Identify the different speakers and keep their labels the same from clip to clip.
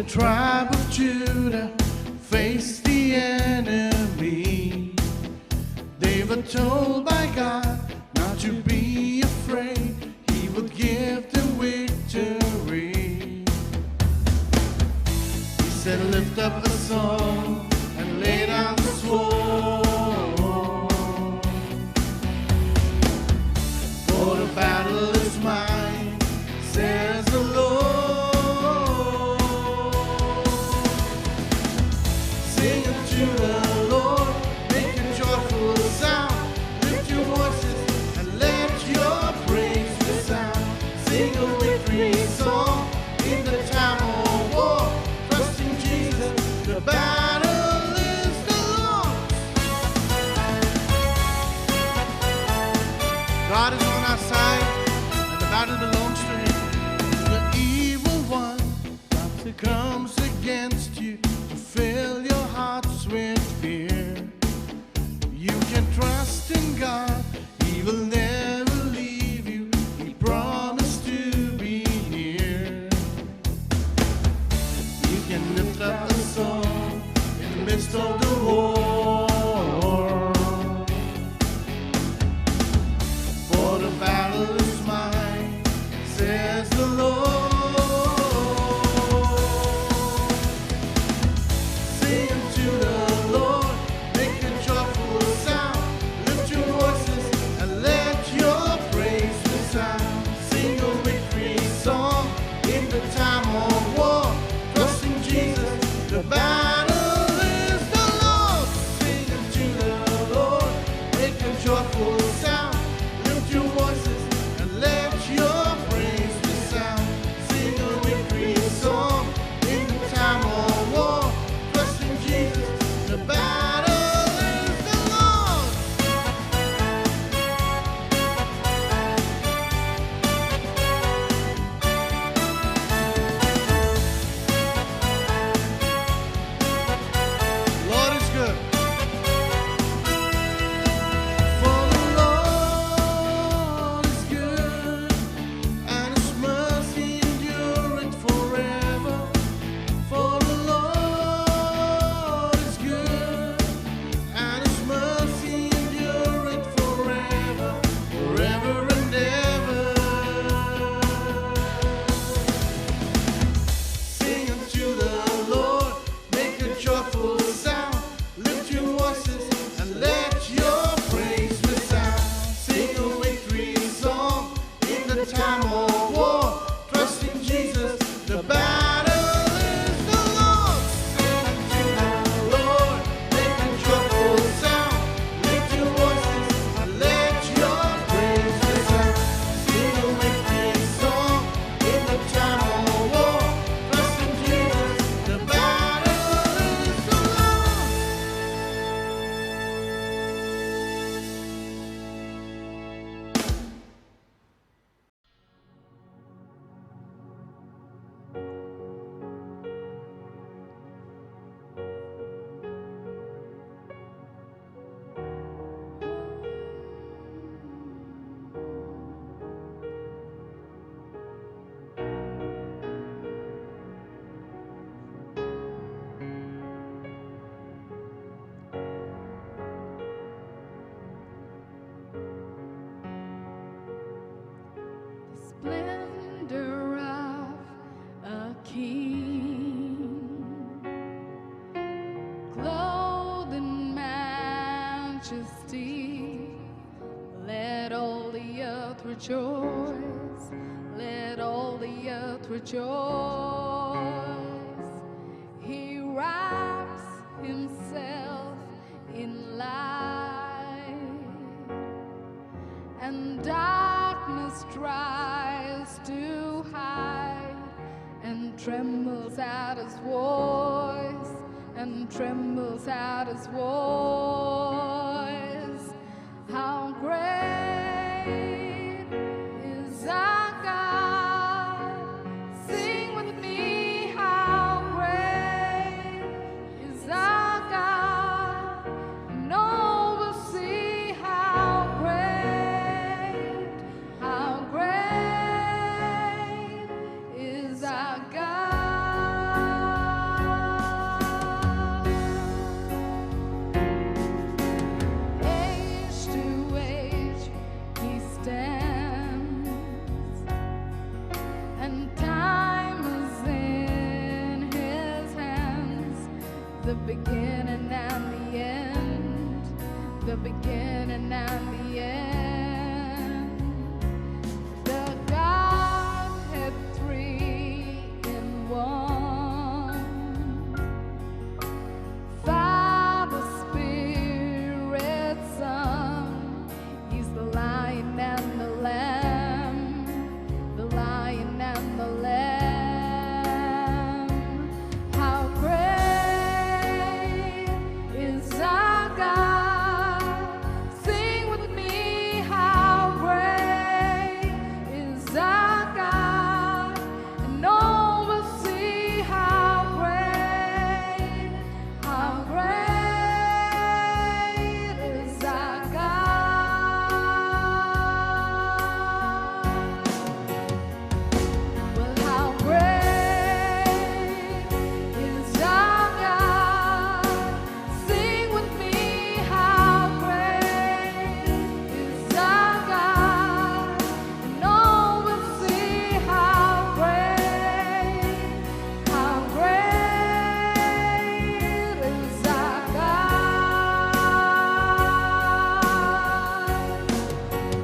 Speaker 1: the tribe of Judah faced the enemy. They were told by God not to be afraid. He would give them victory. He said, lift up a song and lay down the sword. For the battle is mine, says the Lord. Sing unto the Lord, make a joyful sound. Lift your voices and let your praise resound. Sing a victory song in the time of war. Trust in Jesus, the battle is the Lord's. God is on our side, and the battle belongs to Him. The evil one comes against you to fill your hearts with fear. You can trust in God, He will never leave you. He promised to be near. You can lift up a song in the midst of the war. For the battle is mine, says the Lord. Sing unto the Lord, make a joyful sound. Lift your voices and let your praise resound. Sing a victory song in the time of war. Trust in Jesus, the battle is the Lord's. Sing unto the Lord, make a joyful sound. Lift your voices and let your praise resound. Sing a victory song in the time of war. Trust in Jesus, the battle is the Lord's. Lord is good. For the Lord is good, and His mercy endureth forever. For the Lord is good, and His mercy endureth forever, forever and ever. Sing unto the Lord, make a joyful sound. Lift your voices and let your praise resound. Sing a victory song in the time of war. Trust in Jesus, the battle is the Lord's. Sing unto the Lord, make a joyful sound. Lift your voices and let your praise resound. Sing a victory song in the time of war. Trust in Jesus, the battle is the Lord's.
Speaker 2: Splendor of a king, clothed in majesty. Let all the earth rejoice. Let all the earth rejoice. He wraps Himself in light, and darkness tries to hide, and trembles at His voice, and trembles at His voice. How great is our God? Sing with me, how great is our God? And all will see how great is our God. beginning and the end, the beginning and the end. The Godhead three in one. Father, Spirit, Son. He's the Lion and the Lamb, the Lion and the Lamb. How great is our God? Sing with me, how great is our God? And all will see how great is our God. Well, how great is our God? Sing with me, how great is our God? And all will see how great is our God.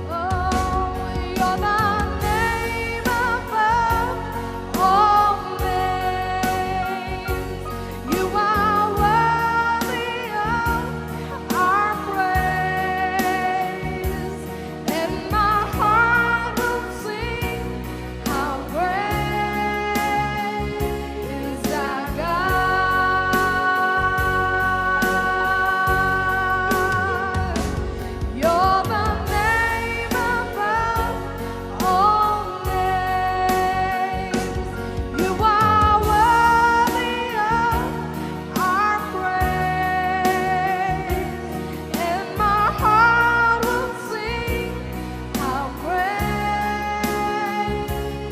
Speaker 2: Oh, you're the name above all names. You are worthy of our praise, and my heart will sing how great is our God. You're the name above all names. You are worthy of our praise, and my heart will sing how great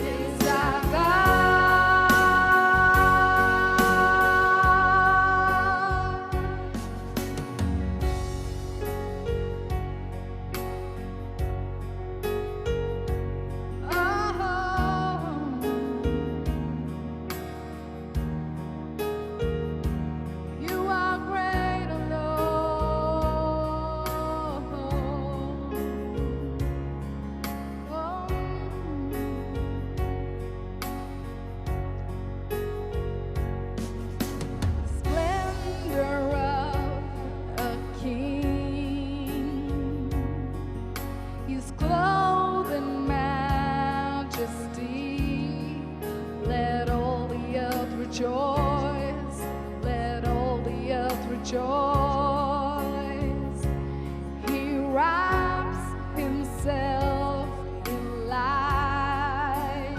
Speaker 2: is our You are great, Splendor of a king. He's clothed in majesty. Let all the earth rejoice. Let all the earth rejoice. He wraps himself in light,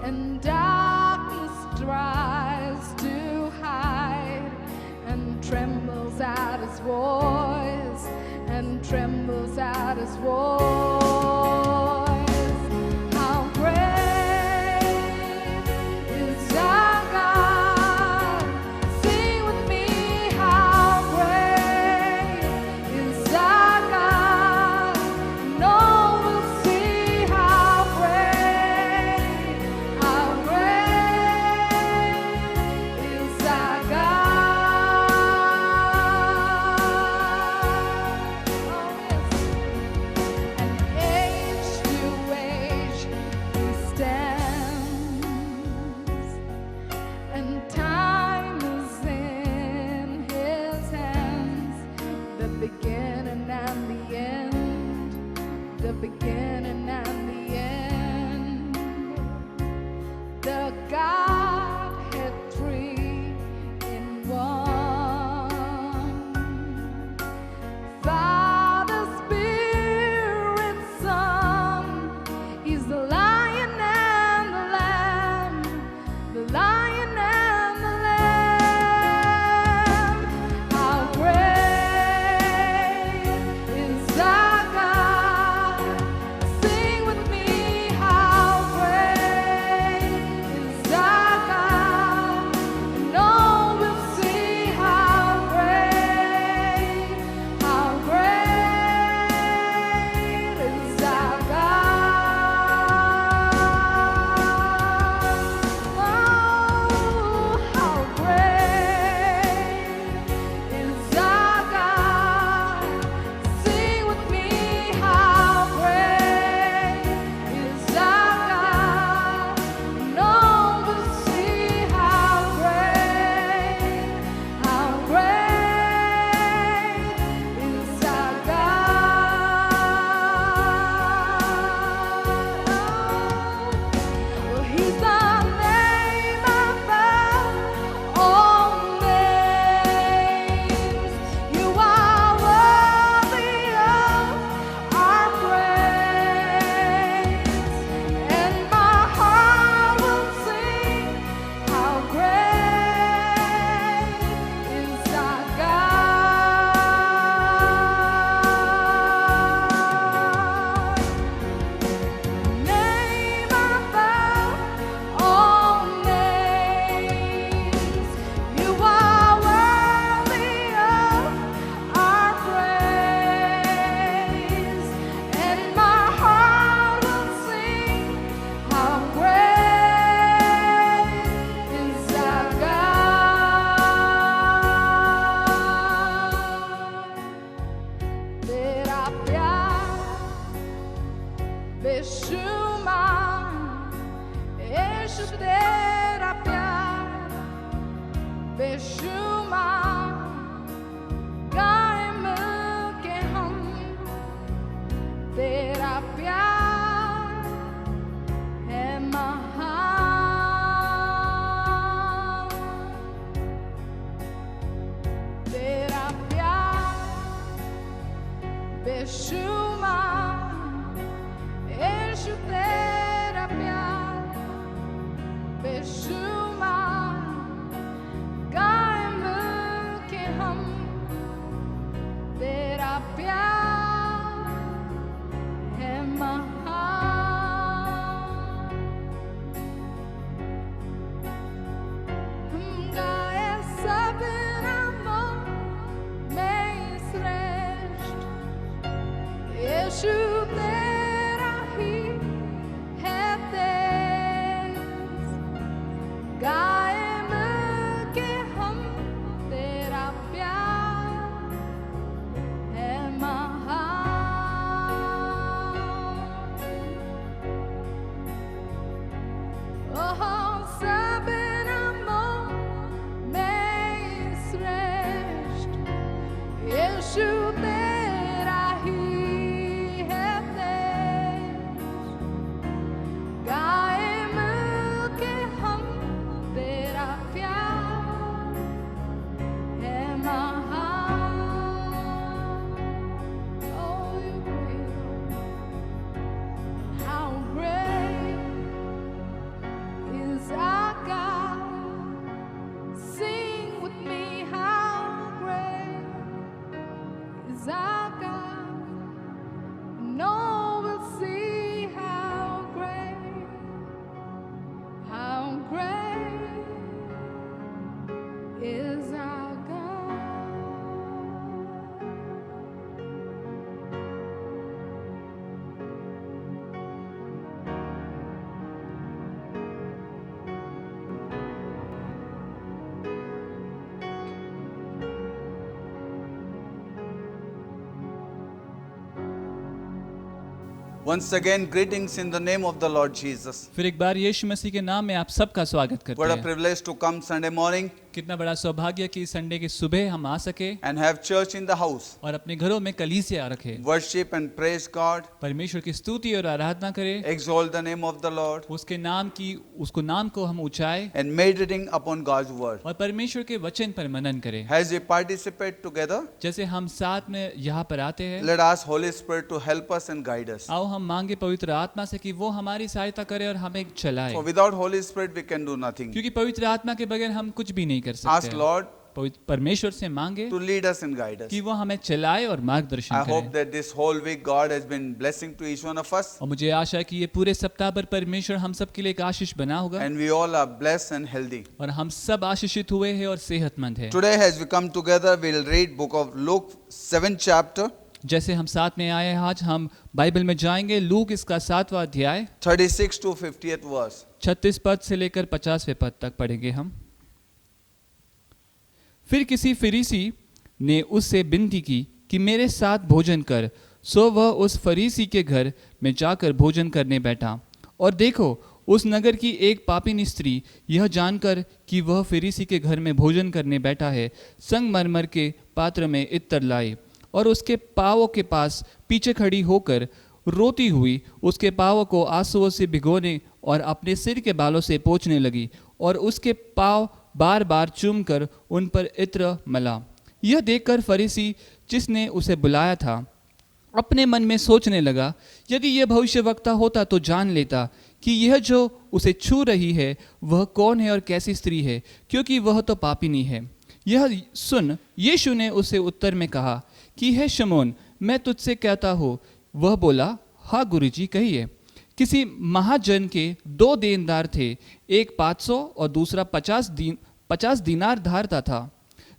Speaker 2: and darkness tries to hide, and trembles at his voice, and trembles at his voice. How great is our God? Sing with me, how great is our God? And all will see how great is our God. Oh, yes. And age to age he stands, and time is in his hands. The beginning and the end, the beginning and the end. The Godhead three in one. Father, Spirit, Son. He's the Lion and the Lamb, the Lion and the Lamb. How great is our God? Sing बेशुमार यीशु तेरा प्यार बेशुमार गाए मिलके हम तेरा प्यार है महान तेरा प्यार बेशुमार यीशु तेरा प्यार बेशुमार गाए मिलके हम तेरा प्यार है महान हम गाए सब नामों में श्रेष्ठ यीशु तेरा ही है तेज गाए मिलके हम तेरा प्यार है महान ओह सब नामों में श्रेष्ठ यीशु तेरा ही है तेज गाए मिलके हम तेरा प्यार है महान Oh, you're great. How great is our God? Sing with me, how great is our God? No, we'll see how great is our God.
Speaker 1: Once again, greetings in the name of the Lord Jesus.
Speaker 3: फिर एक बार यीशु मसीह के नाम में आप सबका स्वागत करते
Speaker 1: What a
Speaker 3: हैं।
Speaker 1: privilege to come Sunday morning
Speaker 3: कितना बड़ा सौभाग्य कि संडे की सुबह हम आ सके
Speaker 1: and have church in the house.
Speaker 3: और अपने घरों में कलीसिया रखे,
Speaker 1: Worship and praise God.
Speaker 3: परमेश्वर की स्तुति और आराधना करें,
Speaker 1: Exalt the name of the Lord.
Speaker 3: उसको नाम को हम ऊंचाएं
Speaker 1: And meditating upon God's word.
Speaker 3: और परमेश्वर के वचन पर मनन करें।
Speaker 1: As we participate together,
Speaker 3: जैसे हम साथ में यहाँ पर आते हैं,
Speaker 1: let us Holy Spirit to help us and guide us.
Speaker 3: आओ हम मांगे पवित्र आत्मा से कि वो हमारी सहायता करे और हमें चलाए,
Speaker 1: For without Holy Spirit we can do nothing.
Speaker 3: क्योंकि पवित्र आत्मा के बगैर हम कुछ भी नहीं कर
Speaker 1: Ask
Speaker 3: सकते।
Speaker 1: Lord
Speaker 3: परमेश्वर से मांगे
Speaker 1: to lead us and guide us.
Speaker 3: कि वो हमें चलाए और मार्गदर्शन
Speaker 1: I hope
Speaker 3: करे।
Speaker 1: that this whole week God has been blessing to each one of us
Speaker 3: और मुझे आशा है कि ये पूरे सप्ताह भर परमेश्वर हम सब के लिए एक आशीष बना होगा
Speaker 1: and we all are blessed and healthy.
Speaker 3: और हम सब आशीषित हुए हैं और सेहतमंद हैं।
Speaker 1: Today as we come together we'll read book of Luke 7th chapter
Speaker 3: जैसे हम साथ में आए हैं, आज हम बाइबल में जाएंगे। लूक इसका 7वां अध्याय
Speaker 1: 36 to 50th verse.
Speaker 3: 36 पद से लेकर 50वें पद तक पढ़ेंगे हम। फिर किसी फरीसी ने उससे विनती की कि मेरे साथ भोजन कर, सो वह उस फरीसी के घर में जाकर भोजन करने बैठा। और देखो, उस नगर की एक पापिनी स्त्री यह जानकर कि वह फरीसी के घर में भोजन करने बैठा है, संगमरमर के पात्र में इत्र लाई और उसके पाँवों के पास पीछे खड़ी होकर रोती हुई उसके पाँवों को आंसुओं से भिगोने और अपने सिर के बालों से पोंछने लगी और उसके पाँव बार बार चूम कर उन पर इत्र मला। यह देखकर फरीसी जिसने उसे बुलाया था अपने मन में सोचने लगा, यदि यह भविष्यवक्ता होता तो जान लेता कि यह जो उसे छू रही है वह कौन है और कैसी स्त्री है, क्योंकि वह तो पापिनी है। यह सुन यीशु ने उसे उत्तर में कहा कि हे शमौन, मैं तुझसे कहता हूँ। वह बोला, हाँ गुरुजी, कहिए। किसी महाजन के 2 देनदार थे, एक 500 और दूसरा 50 दीनार धारता था।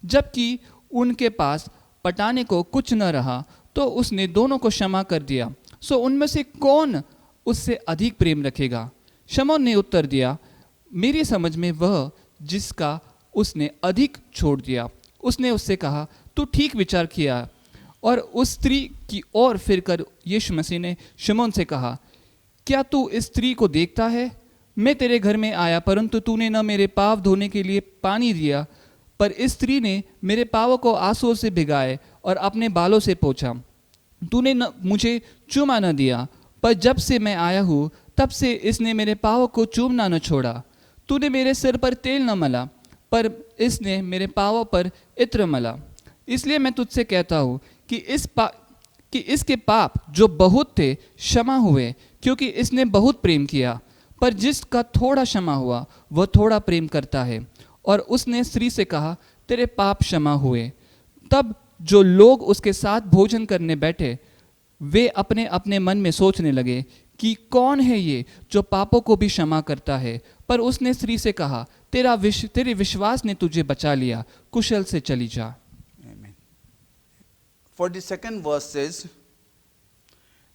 Speaker 3: जबकि उनके पास पटाने को कुछ न रहा तो उसने दोनों को क्षमा कर दिया। सो उनमें से कौन उससे अधिक प्रेम रखेगा? शमौन ने उत्तर दिया, मेरी समझ में वह जिसका उसने अधिक छोड़ दिया। उसने उससे कहा, तू ठीक विचार किया। और उस स्त्री की ओर फिरकर यीशु मसीह ने शमौन से कहा, क्या तू इस स्त्री को देखता है? मैं तेरे घर में आया, परंतु तूने न मेरे पाँव धोने के लिए पानी दिया, पर इस स्त्री ने मेरे पाँवों को आंसुओं से भिगाए और अपने बालों से पोंछा। तूने मुझे चूमा न दिया, पर जब से मैं आया हूँ तब से इसने मेरे पाँवों को चूमना न छोड़ा। तूने मेरे सिर पर तेल न मला, पर इसने मेरे पाँवों पर इत्र मला। इसलिए मैं तुझसे कहता हूँ कि इसके पाप जो बहुत थे क्षमा हुए, क्योंकि इसने बहुत प्रेम किया। पर जिसका थोड़ा क्षमा हुआ वह थोड़ा प्रेम करता है। और उसने स्त्री से कहा, तेरे पाप क्षमा हुए। तब जो लोग उसके साथ भोजन करने बैठे वे अपने अपने मन में सोचने लगे कि कौन है ये जो पापों को भी क्षमा करता है। पर उसने स्त्री से कहा, तेरे विश्वास ने तुझे बचा लिया, कुशल से चली जा।
Speaker 1: Amen. 42nd verse says,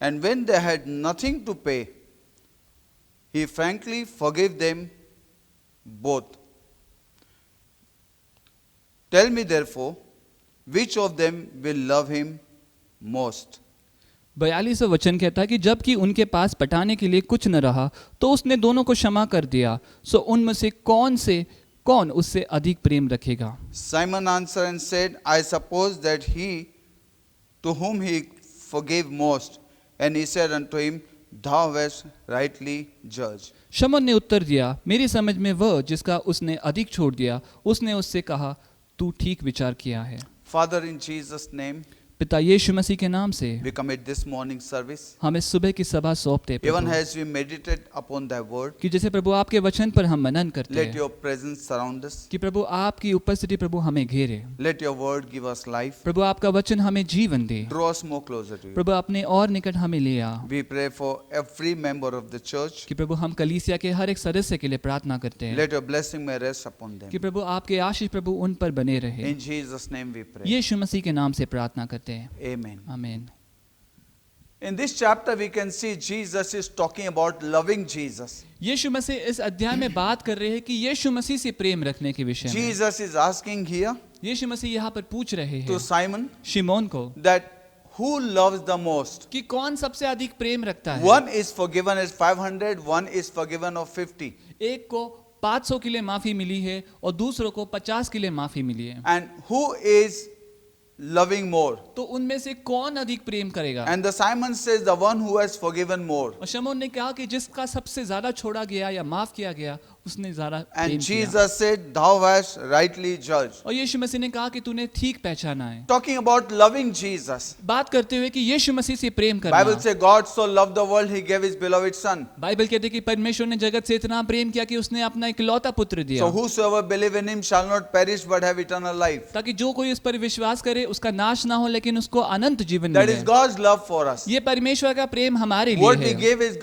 Speaker 1: and when they had nothing to pay, he frankly forgave them both. Tell me therefore, which of them will love him most?
Speaker 3: 42वां वचन कहता है कि जबकि उनके पास पटाने के लिए कुछ न रहा तो उसने दोनों को क्षमा कर दिया। सो उनमें से कौन उससे अधिक प्रेम रखेगा?
Speaker 1: Simon answered and said, I suppose that he to whom he forgave most. And he said unto him, Thou hast rightly judged.
Speaker 3: शमौन ने उत्तर दिया, मेरी समझ में वह जिसका उसने अधिक छोड़ दिया। उसने उससे कहा, तू ठीक विचार किया है।
Speaker 1: Father, in Jesus' name,
Speaker 3: पिता यीशु मसीह के नाम से
Speaker 1: we commit this morning service.
Speaker 3: हम इस सुबह की सभा सौंपते हैं
Speaker 1: Even
Speaker 3: Prabhu,
Speaker 1: as we meditate upon thy word,
Speaker 3: कि जैसे प्रभु आपके वचन पर हम मनन करते
Speaker 1: let
Speaker 3: हैं
Speaker 1: your presence surround us.
Speaker 3: कि प्रभु आपकी उपस्थिति प्रभु हमें घेरे।
Speaker 1: Let your word give us life.
Speaker 3: प्रभु आपका वचन हमें जीवन दे।
Speaker 1: Draw us more closer to you.
Speaker 3: प्रभु अपने और निकट हमें ले आ।
Speaker 1: We pray for every member of the church.
Speaker 3: कि प्रभु हम कलीसिया के हर एक सदस्य के लिए प्रार्थना करते हैं
Speaker 1: Let your blessing may rest upon them.
Speaker 3: कि प्रभु आपके आशीष प्रभु उन पर बने रहे।
Speaker 1: In Jesus' name we pray.
Speaker 3: यीशु मसीह के नाम से प्रार्थना करते हैं,
Speaker 1: Amen.
Speaker 3: आमीन।
Speaker 1: In this chapter we can see Jesus is talking about loving Jesus.
Speaker 3: यीशु मसीह इस अध्याय में बात कर रहे हैं कि यीशु मसीह से प्रेम रखने के विषय में।
Speaker 1: Jesus is asking here
Speaker 3: यीशु मसीह यहाँ पर पूछ रहे
Speaker 1: to
Speaker 3: हैं
Speaker 1: Simon
Speaker 3: शिमोन को
Speaker 1: that who loves the most?
Speaker 3: कि कौन सबसे अधिक प्रेम रखता है।
Speaker 1: One is forgiven as 500, one is forgiven of 50.
Speaker 3: एक को 500 के लिए माफी मिली है और दूसरों को 50 के लिए माफी मिली है।
Speaker 1: And who is loving more?
Speaker 3: तो उनमें से कौन अधिक प्रेम करेगा?
Speaker 1: And the Simon says the one who has forgiven more.
Speaker 3: और शमौन ने कहा कि जिसका सबसे ज्यादा छोड़ा गया या माफ किया गया उसने ज्यादा प्रेम
Speaker 1: And
Speaker 3: किया।
Speaker 1: Jesus said, Thou hast rightly judged.
Speaker 3: और यीशु मसीह ने कहा कि तूने ठीक पहचाना है।
Speaker 1: Talking about loving Jesus.
Speaker 3: बात करते हुए कि यीशु मसीह से प्रेम
Speaker 1: Bible
Speaker 3: करना।
Speaker 1: says God so loved the world he gave his beloved son.
Speaker 3: Bible कहते हैं कि परमेश्वर ने जगत से इतना प्रेम किया कि उसने अपना इकलौता पुत्र दिया,
Speaker 1: So whosoever believe in him shall not perish but have eternal life.
Speaker 3: ताकि जो कोई उस पर विश्वास करे उसका नाश ना हो लेकिन उसको अनंत जीवन
Speaker 1: That
Speaker 3: मिले।
Speaker 1: is God's love for us.
Speaker 3: ये परमेश्वर का प्रेम हमारे
Speaker 1: What
Speaker 3: लिए
Speaker 1: we
Speaker 3: है।
Speaker 1: give is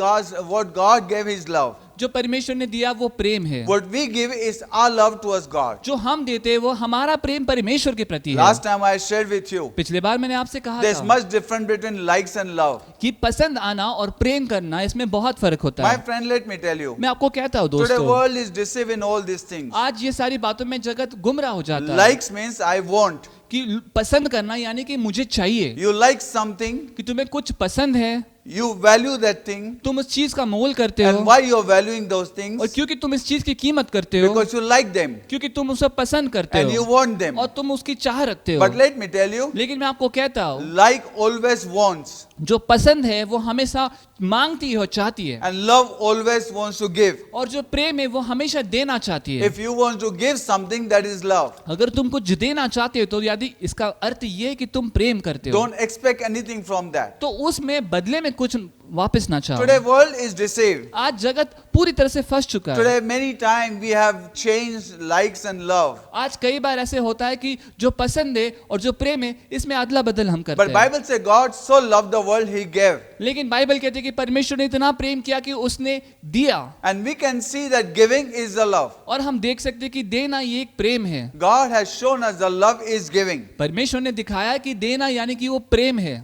Speaker 1: what God gave his love.
Speaker 3: जो परमेश्वर ने दिया वो प्रेम है।
Speaker 1: What we give is our love towards God.
Speaker 3: जो हम देते हैं वो हमारा प्रेम परमेश्वर के प्रति है।
Speaker 1: Last time I shared with you,
Speaker 3: पिछले बार मैंने आपसे कहा
Speaker 1: there's
Speaker 3: था
Speaker 1: much difference between likes and love.
Speaker 3: कि पसंद आना और प्रेम करना इसमें बहुत फर्क होता
Speaker 1: My
Speaker 3: है।
Speaker 1: friend, let me tell you,
Speaker 3: मैं आपको कहता हूँ
Speaker 1: today
Speaker 3: दोस्तों,
Speaker 1: world is deceived in all these things.
Speaker 3: आज ये सारी बातों में जगत गुमराह हो जाता है।
Speaker 1: Likes means I want.
Speaker 3: कि पसंद करना यानी कि मुझे चाहिए,
Speaker 1: You like something,
Speaker 3: कि तुम्हें कुछ पसंद है,
Speaker 1: you value that thing,
Speaker 3: तुम उस चीज का मोल करते हो।
Speaker 1: and why you're valuing those
Speaker 3: और
Speaker 1: things?
Speaker 3: क्योंकि तुम इस चीज की कीमत करते हो,
Speaker 1: Because you like them
Speaker 3: क्योंकि तुम उसे पसंद करते
Speaker 1: and you
Speaker 3: हो
Speaker 1: want them.
Speaker 3: और तुम उसकी चाह रखते हो।
Speaker 1: But let me tell you,
Speaker 3: लेकिन मैं आपको कहता हूँ
Speaker 1: like always wants,
Speaker 3: जो पसंद है वो हमेशा मांगती है और चाहती है,
Speaker 1: and love always wants to give.
Speaker 3: और जो प्रेम है वो हमेशा देना चाहती है।
Speaker 1: If you want to give something, that is love.
Speaker 3: अगर तुम कुछ देना चाहते हो तो यदि इसका अर्थ ये है कि तुम प्रेम करते हो,
Speaker 1: Don't expect anything from that.
Speaker 3: तो उसमें बदले में कुछ वापस ना चाहो।
Speaker 1: Today world is deceived.
Speaker 3: आज जगत पूरी तरह से फंस चुका है।
Speaker 1: Today many times we have changed likes and love.
Speaker 3: आज कई बार ऐसे होता है कि जो पसंद है और जो प्रेम है इसमें अदला बदल हम करते
Speaker 1: But
Speaker 3: हैं।
Speaker 1: Bible says God so loved the world he gave.
Speaker 3: लेकिन बाइबल कहते हैं कि परमेश्वर ने इतना प्रेम किया कि उसने दिया,
Speaker 1: And we can see that giving is the love.
Speaker 3: और हम देख सकते हैं कि देना ये एक प्रेम है।
Speaker 1: God has shown us the love is giving.
Speaker 3: परमेश्वर ने दिखाया कि देना यानी कि वो प्रेम है।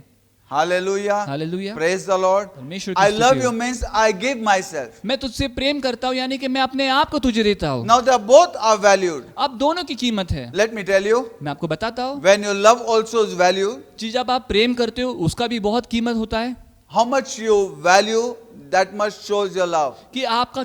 Speaker 1: Hallelujah.
Speaker 3: Hallelujah.
Speaker 1: Praise the Lord.
Speaker 3: परमेश्वर की
Speaker 1: I
Speaker 3: स्तुति
Speaker 1: love
Speaker 3: हो।
Speaker 1: you means I give myself.
Speaker 3: मैं तुझसे प्रेम करता हूँ यानी कि मैं अपने आप को तुझे देता हूँ।
Speaker 1: Now they both are valued.
Speaker 3: अब दोनों की कीमत है।
Speaker 1: Let me tell you,
Speaker 3: मैं आपको बताता हूँ,
Speaker 1: when your love also is valued,
Speaker 3: जी जब आप प्रेम करते हो उसका भी बहुत कीमत होता है।
Speaker 1: How much you value, that much shows your love.
Speaker 3: कि आपका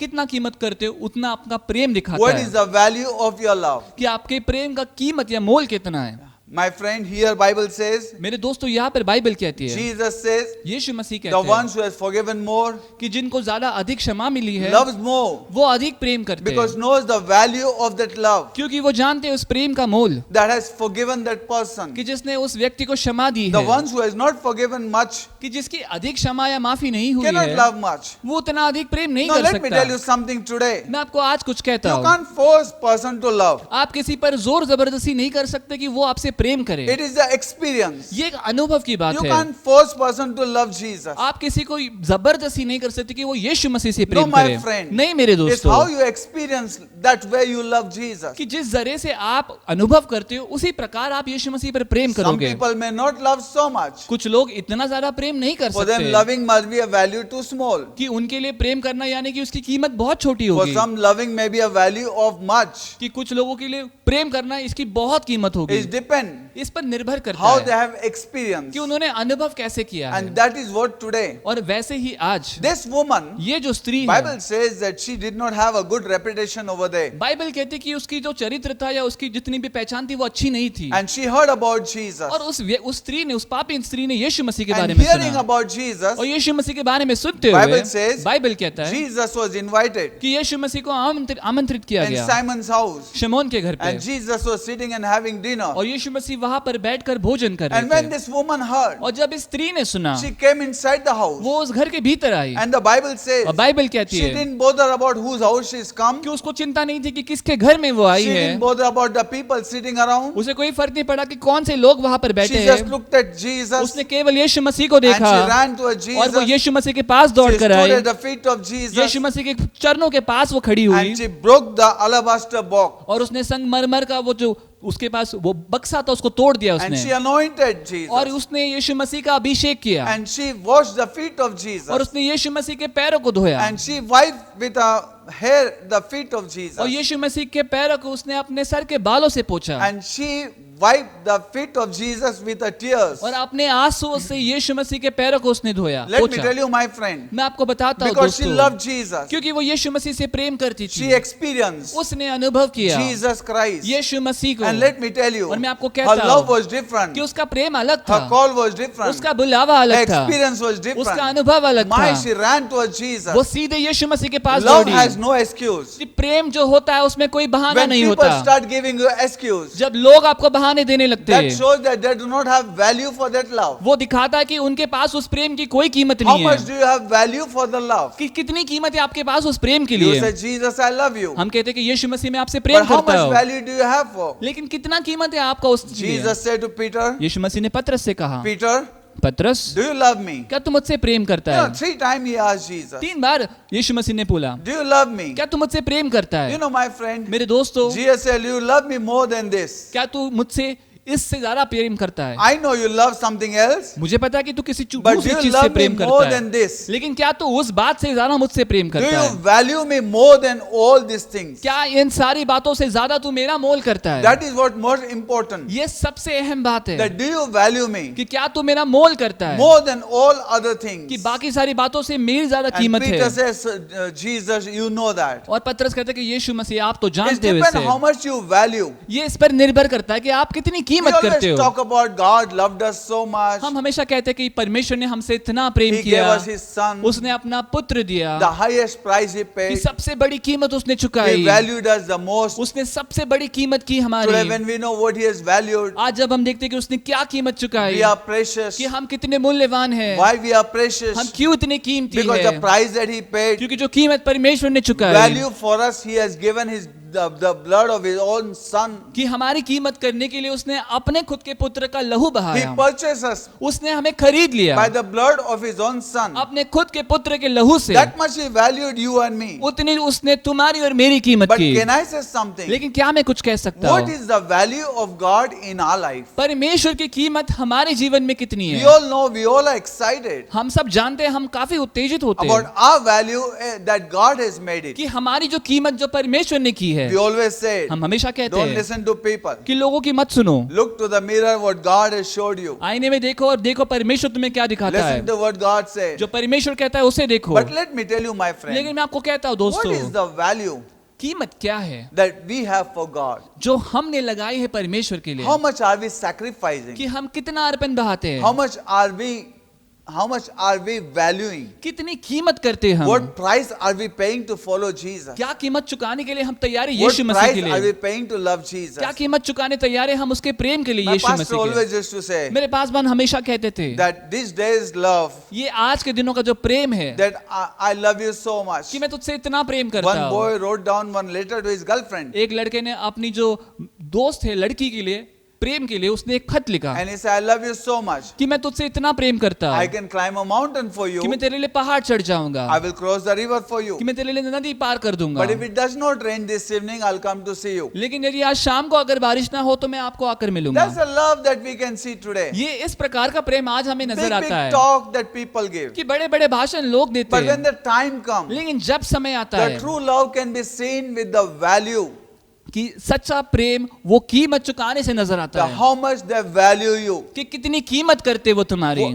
Speaker 3: कितना कीमत करते हो उतना आपका प्रेम दिखाता
Speaker 1: What
Speaker 3: है
Speaker 1: is the value of your love?
Speaker 3: कि आपके प्रेम का कीमत या मोल कितना है।
Speaker 1: My friend, here Bible says,
Speaker 3: मेरे दोस्तों यहाँ पर बाइबल कहती है,
Speaker 1: Jesus says,
Speaker 3: Yeshu Masih
Speaker 1: the
Speaker 3: कहते हैं
Speaker 1: ones who has forgiven more,
Speaker 3: कि जिनको ज्यादा अधिक क्षमा मिली है
Speaker 1: loves more,
Speaker 3: वो अधिक प्रेम करते
Speaker 1: because
Speaker 3: हैं,
Speaker 1: knows the value of that love
Speaker 3: क्योंकि वो जानते हैं उस प्रेम का मोल
Speaker 1: that has forgiven that person.
Speaker 3: कि जिसने उस व्यक्ति को क्षमा दी
Speaker 1: The
Speaker 3: है,
Speaker 1: ones who has not forgiven much
Speaker 3: कि जिसकी अधिक क्षमा या माफी नहीं हुई
Speaker 1: cannot
Speaker 3: है
Speaker 1: love much.
Speaker 3: वो उतना अधिक प्रेम नहीं
Speaker 1: Now
Speaker 3: कर
Speaker 1: let me tell you
Speaker 3: सकता।
Speaker 1: something today.
Speaker 3: मैं आपको आज कुछ कहता
Speaker 1: You
Speaker 3: हूँ,
Speaker 1: can't force person to love.
Speaker 3: आप किसी पर जोर जबरदस्ती नहीं कर सकते कि वो आपसे प्रेम करे।
Speaker 1: It is the experience.
Speaker 3: ये एक अनुभव की बात
Speaker 1: You
Speaker 3: है।
Speaker 1: can't force person to love Jesus.
Speaker 3: आप किसी को जबरदस्ती नहीं कर सकते कि वो यीशु मसीह से
Speaker 1: No,
Speaker 3: प्रेम
Speaker 1: my
Speaker 3: करे।
Speaker 1: friend.
Speaker 3: नहीं मेरे
Speaker 1: It's
Speaker 3: दोस्तों,
Speaker 1: how you experience that way you love Jesus.
Speaker 3: कि जिस जरिए से आप अनुभव करते हो उसी प्रकार आप यीशु मसीह पर प्रेम
Speaker 1: Some
Speaker 3: करोगे।
Speaker 1: people may not love so much.
Speaker 3: कुछ लोग इतना ज्यादा प्रेम नहीं कर
Speaker 1: For them,
Speaker 3: सकते
Speaker 1: loving must be a value too small.
Speaker 3: कि उनके लिए प्रेम करना यानी कि उसकी कीमत बहुत छोटी
Speaker 1: For
Speaker 3: होगी,
Speaker 1: some, loving may be a value of much.
Speaker 3: कि कुछ लोगों के लिए प्रेम करना इसकी बहुत कीमत होगी।
Speaker 1: It depends
Speaker 3: इस पर निर्भर करता
Speaker 1: how they
Speaker 3: है
Speaker 1: have experienced.
Speaker 3: कि उन्होंने अनुभव कैसे किया
Speaker 1: And
Speaker 3: है।
Speaker 1: that is what today.
Speaker 3: और वैसे ही आज
Speaker 1: This woman,
Speaker 3: ये जो स्त्री है,
Speaker 1: Bible says that she did not have a good reputation over there.
Speaker 3: Bible कहती कि उसकी जो चरित्र था या उसकी जितनी भी पहचान थी वो अच्छी नहीं थी,
Speaker 1: And she heard about Jesus.
Speaker 3: और उस स्त्री ने, उस पापी स्त्री ने यीशु मसीह के बारे
Speaker 1: And
Speaker 3: में
Speaker 1: hearing
Speaker 3: सुना,
Speaker 1: about Jesus,
Speaker 3: और यीशु मसीह के बारे में सुनते हुए
Speaker 1: Bible says,
Speaker 3: बाइबल कहता है
Speaker 1: Jesus was invited
Speaker 3: कि यीशु मसीह को आमंत्रित किया
Speaker 1: in
Speaker 3: गया
Speaker 1: Simon's house.
Speaker 3: शमौन के घर पे,
Speaker 1: And Jesus was sitting and having dinner.
Speaker 3: और यीशु मसीह वहां पर बैठकर भोजन कर
Speaker 1: And
Speaker 3: रहे
Speaker 1: when
Speaker 3: थे।
Speaker 1: this woman heard,
Speaker 3: और जब इस स्त्री ने सुना,
Speaker 1: she came inside the house.
Speaker 3: वो उस घर के भीतर आई,
Speaker 1: And the Bible says,
Speaker 3: और बाइबल कहती
Speaker 1: she
Speaker 3: है
Speaker 1: didn't bother about whose house she's come.
Speaker 3: कि उसको चिंता नहीं थी कि किसके घर में वो आई
Speaker 1: She
Speaker 3: है,
Speaker 1: didn't bother about the people sitting around.
Speaker 3: उसे कोई फर्क नहीं पड़ा कि कौन से लोग वहां पर बैठे
Speaker 1: She just
Speaker 3: हैं,
Speaker 1: looked at Jesus
Speaker 3: उसने केवल यीशु मसीह को
Speaker 1: and
Speaker 3: देखा
Speaker 1: she ran to
Speaker 3: और वो
Speaker 1: Jesus.
Speaker 3: यीशु मसीह के पास दौड़
Speaker 1: She
Speaker 3: कर
Speaker 1: stood
Speaker 3: I,
Speaker 1: at the feet of Jesus
Speaker 3: यीशु मसीह के चरणों के पास वो खड़ी हुई
Speaker 1: and she broke the alabaster box
Speaker 3: और उसने संगमरमर का वो जो उसके पास वो बक्सा था उसको तोड़ दिया
Speaker 1: and she
Speaker 3: उसने,
Speaker 1: anointed
Speaker 3: और
Speaker 1: Jesus
Speaker 3: उसने यीशु मसीह का अभिषेक किया
Speaker 1: and she washed the feet of
Speaker 3: और
Speaker 1: Jesus
Speaker 3: उसने यीशु मसीह के पैरों को धोया
Speaker 1: and she wiped with her hair the feet of
Speaker 3: और
Speaker 1: Jesus
Speaker 3: यीशु मसीह के पैरों को उसने अपने सर के बालों से पोंछा
Speaker 1: and she wiped the feet of Jesus with her tears.
Speaker 3: और अपने आंसुओं से यीशु मसीह के पैरों को उसने धोया,
Speaker 1: Let me
Speaker 3: पोंछा।
Speaker 1: tell you, my friend,
Speaker 3: मैं आपको बताता हूँ
Speaker 1: because she
Speaker 3: दोस्तों,
Speaker 1: loved Jesus,
Speaker 3: क्योंकि वो यीशु मसीह से प्रेम करती
Speaker 1: she
Speaker 3: थी,
Speaker 1: experienced
Speaker 3: उसने अनुभव किया
Speaker 1: Jesus Christ.
Speaker 3: यीशु मसीह को,
Speaker 1: And let me tell you,
Speaker 3: और मैं आपको
Speaker 1: her
Speaker 3: कहता
Speaker 1: love
Speaker 3: हूँ
Speaker 1: was different,
Speaker 3: कि उसका प्रेम अलग था,
Speaker 1: her call was different,
Speaker 3: उसका बुलावा
Speaker 1: her
Speaker 3: अलग था,
Speaker 1: experience was
Speaker 3: उसका
Speaker 1: different.
Speaker 3: अनुभव अलग
Speaker 1: My,
Speaker 3: था।
Speaker 1: she ran towards
Speaker 3: वो
Speaker 1: Jesus.
Speaker 3: सीधे यीशु मसीह के पास
Speaker 1: Love
Speaker 3: दौड़ी।
Speaker 1: has no excuse.
Speaker 3: कि प्रेम जो होता है उसमें कोई बहाना
Speaker 1: When
Speaker 3: नहीं
Speaker 1: people
Speaker 3: होता।
Speaker 1: start giving you excuse,
Speaker 3: जब लोग आपको बहाने देने लगते
Speaker 1: that
Speaker 3: हैं,
Speaker 1: shows that they do not have value for that love.
Speaker 3: वो दिखाता है कि उनके पास उस प्रेम की कोई कीमत
Speaker 1: How
Speaker 3: नहीं
Speaker 1: much
Speaker 3: है,
Speaker 1: do you have value for the love?
Speaker 3: कि कितनी कीमत है आपके पास उस प्रेम के
Speaker 1: You
Speaker 3: लिए।
Speaker 1: say, Jesus, I love you.
Speaker 3: हम कहते हैं कि यीशु मसीह मैं आपसे
Speaker 1: But
Speaker 3: प्रेम
Speaker 1: how
Speaker 3: करता
Speaker 1: much
Speaker 3: हूँ,
Speaker 1: value do you have for?
Speaker 3: लेकिन कितना कीमत है आपका उस लिए?
Speaker 1: Jesus said to Peter,
Speaker 3: यीशु मसीह ने पतरस से कहा,
Speaker 1: Peter,
Speaker 3: पतरस
Speaker 1: do you love me?
Speaker 3: क्या तू मुझसे प्रेम करता
Speaker 1: You know,
Speaker 3: है?
Speaker 1: 3 times he asked Jesus,
Speaker 3: 3 बार यीशु मसीह ने बोला,
Speaker 1: do you love me?
Speaker 3: क्या तू मुझसे प्रेम करता
Speaker 1: You
Speaker 3: है?
Speaker 1: know, my friend,
Speaker 3: मेरे दोस्तों,
Speaker 1: Jesus said, you love me more than this.
Speaker 3: क्या तू मुझसे इससे ज्यादा प्रेम करता है?
Speaker 1: I know you love something else,
Speaker 3: मुझे पता है कि तू किसी
Speaker 1: but do
Speaker 3: दूसरी
Speaker 1: you
Speaker 3: चीज से
Speaker 1: love me
Speaker 3: प्रेम
Speaker 1: more
Speaker 3: करता है,
Speaker 1: than this?
Speaker 3: लेकिन क्या तू उस बात से ज्यादा मुझसे प्रेम
Speaker 1: Do
Speaker 3: करता
Speaker 1: you
Speaker 3: है?
Speaker 1: value me more than all these things?
Speaker 3: क्या इन सारी बातों से ज्यादा तू मेरा मोल करता है?
Speaker 1: That is what most important.
Speaker 3: ये सबसे अहम बात है
Speaker 1: That do you value me
Speaker 3: कि क्या तू मेरा मोल करता है,
Speaker 1: more than all other things?
Speaker 3: कि बाकी सारी बातों से मेरी ज्यादा
Speaker 1: And
Speaker 3: कीमत
Speaker 1: Peter
Speaker 3: है।
Speaker 1: says, Jesus, you know that.
Speaker 3: और पतरस कहते हैं कि यीशु मसीह आप तो
Speaker 1: It
Speaker 3: जानते हो
Speaker 1: depends how
Speaker 3: इसे।
Speaker 1: much you value.
Speaker 3: ये इस पर निर्भर करता है कि आप कितनी
Speaker 1: We
Speaker 3: कीमत करते
Speaker 1: always
Speaker 3: हो।
Speaker 1: talk about God loved us so much.
Speaker 3: हम हमेशा कहते हैं कि परमेश्वर ने हमसे इतना प्रेम
Speaker 1: He gave
Speaker 3: किया,
Speaker 1: us His Son,
Speaker 3: उसने अपना पुत्र दिया,
Speaker 1: the highest price He
Speaker 3: कि
Speaker 1: paid.
Speaker 3: सबसे बड़ी कीमत उसने
Speaker 1: He
Speaker 3: चुकाई,
Speaker 1: valued us the most.
Speaker 3: उसने सबसे बड़ी कीमत की
Speaker 1: Today,
Speaker 3: हमारी।
Speaker 1: when we know what He has valued,
Speaker 3: आज जब हम देखते हैं कि उसने क्या कीमत चुकाई,
Speaker 1: we are precious.
Speaker 3: कि हम कितने मूल्यवान हैं,
Speaker 1: Why we are precious?
Speaker 3: हम क्यों इतने कीमती
Speaker 1: Because the
Speaker 3: हैं,
Speaker 1: price that He paid,
Speaker 3: क्योंकि जो कीमत परमेश्वर ने चुकाई,
Speaker 1: value for us, He has given the blood of His own Son.
Speaker 3: कि हमारी कीमत करने के लिए उसने अपने खुद के पुत्र का लहू
Speaker 1: He
Speaker 3: बहाया,
Speaker 1: purchased us
Speaker 3: उसने हमें खरीद लिया
Speaker 1: by the blood of His own Son.
Speaker 3: अपने खुद के पुत्र के लहू से।
Speaker 1: That much He valued you and me.
Speaker 3: उतनी उसने तुम्हारी और मेरी कीमत
Speaker 1: But
Speaker 3: की।
Speaker 1: can I say something?
Speaker 3: लेकिन क्या मैं कुछ कह सकता
Speaker 1: What
Speaker 3: हूँ?
Speaker 1: is the value of God in our life?
Speaker 3: परमेश्वर की कीमत हमारे जीवन में कितनी
Speaker 1: We
Speaker 3: है?
Speaker 1: all know, we all are excited
Speaker 3: हम सब जानते हैं, हम काफी उत्तेजित होते
Speaker 1: about
Speaker 3: हैं
Speaker 1: our value that God has made it.
Speaker 3: कि हमारी जो कीमत जो परमेश्वर ने की है।
Speaker 1: We always say,
Speaker 3: हम हमेशा कहते
Speaker 1: don't
Speaker 3: हैं
Speaker 1: listen to people.
Speaker 3: कि लोगों की मत सुनो,
Speaker 1: Look to the mirror what God has showed you.
Speaker 3: आईने में देखो और देखो परमेश्वर तुम्हें क्या दिखाता है।
Speaker 1: Listen to what God says.
Speaker 3: जो परमेश्वर कहता है उसे देखो।
Speaker 1: But let me tell you, my friend,
Speaker 3: लेकिन मैं आपको कहता हूँ
Speaker 1: what
Speaker 3: दोस्तों,
Speaker 1: is the value
Speaker 3: कीमत क्या है
Speaker 1: that we have for God?
Speaker 3: जो हमने लगाई है परमेश्वर के लिए,
Speaker 1: How much are we sacrificing?
Speaker 3: कि हम कितना अर्पण बहाते
Speaker 1: How
Speaker 3: हैं,
Speaker 1: much are we valuing?
Speaker 3: कितनी कीमत करते हैं हम,
Speaker 1: What price are we paying to follow Jesus?
Speaker 3: क्या कीमत चुकाने के लिए हम तैयार हैं
Speaker 1: What
Speaker 3: यीशु मसीह
Speaker 1: price
Speaker 3: के
Speaker 1: are we
Speaker 3: लिए,
Speaker 1: paying to love Jesus?
Speaker 3: क्या कीमत चुकाने तैयार हैं हम उसके प्रेम के लिए
Speaker 1: My
Speaker 3: यीशु
Speaker 1: pastor
Speaker 3: मसीह के लिए।
Speaker 1: always used to say
Speaker 3: मेरे पासवान हमेशा कहते थे
Speaker 1: that this day's love,
Speaker 3: ये आज के दिनों का जो प्रेम है
Speaker 1: that I love you so much.
Speaker 3: कि मैं तुझसे इतना प्रेम करता
Speaker 1: One
Speaker 3: हूँ।
Speaker 1: boy wrote down one letter to his girlfriend
Speaker 3: एक लड़के ने अपनी जो दोस्त है लड़की के लिए प्रेम के लिए उसने एक खत लिखा
Speaker 1: and he said, I love you so much.
Speaker 3: कि मैं तुझसे इतना प्रेम करता
Speaker 1: I
Speaker 3: हूँ
Speaker 1: can climb a mountain for
Speaker 3: कि
Speaker 1: you.
Speaker 3: मैं तेरे लिए पहाड़ चढ़ जाऊंगा,
Speaker 1: I will cross the river for you.
Speaker 3: कि मैं तेरे लिए नदी पार कर दूंगा,
Speaker 1: But if it does not rain this evening, I'll come to see you.
Speaker 3: लेकिन यदि आज शाम को अगर बारिश ना हो तो मैं आपको आकर मिलूंगा।
Speaker 1: That's the love that we can see today.
Speaker 3: ये इस प्रकार का प्रेम आज हमें
Speaker 1: Big,
Speaker 3: नजर आता
Speaker 1: big
Speaker 3: है
Speaker 1: talk that people give.
Speaker 3: कि बड़े बड़े भाषण लोग देते
Speaker 1: But when
Speaker 3: हैं,
Speaker 1: the time comes,
Speaker 3: लेकिन जब समय आता
Speaker 1: the
Speaker 3: है
Speaker 1: true love can be seen with the value.
Speaker 3: कि सच्चा प्रेम वो कीमत चुकाने से नजर आता है
Speaker 1: How much they value you.
Speaker 3: कि कितनी कीमत करते वो तुम्हारी।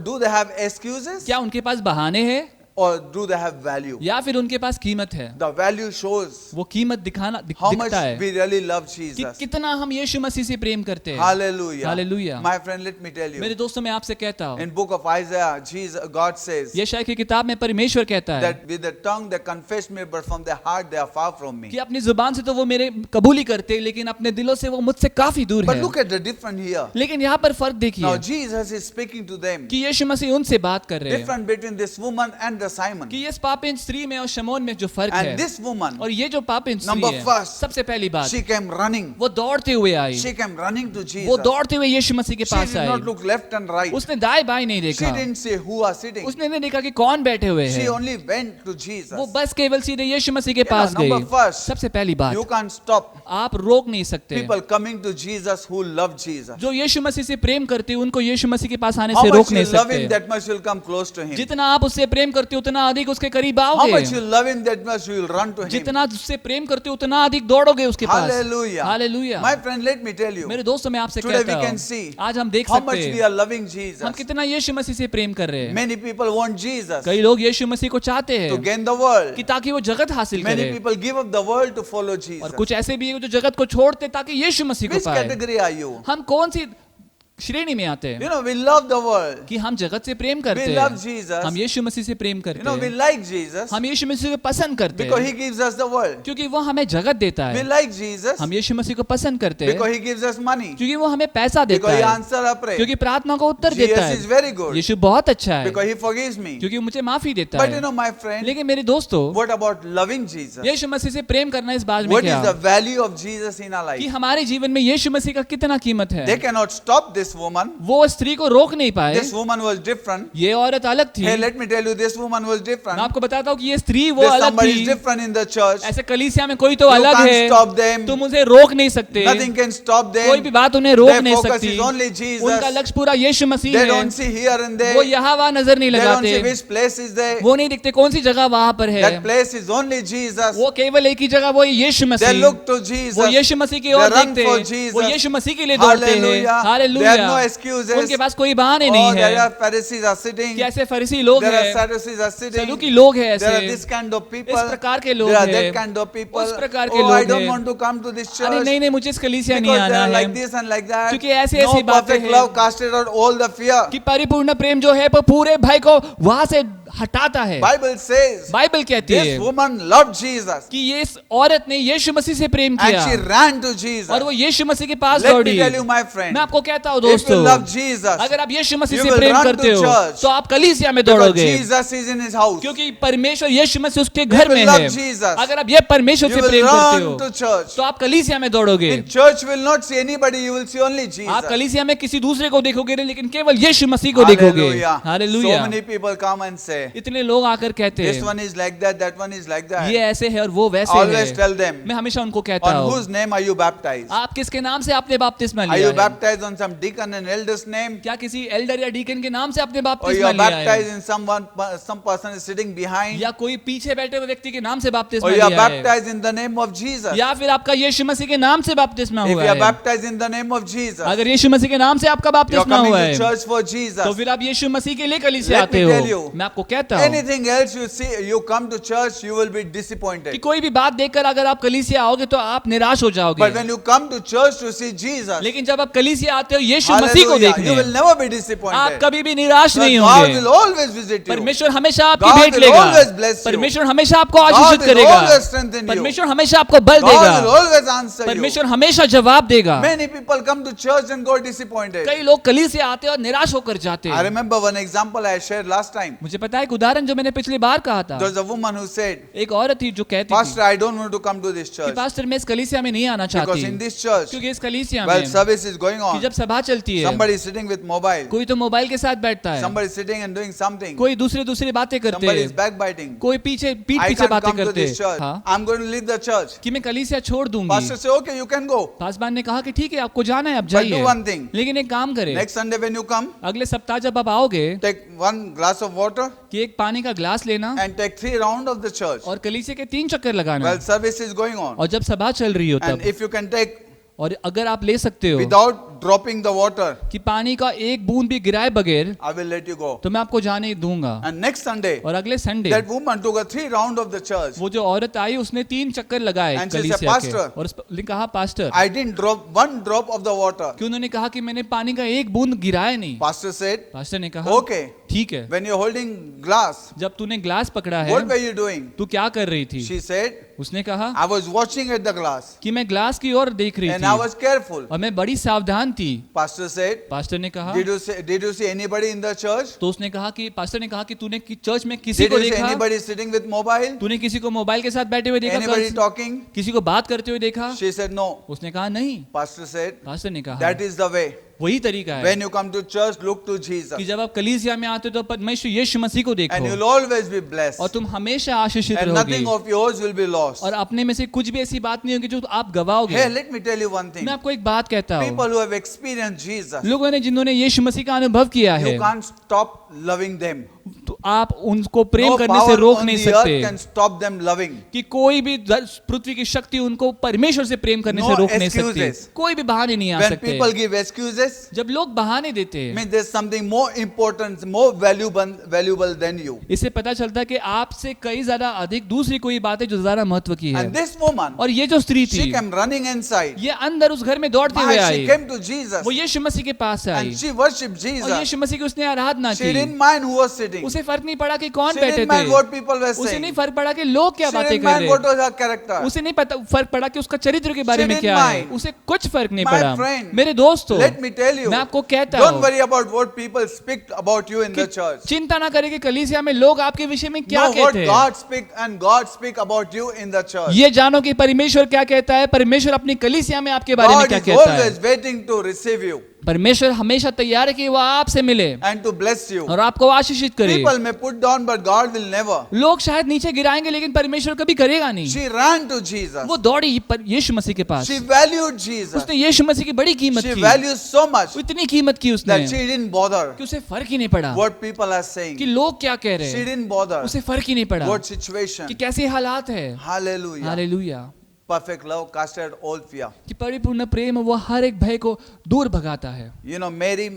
Speaker 1: Do they have excuses?
Speaker 3: क्या उनके पास बहाने हैं
Speaker 1: Or do they have value?
Speaker 3: या फिर उनके पास कीमत है?
Speaker 1: The value shows
Speaker 3: वो कीमत
Speaker 1: how much
Speaker 3: दिखता है
Speaker 1: we really love
Speaker 3: कि
Speaker 1: Jesus.
Speaker 3: कितना हम यीशु मसीह से प्रेम करते हैं।
Speaker 1: Hallelujah.
Speaker 3: Hallelujah.
Speaker 1: My friend, let me tell
Speaker 3: मेरे
Speaker 1: you.
Speaker 3: दोस्तों मैं आपसे कहता हूँ,
Speaker 1: In book of Isaiah, God says
Speaker 3: यशायाह की किताब में परमेश्वर कहता है
Speaker 1: that with the tongue they confess me, but from their heart they are far from me.
Speaker 3: कि अपनी जुबान से तो वो मेरे कबूली करते लेकिन अपने दिलों से वो मुझसे काफी दूर
Speaker 1: But
Speaker 3: है।
Speaker 1: look at the difference here.
Speaker 3: लेकिन यहाँ पर फर्क
Speaker 1: Now
Speaker 3: देखिए
Speaker 1: Jesus is speaking to them.
Speaker 3: कि यीशु मसीह उनसे बात कर रहे हैं
Speaker 1: Difference between this woman and the Simon.
Speaker 3: कि इस पापिन स्त्री में और शमौन में जो फर्क
Speaker 1: And
Speaker 3: है,
Speaker 1: this woman,
Speaker 3: और ये जो पापिन स्त्री
Speaker 1: Number
Speaker 3: है,
Speaker 1: first,
Speaker 3: सबसे पहली बात
Speaker 1: she came running.
Speaker 3: वो दौड़ते हुए आई,
Speaker 1: She came running to
Speaker 3: वो
Speaker 1: Jesus.
Speaker 3: दौड़ते हुए यीशु मसीह के
Speaker 1: She
Speaker 3: pass
Speaker 1: did
Speaker 3: I,
Speaker 1: not look left and right.
Speaker 3: उसने दाएं बाएं नहीं
Speaker 1: She
Speaker 3: देखा,
Speaker 1: didn't say who are sitting.
Speaker 3: उसने नहीं देखा कि कौन बैठे हुए
Speaker 1: She
Speaker 3: हैं,
Speaker 1: only went to Jesus.
Speaker 3: वो बस केवल सीधे यीशु मसीह के
Speaker 1: You
Speaker 3: पास
Speaker 1: know, number
Speaker 3: गई।
Speaker 1: first,
Speaker 3: सबसे पहली बात,
Speaker 1: You can't stop
Speaker 3: आप रोक नहीं सकते
Speaker 1: people coming to Jesus who love Jesus.
Speaker 3: जो यीशु मसीह से प्रेम करते हैं उनको यीशु मसीह के पास आने
Speaker 1: How
Speaker 3: से
Speaker 1: much
Speaker 3: रोक
Speaker 1: you
Speaker 3: नहीं
Speaker 1: love him,
Speaker 3: सकते।
Speaker 1: that much you'll come close to him.
Speaker 3: जितना आप उससे प्रेम करते हो उतना अधिक उसके करीब
Speaker 1: How
Speaker 3: आओगे,
Speaker 1: much you love him, that much you will run to him.
Speaker 3: जितना उससे प्रेम करते हो उतना अधिक दौड़ोगे उसके पास।
Speaker 1: Hallelujah.
Speaker 3: Hallelujah.
Speaker 1: My friend, let me tell you.
Speaker 3: मेरे दोस्तों मैं आपसे
Speaker 1: Today
Speaker 3: कहता
Speaker 1: we can
Speaker 3: हूँ,
Speaker 1: see
Speaker 3: आज हम देख
Speaker 1: how
Speaker 3: सकते
Speaker 1: much we
Speaker 3: हैं
Speaker 1: are loving
Speaker 3: हम
Speaker 1: Jesus.
Speaker 3: कितना यीशु मसीह से प्रेम कर रहे हैं।
Speaker 1: Many people want Jesus
Speaker 3: कई लोग यीशु मसीह को चाहते
Speaker 1: to
Speaker 3: हैं
Speaker 1: gain the world.
Speaker 3: कि ताकि वो जगत हासिल
Speaker 1: Many
Speaker 3: करे,
Speaker 1: people give up the world to follow
Speaker 3: और
Speaker 1: Jesus.
Speaker 3: कुछ ऐसे भी है जो जगत को छोड़ते ताकि यीशु मसीह को
Speaker 1: Which
Speaker 3: पाए।
Speaker 1: category are you?
Speaker 3: हम कौन सी श्रेणी में आते हैं
Speaker 1: You know, we love the world.
Speaker 3: कि हम जगत से प्रेम करते
Speaker 1: We love
Speaker 3: हैं,
Speaker 1: Jesus.
Speaker 3: हम यीशु मसीह से प्रेम
Speaker 1: You
Speaker 3: करते
Speaker 1: know, we
Speaker 3: हैं,
Speaker 1: like Jesus
Speaker 3: हम यीशु मसीह को पसंद करते
Speaker 1: because
Speaker 3: हैं
Speaker 1: he gives us the world.
Speaker 3: क्योंकि वो हमें जगत देता
Speaker 1: We
Speaker 3: है।
Speaker 1: like Jesus
Speaker 3: हम यीशु मसीह को पसंद करते हैं
Speaker 1: because he gives us money.
Speaker 3: क्योंकि वो हमें पैसा देता
Speaker 1: Because he
Speaker 3: है,
Speaker 1: answers our prayer.
Speaker 3: क्योंकि प्रार्थना को उत्तर देता
Speaker 1: Jesus is
Speaker 3: है।
Speaker 1: very good
Speaker 3: यीशु बहुत अच्छा है
Speaker 1: because he forgives me.
Speaker 3: क्योंकि मुझे माफी देता
Speaker 1: But you
Speaker 3: है।
Speaker 1: know, my friend,
Speaker 3: लेकिन मेरे दोस्तों,
Speaker 1: what about loving Jesus?
Speaker 3: यीशु मसीह से प्रेम करना इस बात में
Speaker 1: What
Speaker 3: क्या
Speaker 1: is the value of Jesus in our
Speaker 3: कि
Speaker 1: life?
Speaker 3: हमारे जीवन में यीशु मसीह का कितना कीमत
Speaker 1: They
Speaker 3: है।
Speaker 1: cannot stop this woman.
Speaker 3: वो स्त्री को रोक नहीं पाए,
Speaker 1: This woman was different.
Speaker 3: ये औरत अलग थी।
Speaker 1: Hey, let me tell you, this woman was different.
Speaker 3: मैं आपको बताता हूँ कि ये स्त्री वो
Speaker 1: There's
Speaker 3: अलग
Speaker 1: somebody is
Speaker 3: थी।
Speaker 1: different in the church.
Speaker 3: ऐसे कलीसिया में कोई तो
Speaker 1: You
Speaker 3: अलग
Speaker 1: can't
Speaker 3: है,
Speaker 1: stop them.
Speaker 3: तुम उसे रोक नहीं सकते,
Speaker 1: Nothing can stop
Speaker 3: कोई भी
Speaker 1: them.
Speaker 3: बात उन्हें रोक
Speaker 1: Their
Speaker 3: नहीं
Speaker 1: focus
Speaker 3: सकती।
Speaker 1: is only Jesus.
Speaker 3: उनका लक्ष्य पूरा यीशु मसीह
Speaker 1: They
Speaker 3: है।
Speaker 1: don't see here and
Speaker 3: वो
Speaker 1: there.
Speaker 3: यहाँ वहाँ नजर नहीं
Speaker 1: They don't
Speaker 3: लगाते,
Speaker 1: see which place is there.
Speaker 3: वो नहीं देखते कौन सी जगह वहाँ पर है,
Speaker 1: That place is only Jesus.
Speaker 3: वो केवल एक ही जगह वो है यीशु
Speaker 1: They
Speaker 3: मसीह।
Speaker 1: look to
Speaker 3: वो
Speaker 1: Jesus.
Speaker 3: यीशु मसीह की
Speaker 1: They
Speaker 3: ओर
Speaker 1: run
Speaker 3: देखते
Speaker 1: for
Speaker 3: हैं,
Speaker 1: Jesus.
Speaker 3: वो यीशु मसीह के लिए दौड़ते हैं।
Speaker 1: Hallelujah.
Speaker 3: Hallelujah.
Speaker 1: There are no excuses.
Speaker 3: उनके पास कोई बहाने
Speaker 1: Oh,
Speaker 3: नहीं
Speaker 1: there
Speaker 3: है
Speaker 1: are Pharisees are sitting.
Speaker 3: कि ऐसे फरीसी लोग
Speaker 1: There are
Speaker 3: हैं,
Speaker 1: Sadducees are sitting.
Speaker 3: सदूकी लोग हैं
Speaker 1: There are
Speaker 3: ऐसे,
Speaker 1: this kind of people.
Speaker 3: इस प्रकार के लोग
Speaker 1: There are
Speaker 3: हैं,
Speaker 1: that kind of people.
Speaker 3: उस प्रकार के
Speaker 1: Oh, I
Speaker 3: लोग
Speaker 1: don't
Speaker 3: हैं।
Speaker 1: want to come to this
Speaker 3: अरे
Speaker 1: church
Speaker 3: नहीं नहीं मुझे इस कलीसिया नहीं
Speaker 1: because they
Speaker 3: आना
Speaker 1: are
Speaker 3: है,
Speaker 1: like this and like that.
Speaker 3: क्योंकि ऐसी
Speaker 1: No
Speaker 3: ऐसी बातें
Speaker 1: perfect
Speaker 3: हैं
Speaker 1: love casted out all the fear.
Speaker 3: कि परिपूर्ण प्रेम जो है वो पूरे भय को वहां से हटाता है।
Speaker 1: Bible says
Speaker 3: बाइबल कहती
Speaker 1: this
Speaker 3: है
Speaker 1: woman loved Jesus
Speaker 3: कि ये इस औरत ने यीशु मसीह से प्रेम
Speaker 1: and
Speaker 3: किया
Speaker 1: she ran to Jesus.
Speaker 3: और वो यीशु मसीह के पास
Speaker 1: Let
Speaker 3: दौड़ी।
Speaker 1: me tell you, my friend,
Speaker 3: मैं आपको कहता हूँ
Speaker 1: if you
Speaker 3: दोस्तों,
Speaker 1: love Jesus,
Speaker 3: अगर आप यीशु मसीह
Speaker 1: you
Speaker 3: से
Speaker 1: will
Speaker 3: प्रेम
Speaker 1: run
Speaker 3: करते
Speaker 1: to
Speaker 3: हो
Speaker 1: church
Speaker 3: तो आप कलीसिया में
Speaker 1: because
Speaker 3: दौड़ोगे,
Speaker 1: Jesus is in his house.
Speaker 3: क्योंकि परमेश्वर यीशु मसीह उसके
Speaker 1: If
Speaker 3: घर
Speaker 1: you
Speaker 3: में
Speaker 1: love
Speaker 3: है।
Speaker 1: Jesus,
Speaker 3: अगर आप ये परमेश्वर
Speaker 1: you
Speaker 3: से
Speaker 1: will
Speaker 3: प्रेम करते
Speaker 1: run
Speaker 3: हो
Speaker 1: to church.
Speaker 3: तो आप कलीसिया में दौड़ोगे।
Speaker 1: In church you will not see anybody, you will see only Jesus.
Speaker 3: आप कलीसिया में किसी दूसरे को देखोगे नहीं, लेकिन केवल यीशु मसीह को देखोगे।
Speaker 1: Hallelujah. So
Speaker 3: hallelujah.
Speaker 1: many people come and say,
Speaker 3: इतने लोग आकर कहते
Speaker 1: this
Speaker 3: हैं
Speaker 1: one is like that one is like that.
Speaker 3: ये ऐसे है और वो वैसे
Speaker 1: Always
Speaker 3: है।
Speaker 1: tell them,
Speaker 3: मैं हमेशा उनको कहता
Speaker 1: on
Speaker 3: हूँ,
Speaker 1: whose name are you baptized?
Speaker 3: आप किसके नाम से आपने बपतिस्मा
Speaker 1: Are
Speaker 3: लिया
Speaker 1: you
Speaker 3: है?
Speaker 1: baptized on some
Speaker 4: deacon and elder's name,
Speaker 3: क्या किसी एल्डर या डीकन के नाम से आपने
Speaker 4: or you
Speaker 3: बपतिस्मा
Speaker 4: are
Speaker 3: लिया
Speaker 4: baptized
Speaker 3: है?
Speaker 4: in some person is sitting behind,
Speaker 3: या कोई पीछे बैठे हुए व्यक्ति के नाम से बपतिस्मा
Speaker 4: or you are
Speaker 3: लिया है?
Speaker 4: baptized in the name of Jesus.
Speaker 3: या फिर आपका यीशु मसीह के नाम से बपतिस्मा
Speaker 4: If
Speaker 3: हुआ
Speaker 4: you are
Speaker 3: है?
Speaker 4: baptized in the name of Jesus,
Speaker 3: अगर यीशु मसीह के नाम से आपका
Speaker 4: you are
Speaker 3: बपतिस्मा
Speaker 4: coming
Speaker 3: हुआ
Speaker 4: to
Speaker 3: है,
Speaker 4: church for
Speaker 3: तो
Speaker 4: Jesus.
Speaker 3: फिर आप यीशु मसीह के लिए कलीसिया
Speaker 4: Let
Speaker 3: आते
Speaker 4: me
Speaker 3: हो।
Speaker 4: tell you,
Speaker 3: मैं आपको कहता हूँ
Speaker 4: Anything else you see, you come to church, you will be
Speaker 3: कि
Speaker 4: disappointed.
Speaker 3: कोई भी बात देखकर अगर आप कलीसिया आओगे तो आप निराश हो
Speaker 4: But
Speaker 3: जाओगे,
Speaker 4: when you come to church to see Jesus,
Speaker 3: लेकिन जब आप कलीसिया आते हो यीशु मसीह को
Speaker 4: hallelujah, you
Speaker 3: देखने,
Speaker 4: will never be
Speaker 3: आप
Speaker 4: disappointed.
Speaker 3: कभी भी निराश नहीं
Speaker 4: God
Speaker 3: होंगे।
Speaker 4: will always visit you.
Speaker 3: परमेश्वर हमेशा आपकी
Speaker 4: God
Speaker 3: भेंट
Speaker 4: will
Speaker 3: लेगा,
Speaker 4: always bless you.
Speaker 3: परमेश्वर हमेशा आपको
Speaker 4: God
Speaker 3: आशीषित
Speaker 4: will
Speaker 3: करेगा,
Speaker 4: always strengthen you.
Speaker 3: परमेश्वर हमेशा आपको बल
Speaker 4: God will
Speaker 3: देगा,
Speaker 4: always answer you.
Speaker 3: परमेश्वर हमेशा जवाब देगा।
Speaker 4: Many people come to church and go disappointed.
Speaker 3: कई लोग कलीसिया आते हैं और निराश होकर जाते
Speaker 4: I
Speaker 3: हैं।
Speaker 4: remember one example I shared last time.
Speaker 3: मुझे पता है एक उदाहरण जो मैंने पिछली बार कहा था।
Speaker 4: There was a woman who said,
Speaker 3: एक औरत थी जो कहती
Speaker 4: Pastor,
Speaker 3: थी
Speaker 4: I don't want to come to this
Speaker 3: कि
Speaker 4: church.
Speaker 3: पास्टर मैं इस कलीसिया में नहीं आना
Speaker 4: Because
Speaker 3: चाहती,
Speaker 4: in this church,
Speaker 3: क्योंकि इस कलीसिया
Speaker 4: while
Speaker 3: में
Speaker 4: service is going
Speaker 3: कि
Speaker 4: on,
Speaker 3: जब सभा चलती है
Speaker 4: somebody is sitting with mobile,
Speaker 3: कोई तो मोबाइल के साथ बैठता है,
Speaker 4: somebody is sitting and doing something,
Speaker 3: कोई दूसरी बातें करते
Speaker 4: somebody is
Speaker 3: हैं,
Speaker 4: backbiting.
Speaker 3: कोई पीठ
Speaker 4: I
Speaker 3: पीछे
Speaker 4: can't
Speaker 3: बातें
Speaker 4: come to
Speaker 3: करते
Speaker 4: this church.
Speaker 3: हैं। हाँ,
Speaker 4: I'm going to leave the church.
Speaker 3: कि मैं कलीसिया छोड़ दूंगी।
Speaker 4: Pastor say, okay, you can go.
Speaker 3: Paswan ने कहा कि ठीक है आपको जाना है, आप
Speaker 4: But do
Speaker 3: जाइए,
Speaker 4: one thing.
Speaker 3: लेकिन एक काम करें,
Speaker 4: Next Sunday when you come,
Speaker 3: अगले सप्ताह जब आप आओगे
Speaker 4: take one glass of water
Speaker 3: कि एक पानी का ग्लास लेना
Speaker 4: and take 3 rounds of the church.
Speaker 3: और कलीसिया के 3 चक्कर लगाना,
Speaker 4: While service is going on.
Speaker 3: और जब सभा चल रही हो
Speaker 4: And
Speaker 3: तब,
Speaker 4: if you can take
Speaker 3: और अगर आप ले सकते हो
Speaker 4: without dropping the water,
Speaker 3: कि पानी का एक बूंद भी गिराए बगैर,
Speaker 4: I will let you go.
Speaker 3: तो मैं आपको जाने दूंगा।
Speaker 4: And next Sunday,
Speaker 3: और अगले Sunday
Speaker 4: that woman took a 3 rounds of the church.
Speaker 3: वो जो औरत आई उसने 3 चक्कर लगाए
Speaker 4: And she said,
Speaker 3: कलीसिया के,
Speaker 4: "Pastor,
Speaker 3: और उसने कहा pastor
Speaker 4: I didn't drop one drop of the water.
Speaker 3: कि उन्होंने कहा कि मैंने पानी का एक बूंद गिराया नहीं।
Speaker 4: Pastor said,
Speaker 3: पास्टर ने कहा
Speaker 4: okay,
Speaker 3: ठीक है,
Speaker 4: when you're holding glass,
Speaker 3: जब तूने ग्लास पकड़ा है
Speaker 4: what were you doing?
Speaker 3: तू क्या कर रही थी?
Speaker 4: She said,
Speaker 3: उसने कहा
Speaker 4: I was watching at the glass
Speaker 3: कि मैं ग्लास की ओर देख रही
Speaker 4: and I
Speaker 3: थी
Speaker 4: was careful.
Speaker 3: और मैं बड़ी सावधान थी।
Speaker 4: Pastor said,
Speaker 3: पास्टर ने कहा,
Speaker 4: did you see anybody in the church?
Speaker 3: तो उसने कहा कि पास्टर ने कहा कि तूने चर्च में किसी
Speaker 4: Did
Speaker 3: को
Speaker 4: you see
Speaker 3: देखा,
Speaker 4: anybody sitting with mobile?
Speaker 3: तूने किसी को मोबाइल के साथ बैठे हुए देखा,
Speaker 4: Anybody talking?
Speaker 3: किसी को बात करते हुए देखा?
Speaker 4: She said, no.
Speaker 3: उसने कहा नहीं।
Speaker 4: Pastor said,
Speaker 3: पास्टर ने कहा
Speaker 4: that is the way.
Speaker 3: वही तरीका है
Speaker 4: When you come to church, look to Jesus.
Speaker 3: कि जब आप कलीसिया में आते हो तो परमेश्वर यीशु मसीह को
Speaker 4: And
Speaker 3: देखो
Speaker 4: you'll always be blessed.
Speaker 3: और तुम हमेशा आशीषित
Speaker 4: And
Speaker 3: रहोगे
Speaker 4: nothing of yours will be lost.
Speaker 3: और अपने में से कुछ भी ऐसी बात नहीं होगी जो आप गवाओगे।
Speaker 4: Hey, let me tell you one thing.
Speaker 3: मैं आपको एक बात कहता हूँ,
Speaker 4: People who have experienced Jesus,
Speaker 3: लोगों ने जिन्होंने यीशु मसीह का अनुभव किया है,
Speaker 4: you can't stop loving them.
Speaker 3: तो आप उनको प्रेम
Speaker 4: No
Speaker 3: करने से
Speaker 4: power
Speaker 3: रोक
Speaker 4: on
Speaker 3: नहीं
Speaker 4: the earth
Speaker 3: सकते
Speaker 4: can stop them loving.
Speaker 3: कि कोई भी पृथ्वी की शक्ति उनको परमेश्वर से प्रेम करने
Speaker 4: No
Speaker 3: से रोक नहीं सकती।
Speaker 4: excuses.
Speaker 3: कोई भी बहाने नहीं आ
Speaker 4: When
Speaker 3: सकते।
Speaker 4: people give excuses,
Speaker 3: जब लोग बहाने देते हैं,
Speaker 4: means there's something more important, more valuable than you.
Speaker 3: इससे पता चलता है कि आपसे कई ज्यादा अधिक दूसरी कोई बात है जो ज्यादा महत्व की है।
Speaker 4: And this woman,
Speaker 3: और ये जो स्त्री
Speaker 4: she
Speaker 3: थी,
Speaker 4: came running inside.
Speaker 3: ये अंदर उस घर में दौड़ते हुए
Speaker 4: Why?
Speaker 3: I,
Speaker 4: She came to Jesus
Speaker 3: वो यीशु मसीह के पास आई
Speaker 4: and she worshipped
Speaker 3: और
Speaker 4: Jesus.
Speaker 3: यीशु मसीह की उसने आराधना
Speaker 4: She didn't
Speaker 3: की।
Speaker 4: mind who was sitting.
Speaker 3: उसे फर्क नहीं पड़ा कि कौन
Speaker 4: She
Speaker 3: बैठे
Speaker 4: didn't
Speaker 3: थे,
Speaker 4: mind what people were
Speaker 3: उसे नहीं
Speaker 4: saying.
Speaker 3: फर्क पड़ा कि लोग क्या
Speaker 4: She
Speaker 3: बातें
Speaker 4: didn't
Speaker 3: कर
Speaker 4: mind
Speaker 3: रहे,
Speaker 4: what was her character.
Speaker 3: उसे नहीं पता फर्क पड़ा कि उसका चरित्र के बारे
Speaker 4: She
Speaker 3: में
Speaker 4: didn't
Speaker 3: क्या है,
Speaker 4: mind.
Speaker 3: उसे कुछ फर्क नहीं
Speaker 4: My
Speaker 3: पड़ा।
Speaker 4: friend,
Speaker 3: मेरे दोस्तों,
Speaker 4: Let me tell you,
Speaker 3: मैं आपको कहता
Speaker 4: don't
Speaker 3: हूँ
Speaker 4: worry about what people speak about you in the
Speaker 3: कि
Speaker 4: church.
Speaker 3: चिंता ना करें कि कलीसिया में लोग आपके विषय में क्या
Speaker 4: Know what
Speaker 3: कहते हैं।
Speaker 4: God speak and God speak about you in the church.
Speaker 3: ये जानो कि परमेश्वर क्या कहता है, परमेश्वर अपनी कलीसिया में आपके बारे में
Speaker 4: God
Speaker 3: क्या
Speaker 4: is
Speaker 3: कहता है।
Speaker 4: always waiting to receive you
Speaker 3: परमेश्वर हमेशा तैयार है कि वो आपसे मिले
Speaker 4: and to bless you.
Speaker 3: और आपको आशीषित करे।
Speaker 4: People may put down, but God will never.
Speaker 3: लोग शायद नीचे गिराएंगे लेकिन परमेश्वर कभी करेगा नहीं।
Speaker 4: She ran to Jesus.
Speaker 3: वो दौड़ी पर यीशु मसीह के पास,
Speaker 4: She valued Jesus.
Speaker 3: उसने यीशु मसीह की बड़ी कीमत
Speaker 4: She
Speaker 3: की,
Speaker 4: values so much
Speaker 3: इतनी कीमत की उसने
Speaker 4: that she didn't bother
Speaker 3: कि उसे फर्क ही नहीं पड़ा
Speaker 4: what people are saying.
Speaker 3: कि लोग क्या कह रहे
Speaker 4: She
Speaker 3: हैं,
Speaker 4: didn't bother
Speaker 3: उसे फर्क ही नहीं पड़ा
Speaker 4: what situation.
Speaker 3: कि कैसे हालात है।
Speaker 4: Hallelujah.
Speaker 3: Hallelujah.
Speaker 4: Perfect love casted all fear.
Speaker 3: कि परिपूर्ण प्रेम वो हर एक भय को दूर भगाता है।
Speaker 4: You know, Mary,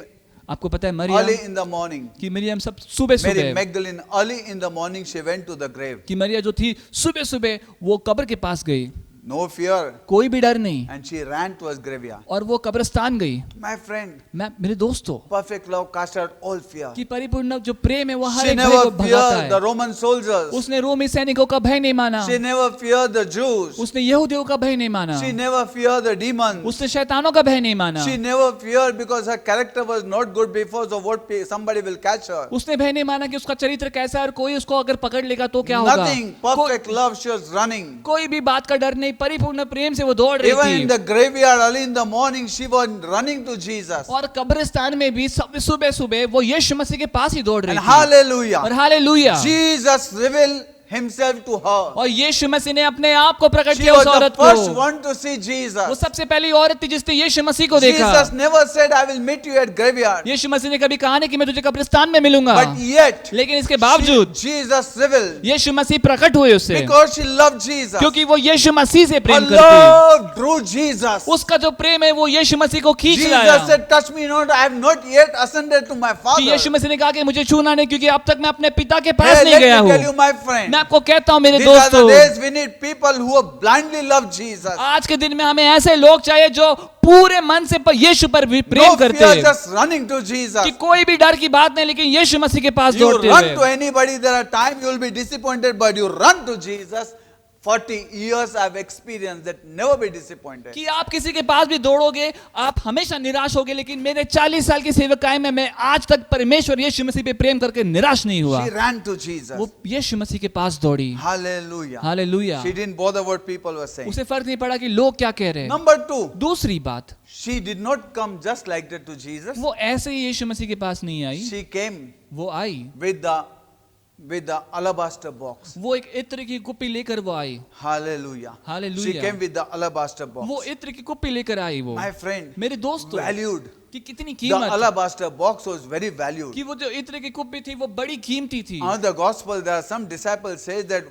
Speaker 3: आपको पता है
Speaker 4: early
Speaker 3: Maryam,
Speaker 4: in the morning,
Speaker 3: कि मरियम सब सुबह
Speaker 4: Mary
Speaker 3: सुबह
Speaker 4: Magdalene, early in the morning, she went to the grave.
Speaker 3: कि मरियम जो थी सुबह सुबह वो कब्र के पास गई,
Speaker 4: No fear.
Speaker 3: कोई भी डर नहीं,
Speaker 4: And she ran towards graveyard.
Speaker 3: और वो कब्रिस्तान गई।
Speaker 4: My friend,
Speaker 3: मेरे दोस्तों,
Speaker 4: perfect love casted all fear.
Speaker 3: कि परिपूर्ण जो प्रेम है वो हर
Speaker 4: She
Speaker 3: एक भय को
Speaker 4: never
Speaker 3: भगाता
Speaker 4: feared the
Speaker 3: है।
Speaker 4: Roman soldiers.
Speaker 3: उसने रोमी सैनिकों का भय नहीं माना,
Speaker 4: She never feared the Jews.
Speaker 3: उसने यहूदियों का भय नहीं माना,
Speaker 4: She never feared the demons.
Speaker 3: उसने शैतानों का भय नहीं माना,
Speaker 4: She never feared because her character was not good before so what somebody will catch her.
Speaker 3: उसने भय नहीं माना कि उसका चरित्र कैसा है और कोई उसको अगर पकड़ लेगा तो क्या होगा।
Speaker 4: Nothing. Perfect love. She was running.
Speaker 3: कोई भी बात का डर नहीं, परिपूर्ण प्रेम से वो दौड़ रही
Speaker 4: Even in
Speaker 3: थी।
Speaker 4: the graveyard early in the morning, she was running to Jesus.
Speaker 3: और कब्रिस्तान में भी सुबह सुबह वो यीशु मसीह के पास ही दौड़ रही
Speaker 4: And
Speaker 3: थी।
Speaker 4: hallelujah.
Speaker 3: और hallelujah,
Speaker 4: Jesus revealed himself to her.
Speaker 3: और यीशु मसीह ने अपने आप को प्रकट
Speaker 4: She
Speaker 3: किया
Speaker 4: was
Speaker 3: उस
Speaker 4: the
Speaker 3: औरत
Speaker 4: first
Speaker 3: को।
Speaker 4: one to see
Speaker 3: वो
Speaker 4: Jesus.
Speaker 3: सबसे पहली औरत थी जिसने यीशु मसीह को देखा।
Speaker 4: Jesus never said, I will meet you at graveyard.
Speaker 3: यीशु मसीह ने कभी कहा नहीं कि मैं तुझे कब्रिस्तान में मिलूंगा,
Speaker 4: But yet,
Speaker 3: लेकिन इसके बावजूद
Speaker 4: Jesus revealed
Speaker 3: यीशु मसीह प्रकट हुए उससे,
Speaker 4: because she loved Jesus.
Speaker 3: क्योंकि वो यीशु मसीह से
Speaker 4: Her
Speaker 3: प्रेम करती।
Speaker 4: love drew Jesus.
Speaker 3: उसका जो प्रेम है वो यीशु मसीह को खींच
Speaker 4: Jesus
Speaker 3: लाया।
Speaker 4: said, touch me not, I have not yet ascended to my
Speaker 3: कि
Speaker 4: Father.
Speaker 3: यीशु मसीह ने कहा कि मुझे छूना नहीं, क्योंकि अब तक मैं अपने पिता के पास
Speaker 4: Hey,
Speaker 3: नहीं
Speaker 4: let
Speaker 3: गया
Speaker 4: me tell you,
Speaker 3: हूँ।
Speaker 4: my friend,
Speaker 3: मैं आपको कहता हूँ मेरे
Speaker 4: these are the
Speaker 3: दोस्तों,
Speaker 4: days we need people who blindly love Jesus.
Speaker 3: आज के दिन में हमें ऐसे लोग चाहिए जो पूरे मन से यीशु पर भी प्रेम
Speaker 4: No
Speaker 3: करते
Speaker 4: fear,
Speaker 3: हैं,
Speaker 4: just running to Jesus.
Speaker 3: कि कोई भी डर की बात नहीं, लेकिन यीशु मसीह के पास
Speaker 4: You
Speaker 3: दौड़ते
Speaker 4: run to
Speaker 3: हुए।
Speaker 4: anybody, there are times you will be disappointed, but you run to Jesus. 40 years I've experienced that, never be disappointed.
Speaker 3: कि आप किसी के पास भी दौड़ोगे आप हमेशा निराश होगे, लेकिन मेरे 40 साल की सेवकाई में मैं आज तक परमेश्वर यीशु मसीह पे प्रेम करके निराश नहीं हुआ।
Speaker 4: She ran to Jesus.
Speaker 3: वो यीशु मसीह के पास दौड़ी।
Speaker 4: Hallelujah.
Speaker 3: Hallelujah.
Speaker 4: She didn't bother what people were saying.
Speaker 3: उसे फर्क नहीं पड़ा कि लोग क्या कह रहे हैं।
Speaker 4: Number 2,
Speaker 3: दूसरी बात,
Speaker 4: she did not come just like that to Jesus.
Speaker 3: वो ऐसे ही यीशु मसीह के पास नहीं आई,
Speaker 4: She came
Speaker 3: वो आई,
Speaker 4: with the alabaster box.
Speaker 3: वो एक इत्र की कुप्पी लेकर वो आई।
Speaker 4: Hallelujah.
Speaker 3: Hallelujah.
Speaker 4: She came with the alabaster box.
Speaker 3: वो इत्र की कुप्पी लेकर आई वो।
Speaker 4: My friend,
Speaker 3: मेरे दोस्तों,
Speaker 4: valued.
Speaker 3: कि कितनी
Speaker 4: The
Speaker 3: कीमत,
Speaker 4: alabaster box was very valued.
Speaker 3: कि वो जो इत्र की कुप्पी थी वो बड़ी कीमती थी।
Speaker 4: On the gospel, there are some disciples say that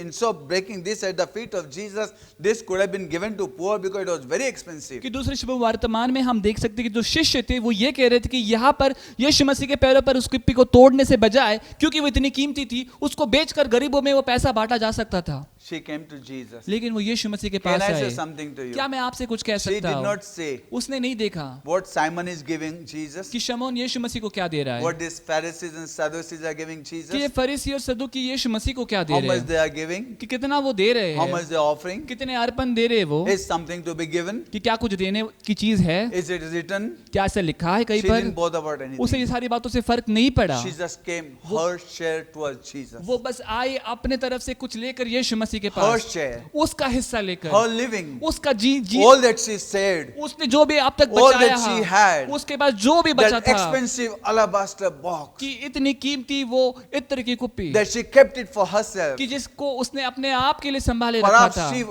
Speaker 4: instead of breaking this at the feet of Jesus, this could have been given to poor because it was very expensive.
Speaker 3: कि दूसरे शुभ वर्तमान में हम देख सकते हैं कि जो शिष्य थे वो ये कह रहे थे कि यहाँ पर यीशु मसीह के पैरों पर उस कुप्पी को तोड़ने से बजाय, क्योंकि वो इतनी कीमती थी, उसको बेचकर गरीबों में वो पैसा बांटा जा सकता था।
Speaker 4: She came to Jesus.
Speaker 3: लेकिन वो यीशु मसीह के
Speaker 4: Can
Speaker 3: पास
Speaker 4: I say
Speaker 3: आए।
Speaker 4: something to you?
Speaker 3: क्या मैं आपसे कुछ कह
Speaker 4: She
Speaker 3: सकता
Speaker 4: did
Speaker 3: हूँ?
Speaker 4: not say
Speaker 3: उसने नहीं देखा
Speaker 4: what Simon is giving Jesus,
Speaker 3: कि शमौन यीशु मसीह को क्या दे रहा है,
Speaker 4: what these Pharisees and Sadducees are giving
Speaker 3: कि ये
Speaker 4: Jesus,
Speaker 3: फरीसी और सदूकी यीशु मसीह को क्या दे
Speaker 4: how
Speaker 3: रहे
Speaker 4: much
Speaker 3: हैं,
Speaker 4: they are giving,
Speaker 3: कि कितना वो दे रहे
Speaker 4: how much
Speaker 3: हैं,
Speaker 4: they are offering.
Speaker 3: कितने अर्पण दे रहे हैं वो,
Speaker 4: Is something to be given?
Speaker 3: कि क्या कुछ देने की चीज है,
Speaker 4: Is it written?
Speaker 3: क्या ऐसा लिखा है कहीं
Speaker 4: She
Speaker 3: पर।
Speaker 4: didn't bother about
Speaker 3: उसे
Speaker 4: anything.
Speaker 3: ये सारी बातों से फर्क नहीं पड़ा।
Speaker 4: She just came, her share towards Jesus.
Speaker 3: वो बस आई अपने तरफ से कुछ लेकर यीशु मसीह के
Speaker 4: Her
Speaker 3: पास,
Speaker 4: share,
Speaker 3: उसका हिस्सा लेकर,
Speaker 4: her living,
Speaker 3: उसका जी
Speaker 4: all that she said,
Speaker 3: उसने जो भी अब तक
Speaker 4: all
Speaker 3: बचाया
Speaker 4: that she had,
Speaker 3: उसके पास जो भी बचा
Speaker 4: that
Speaker 3: था,
Speaker 4: expensive alabaster box,
Speaker 3: कि इतनी कीमती वो इत्र की कुप्पी,
Speaker 4: that she kept it for herself.
Speaker 3: कि जिसको उसने अपने आप के लिए संभाले रखा
Speaker 4: Perhaps
Speaker 3: था।
Speaker 4: she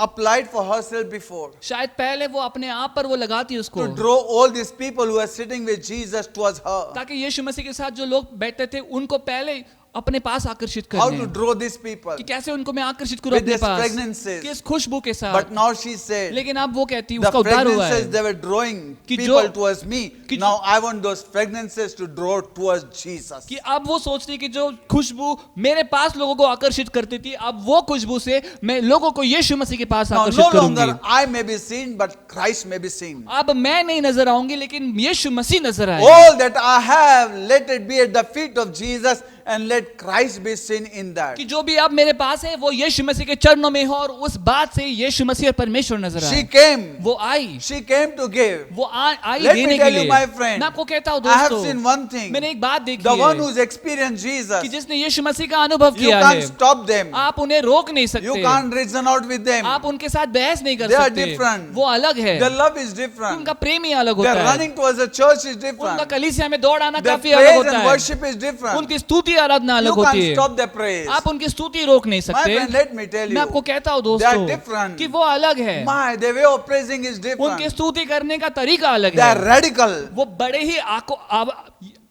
Speaker 4: applied for herself before
Speaker 3: शायद पहले वो अपने आप पर वो लगाती उसको,
Speaker 4: to draw all these people who are sitting with Jesus towards her.
Speaker 3: ताकि यीशु मसीह के साथ जो लोग बैठते थे उनको पहले अपने पास आकर्षित
Speaker 4: How to
Speaker 3: करने,
Speaker 4: draw these people.
Speaker 3: कि कैसे उनको मैं आकर्षित करूं
Speaker 4: With
Speaker 3: अपने
Speaker 4: these
Speaker 3: पास,
Speaker 4: fragrances.
Speaker 3: कि इस खुशबू के साथ।
Speaker 4: But now she said,
Speaker 3: लेकिन अब वो कहती
Speaker 4: the
Speaker 3: उसका उद्धार हुआ
Speaker 4: fragrances
Speaker 3: है,
Speaker 4: they were drawing
Speaker 3: कि
Speaker 4: people
Speaker 3: जो-
Speaker 4: towards me.
Speaker 3: कि
Speaker 4: Now I want those fragrances to draw towards Jesus.
Speaker 3: कि अब वो सोचती कि जो खुशबू मेरे पास लोगों को आकर्षित करती थी, अब वो खुशबू से मैं लोगों को यीशु मसीह के पास
Speaker 4: Now
Speaker 3: आकर्षित
Speaker 4: no
Speaker 3: करूंगी।
Speaker 4: longer I may be seen, but Christ may be seen.
Speaker 3: अब मैं नहीं नजर आऊंगी, लेकिन यीशु मसीह नजर आए।
Speaker 4: All that I have, let it be at the feet of Jesus, and let Christ be seen in that.
Speaker 3: कि जो भी अब मेरे पास है वो यीशु मसीह के चरणों में हो, और उस बात से यीशु मसीह और परमेश्वर नजर
Speaker 4: She
Speaker 3: आए।
Speaker 4: came.
Speaker 3: वो आई,
Speaker 4: She came to give.
Speaker 3: वो आई
Speaker 4: Let me
Speaker 3: देने के
Speaker 4: tell you,
Speaker 3: लिए।
Speaker 4: my friend,
Speaker 3: मैं आपको कहता हूँ
Speaker 4: I have
Speaker 3: दोस्तों,
Speaker 4: seen one thing.
Speaker 3: मैंने एक बात देखी
Speaker 4: The one
Speaker 3: है
Speaker 4: who's experienced Jesus,
Speaker 3: कि जिसने यीशु मसीह का अनुभव
Speaker 4: you
Speaker 3: किया
Speaker 4: can't
Speaker 3: है,
Speaker 4: stop them.
Speaker 3: आप उन्हें रोक नहीं
Speaker 4: You
Speaker 3: सकते,
Speaker 4: can't reason out with them.
Speaker 3: आप उनके साथ बहस नहीं कर
Speaker 4: They are
Speaker 3: सकते,
Speaker 4: different.
Speaker 3: वो अलग है,
Speaker 4: Their love is different.
Speaker 3: उनका प्रेम ही अलग
Speaker 4: Their
Speaker 3: होता है,
Speaker 4: running towards the church is
Speaker 3: उनका
Speaker 4: different.
Speaker 3: कलीसिया में दौड़ आना
Speaker 4: Their
Speaker 3: काफी अलग
Speaker 4: praise
Speaker 3: होता
Speaker 4: and
Speaker 3: है,
Speaker 4: worship is different.
Speaker 3: उनकी स्तुति आराधना
Speaker 4: You
Speaker 3: अलग होती
Speaker 4: can't
Speaker 3: है,
Speaker 4: stop their praise.
Speaker 3: आप उनकी स्तुति रोक नहीं
Speaker 4: My
Speaker 3: सकते।
Speaker 4: friend, let me tell
Speaker 3: मैं आपको
Speaker 4: you,
Speaker 3: कहता हूँ
Speaker 4: they are
Speaker 3: दोस्तों
Speaker 4: different.
Speaker 3: कि वो अलग है,
Speaker 4: My, the way of praising is
Speaker 3: उनकी
Speaker 4: different.
Speaker 3: स्तुति करने का तरीका अलग
Speaker 4: They are
Speaker 3: है,
Speaker 4: radical.
Speaker 3: वो बड़े ही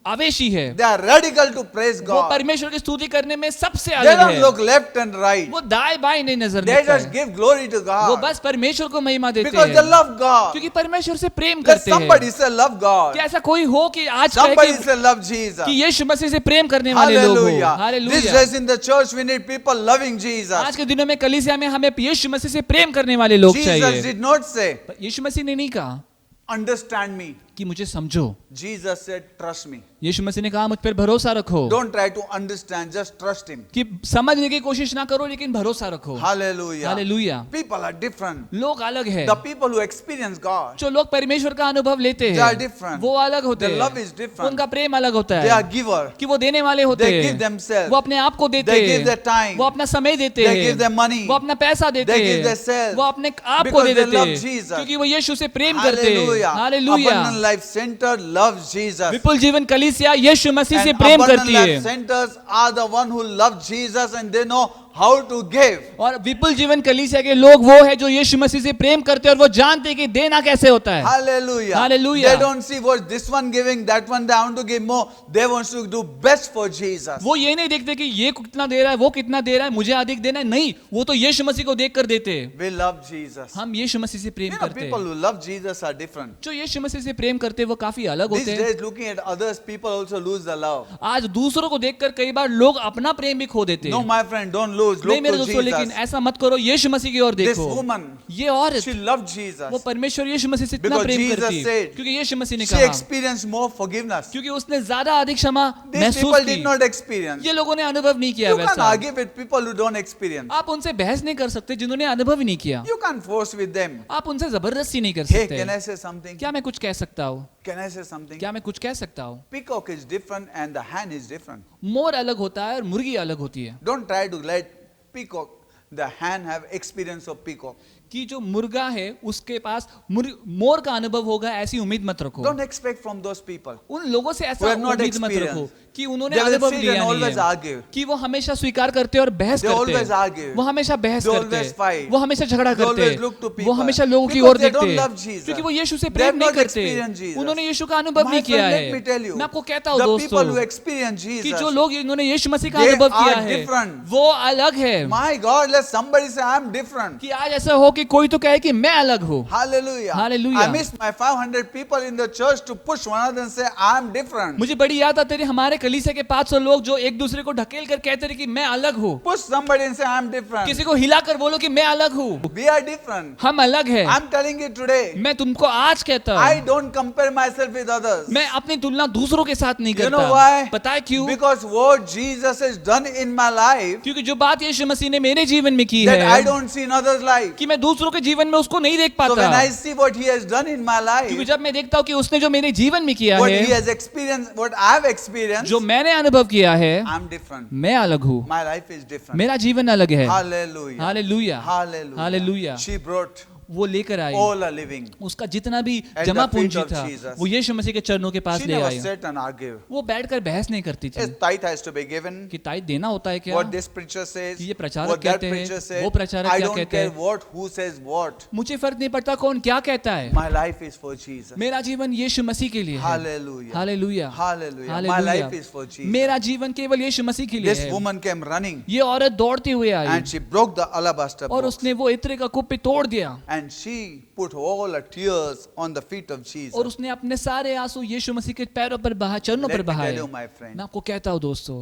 Speaker 3: आवेशी है,
Speaker 4: They are radical to praise
Speaker 3: वो
Speaker 4: God.
Speaker 3: परमेश्वर की स्तुति करने में सबसे
Speaker 4: They
Speaker 3: अलग
Speaker 4: don't
Speaker 3: है,
Speaker 4: look left and right.
Speaker 3: वो दाएं बाएं नहीं नजर
Speaker 4: They
Speaker 3: देखता
Speaker 4: just
Speaker 3: है,
Speaker 4: give glory to
Speaker 3: वो
Speaker 4: God.
Speaker 3: बस परमेश्वर को महिमा देते
Speaker 4: Because they
Speaker 3: हैं,
Speaker 4: love God.
Speaker 3: क्योंकि परमेश्वर से प्रेम
Speaker 4: Let
Speaker 3: करते हैं।
Speaker 4: somebody say love God.
Speaker 3: क्या ऐसा कोई हो कि आज कहे
Speaker 4: Somebody
Speaker 3: कि
Speaker 4: say love Jesus.
Speaker 3: यीशु मसीह से प्रेम करने वाले लोग हो?
Speaker 4: Hallelujah. These
Speaker 3: hallelujah.
Speaker 4: days in the church we need people loving Jesus.
Speaker 3: आज के दिनों में कलीसिया में हमें यीशु मसीह से प्रेम करने वाले लोग
Speaker 4: Jesus
Speaker 3: चाहिए।
Speaker 4: did not say,
Speaker 3: यीशु मसीह ने नहीं कहा
Speaker 4: understand me.
Speaker 3: कि मुझे समझो,
Speaker 4: Jesus said, trust me.
Speaker 3: यीशु मसीह ने कहा मुझ पर भरोसा रखो,
Speaker 4: Don't try to understand, just trust him.
Speaker 3: कि समझने की कोशिश ना करो लेकिन भरोसा रखो।
Speaker 4: Hallelujah.
Speaker 3: Hallelujah.
Speaker 4: People are different.
Speaker 3: लोग अलग है,
Speaker 4: The people who experience God,
Speaker 3: जो लोग परमेश्वर का अनुभव लेते
Speaker 4: they are
Speaker 3: हैं
Speaker 4: different.
Speaker 3: वो अलग होते
Speaker 4: Their love
Speaker 3: हैं,
Speaker 4: is different.
Speaker 3: उनका प्रेम अलग होता
Speaker 4: They are
Speaker 3: है,
Speaker 4: giver.
Speaker 3: कि वो देने वाले होते
Speaker 4: They give
Speaker 3: हैं,
Speaker 4: themselves.
Speaker 3: वो अपने आप को देते
Speaker 4: They give
Speaker 3: हैं,
Speaker 4: their time.
Speaker 3: वो अपना समय देते
Speaker 4: They give their
Speaker 3: हैं,
Speaker 4: money.
Speaker 3: वो अपना पैसा देते
Speaker 4: They give
Speaker 3: हैं,
Speaker 4: their self.
Speaker 3: वो अपने आप को
Speaker 4: Because
Speaker 3: दे
Speaker 4: they
Speaker 3: देते
Speaker 4: love
Speaker 3: हैं,
Speaker 4: Jesus.
Speaker 3: क्योंकि वो यीशु से प्रेम करते हैं।
Speaker 4: Hallelujah.
Speaker 3: Hallelujah.
Speaker 4: Abundant Life Center loves Jesus.
Speaker 3: विपुल जीवन कलीसिया यीशु मसीह से
Speaker 4: And
Speaker 3: प्रेम
Speaker 4: Abundant
Speaker 3: करती
Speaker 4: Life
Speaker 3: है,
Speaker 4: Centers are the one who love Jesus and they know how to give.
Speaker 3: और विपुल जीवन कलीसिया के लोग वो है जो यीशु मसीह से प्रेम करते हैं और वो जानते हैं कि देना कैसे होता है।
Speaker 4: Hallelujah.
Speaker 3: Hallelujah.
Speaker 4: They don't see what this one giving, that one they want to give more. They want to do best for Jesus.
Speaker 3: वो ये नहीं देखते कि ये कितना दे रहा है, वो कितना दे रहा है, मुझे अधिक देना है, नहीं, वो तो यीशु मसीह को देख कर देते हैं।
Speaker 4: We love Jesus.
Speaker 3: हम यीशु मसीह से प्रेम
Speaker 4: You know,
Speaker 3: करते
Speaker 4: people
Speaker 3: हैं।
Speaker 4: who love Jesus are different.
Speaker 3: जो यीशु मसीह से प्रेम करते हैं वो काफी अलग
Speaker 4: These
Speaker 3: होते हैं।
Speaker 4: days, looking at others, people also lose the love.
Speaker 3: आज दूसरों को देखकर कई बार लोग अपना प्रेम भी खो देते
Speaker 4: No,
Speaker 3: हैं।
Speaker 4: my friend, don't lose.
Speaker 3: नहीं
Speaker 4: Look
Speaker 3: मेरे
Speaker 4: to
Speaker 3: दोस्तों, लेकिन
Speaker 4: Jesus.
Speaker 3: ऐसा मत करो, यीशु मसीह की ओर
Speaker 4: This
Speaker 3: देखो।
Speaker 4: woman,
Speaker 3: ये औरत,
Speaker 4: she loved
Speaker 3: वो
Speaker 4: Jesus.
Speaker 3: परमेश्वर यीशु मसीह से इतना
Speaker 4: Because
Speaker 3: प्रेम
Speaker 4: Jesus
Speaker 3: करती है,
Speaker 4: said,
Speaker 3: क्योंकि यीशु मसीह ने
Speaker 4: She
Speaker 3: कहा,
Speaker 4: experienced more forgiveness.
Speaker 3: क्योंकि उसने ज्यादा अधिक क्षमा
Speaker 4: These
Speaker 3: महसूस
Speaker 4: people
Speaker 3: की।
Speaker 4: did not experience.
Speaker 3: ये लोगों ने अनुभव नहीं किया
Speaker 4: You can't
Speaker 3: वैसा।
Speaker 4: argue with people who don't experience.
Speaker 3: आप उनसे बहस नहीं कर सकते जिन्होंने अनुभव ही नहीं किया।
Speaker 4: You can't force with them.
Speaker 3: आप उनसे जबरदस्ती नहीं कर
Speaker 4: Hey,
Speaker 3: सकते।
Speaker 4: can I say something?
Speaker 3: क्या मैं कुछ कह सकता हूँ?
Speaker 4: Can I say something?
Speaker 3: क्या मैं कुछ कह सकता हूँ?
Speaker 4: Peacock is different and the hen is different.
Speaker 3: मोर अलग होता है और मुर्गी अलग होती है।
Speaker 4: Don't try to let peacock, the hen, have experience of peacock.
Speaker 3: कि जो मुर्गा है उसके पास मोर का अनुभव होगा, ऐसी उम्मीद मत रखो।
Speaker 4: Don't expect from those people.
Speaker 3: उन लोगों से
Speaker 4: Who
Speaker 3: ऐसा
Speaker 4: have not
Speaker 3: उम्मीद मत रखो
Speaker 4: experienced.
Speaker 3: कि उन्होंने
Speaker 4: They will
Speaker 3: अनुभव
Speaker 4: sit
Speaker 3: लिया
Speaker 4: and
Speaker 3: नहीं
Speaker 4: always
Speaker 3: है,
Speaker 4: argue.
Speaker 3: कि वो हमेशा स्वीकार करते हैं और बहस
Speaker 4: They
Speaker 3: करते
Speaker 4: always
Speaker 3: हैं,
Speaker 4: argue.
Speaker 3: वो हमेशा बहस
Speaker 4: They
Speaker 3: करते
Speaker 4: always
Speaker 3: हैं,
Speaker 4: fight.
Speaker 3: वो हमेशा झगड़ा
Speaker 4: They
Speaker 3: करते
Speaker 4: always look to
Speaker 3: हैं,
Speaker 4: people.
Speaker 3: वो हमेशा लोगों की
Speaker 4: Because
Speaker 3: ओर
Speaker 4: they
Speaker 3: देखते
Speaker 4: don't
Speaker 3: हैं,
Speaker 4: love Jesus.
Speaker 3: क्योंकि वो यीशु से
Speaker 4: They
Speaker 3: प्रेम
Speaker 4: have
Speaker 3: नहीं
Speaker 4: not
Speaker 3: करते,
Speaker 4: experienced Jesus.
Speaker 3: उन्होंने यीशु का अनुभव
Speaker 4: My
Speaker 3: नहीं किया
Speaker 4: friend,
Speaker 3: है।
Speaker 4: let me tell you,
Speaker 3: मैं आपको कहता हूँ
Speaker 4: the people who
Speaker 3: दोस्तों
Speaker 4: experience
Speaker 3: कि
Speaker 4: Jesus,
Speaker 3: जो लोग इन्होंने यीशु मसीह का
Speaker 4: they
Speaker 3: अनुभव किया
Speaker 4: are
Speaker 3: है
Speaker 4: different.
Speaker 3: वो अलग है।
Speaker 4: my God, let somebody say, I'm different.
Speaker 3: कि आज ऐसा हो कि कोई तो कहे कि मैं अलग हूँ।
Speaker 4: Hallelujah.
Speaker 3: Hallelujah.
Speaker 4: I miss my 500 people in the church to push one another and say, I'm different.
Speaker 3: मुझे बड़ी याद आती है हमारे कलीसिया के 500 लोग जो एक दूसरे को ढकेल कर कहते रहे कि मैं अलग हूँ।
Speaker 4: Push somebody and say, I'm different.
Speaker 3: किसी को हिलाकर बोलो कि मैं अलग हूँ।
Speaker 4: We are different.
Speaker 3: हम अलग हैं।
Speaker 4: I'm telling you today,
Speaker 3: मैं तुमको आज कहता
Speaker 4: I
Speaker 3: हूँ,
Speaker 4: don't compare myself with others.
Speaker 3: मैं अपनी तुलना दूसरों के साथ नहीं
Speaker 4: You know
Speaker 3: करता।
Speaker 4: why?
Speaker 3: पता है क्यों?
Speaker 4: Because what Jesus has done in my life,
Speaker 3: क्योंकि जो बात यीशु मसीह ने मेरे जीवन में की
Speaker 4: that I
Speaker 3: है
Speaker 4: don't see in others' life.
Speaker 3: कि मैं दूसरों के जीवन में उसको नहीं देख
Speaker 4: So
Speaker 3: पाता।
Speaker 4: when I see what He has done in my
Speaker 3: क्योंकि
Speaker 4: life,
Speaker 3: जब मैं देखता हूँ कि उसने जो मेरे जीवन में किया
Speaker 4: what He
Speaker 3: है,
Speaker 4: has experienced, what I have experienced,
Speaker 3: जो मैंने अनुभव किया है,
Speaker 4: I'm different.
Speaker 3: मैं अलग हूँ,
Speaker 4: My life is different.
Speaker 3: मेरा जीवन अलग है।
Speaker 4: Hallelujah.
Speaker 3: Hallelujah,
Speaker 4: Hallelujah.
Speaker 3: Hallelujah.
Speaker 4: She brought
Speaker 3: वो लेकर आई
Speaker 4: all a living.
Speaker 3: उसका जितना भी
Speaker 4: At
Speaker 3: जमा
Speaker 4: the feet
Speaker 3: पूंजी
Speaker 4: of
Speaker 3: था
Speaker 4: Jesus.
Speaker 3: वो यीशु मसीह के चरणों के पास
Speaker 4: She
Speaker 3: ले
Speaker 4: never
Speaker 3: I.
Speaker 4: sat and argued.
Speaker 3: वो बैठकर बहस नहीं करती थी
Speaker 4: Yes, tithe has to be given.
Speaker 3: कि ताई देना होता है क्या,
Speaker 4: What this preacher says,
Speaker 3: कि ये प्रचारक
Speaker 4: what that
Speaker 3: कहते हैं,
Speaker 4: preacher says,
Speaker 3: वो प्रचारक
Speaker 4: I
Speaker 3: क्या
Speaker 4: don't
Speaker 3: कहते
Speaker 4: care
Speaker 3: हैं।
Speaker 4: what, who says what.
Speaker 3: मुझे फर्क नहीं पड़ता कौन क्या कहता है,
Speaker 4: My life is for Jesus.
Speaker 3: मेरा जीवन यीशु मसीह के लिए है।
Speaker 4: Hallelujah.
Speaker 3: Hallelujah,
Speaker 4: Hallelujah. My
Speaker 3: hallelujah.
Speaker 4: life is for Jesus.
Speaker 3: मेरा जीवन केवल यीशु मसीह के लिए
Speaker 4: This
Speaker 3: है।
Speaker 4: woman came running
Speaker 3: ये औरत दौड़ती हुई आई
Speaker 4: and she broke the alabaster
Speaker 3: और
Speaker 4: box
Speaker 3: उसने वो इत्र का कुप्पी तोड़ दिया
Speaker 4: and she put all her tears on the feet of Jesus.
Speaker 3: और उसने अपने सारे आंसू यीशु मसीह के पैरों पर बहा, चरणों
Speaker 4: Let
Speaker 3: पर
Speaker 4: me
Speaker 3: बहाए।
Speaker 4: tell you, my friend,
Speaker 3: मैं आपको कहता हूँ दोस्तों,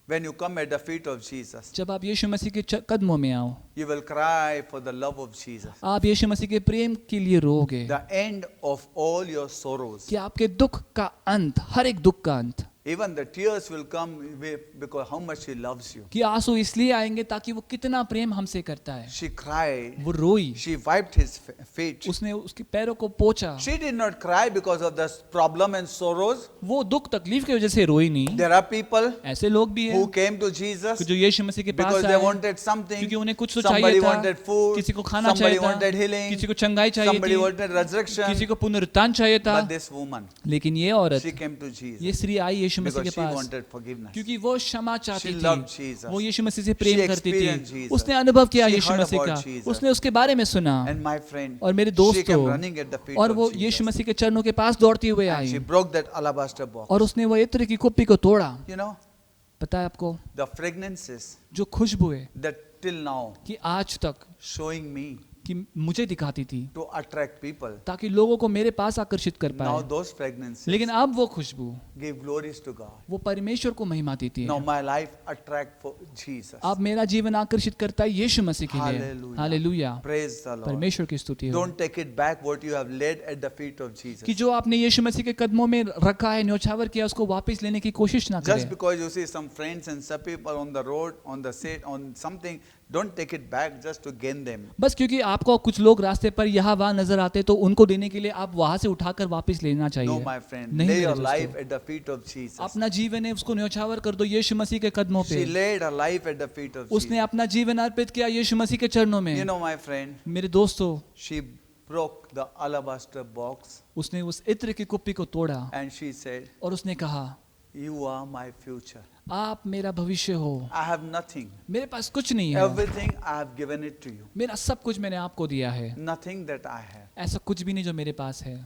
Speaker 4: when you come at the feet of Jesus,
Speaker 3: जब आप यीशु मसीह के कदमों में आओ,
Speaker 4: you will cry for the love of Jesus.
Speaker 3: आप यीशु मसीह के प्रेम के लिए रोगे
Speaker 4: The end of all your sorrows.
Speaker 3: कि आपके दुख का अंत, हर एक दुख का अंत,
Speaker 4: Even the tears will come because how much He loves you.
Speaker 3: कि आंसू इसलिए आएंगे ताकि वो कितना प्रेम हमसे करता है।
Speaker 4: She cried.
Speaker 3: वो रोई,
Speaker 4: She wiped His feet.
Speaker 3: उसने उसके पैरों को पोंछा।
Speaker 4: She did not cry because of the problem and sorrows.
Speaker 3: वो दुख तकलीफ की वजह से रोई नहीं।
Speaker 4: There are people
Speaker 3: ऐसे लोग भी हैं
Speaker 4: who came to Jesus
Speaker 3: जो यीशु मसीह के पास
Speaker 4: because they
Speaker 3: आए
Speaker 4: wanted something.
Speaker 3: क्योंकि उन्हें कुछ तो
Speaker 4: Somebody
Speaker 3: चाहिए था,
Speaker 4: wanted food.
Speaker 3: किसी को खाना
Speaker 4: Somebody
Speaker 3: चाहिए था,
Speaker 4: wanted healing.
Speaker 3: किसी को चंगाई चाहिए
Speaker 4: Somebody
Speaker 3: थी,
Speaker 4: wanted resurrection.
Speaker 3: किसी को पुनरुत्थान चाहिए था।
Speaker 4: But this woman,
Speaker 3: लेकिन ये औरत,
Speaker 4: she came to Jesus
Speaker 3: ये स्त्री आई यीशु मसीह
Speaker 4: because
Speaker 3: के
Speaker 4: she
Speaker 3: पास
Speaker 4: wanted forgiveness.
Speaker 3: क्योंकि वो क्षमा चाहती
Speaker 4: She loved
Speaker 3: थी,
Speaker 4: Jesus.
Speaker 3: वो यीशु मसीह से
Speaker 4: She
Speaker 3: प्रेम करती
Speaker 4: experienced
Speaker 3: थी,
Speaker 4: Jesus.
Speaker 3: उसने अनुभव किया
Speaker 4: She
Speaker 3: Yeshu
Speaker 4: heard
Speaker 3: Masih
Speaker 4: about
Speaker 3: का,
Speaker 4: Jesus.
Speaker 3: उसने उसके बारे में सुना
Speaker 4: And my friend,
Speaker 3: और मेरे
Speaker 4: she
Speaker 3: दोस्तों,
Speaker 4: came running at the feet
Speaker 3: और
Speaker 4: of
Speaker 3: वो
Speaker 4: Jesus.
Speaker 3: यीशु मसीह के चरणों के पास दौड़ती हुए
Speaker 4: And she
Speaker 3: I
Speaker 4: broke that alabaster box.
Speaker 3: और उसने वो इत्र की कुप्पी को तोड़ा।
Speaker 4: You know,
Speaker 3: पता है आपको,
Speaker 4: the fragrances
Speaker 3: जो खुशबू है
Speaker 4: that till now
Speaker 3: कि आज तक
Speaker 4: showing me
Speaker 3: कि मुझे दिखाती थी
Speaker 4: to attract people.
Speaker 3: ताकि लोगों को मेरे पास आकर्षित कर
Speaker 4: Now
Speaker 3: पाए,
Speaker 4: those fragrances
Speaker 3: लेकिन अब वो खुशबू
Speaker 4: give glories to God.
Speaker 3: वो परमेश्वर को महिमा देती
Speaker 4: Now
Speaker 3: है।
Speaker 4: my life attract for Jesus.
Speaker 3: अब मेरा जीवन आकर्षित करता है यीशु मसीह के लिए।
Speaker 4: Hallelujah.
Speaker 3: Hallelujah,
Speaker 4: Praise the Lord.
Speaker 3: परमेश्वर की स्तुति हो।
Speaker 4: Don't take it back what you have laid at the feet of Jesus.
Speaker 3: कि जो आपने यीशु मसीह के कदमों में रखा है, न्योछावर किया, उसको वापस लेने की कोशिश ना
Speaker 4: Just
Speaker 3: करें।
Speaker 4: because you see some friends and some people on the road, on the seat, on something, don't take it back just to gain them.
Speaker 3: बस क्योंकि आपको कुछ लोग रास्ते पर यहाँ वहाँ नजर आते तो उनको देने के लिए आप वहां से उठाकर वापस लेना चाहिए।
Speaker 4: No, my friend.
Speaker 3: नहीं
Speaker 4: Lay
Speaker 3: मेरे
Speaker 4: your
Speaker 3: दोस्तों,
Speaker 4: life at the feet of Jesus.
Speaker 3: अपना जीवन है उसको न्योछावर कर दो यीशु मसीह के कदमों पे।
Speaker 4: She laid her life at the feet of
Speaker 3: उसने
Speaker 4: Jesus.
Speaker 3: अपना जीवन अर्पित किया यीशु मसीह के चरणों में।
Speaker 4: You know, my friend,
Speaker 3: मेरे दोस्तों,
Speaker 4: she broke the alabaster box,
Speaker 3: उसने उस इत्र की कुप्पी को तोड़ा
Speaker 4: and she said,
Speaker 3: और उसने कहा,
Speaker 4: "You are my future.
Speaker 3: आप मेरा भविष्य हो,
Speaker 4: I have nothing.
Speaker 3: मेरे पास कुछ नहीं है,
Speaker 4: Everything I have given it to you.
Speaker 3: मेरा सब कुछ मैंने आपको दिया है,
Speaker 4: Nothing that I have.
Speaker 3: ऐसा कुछ भी नहीं जो मेरे पास है।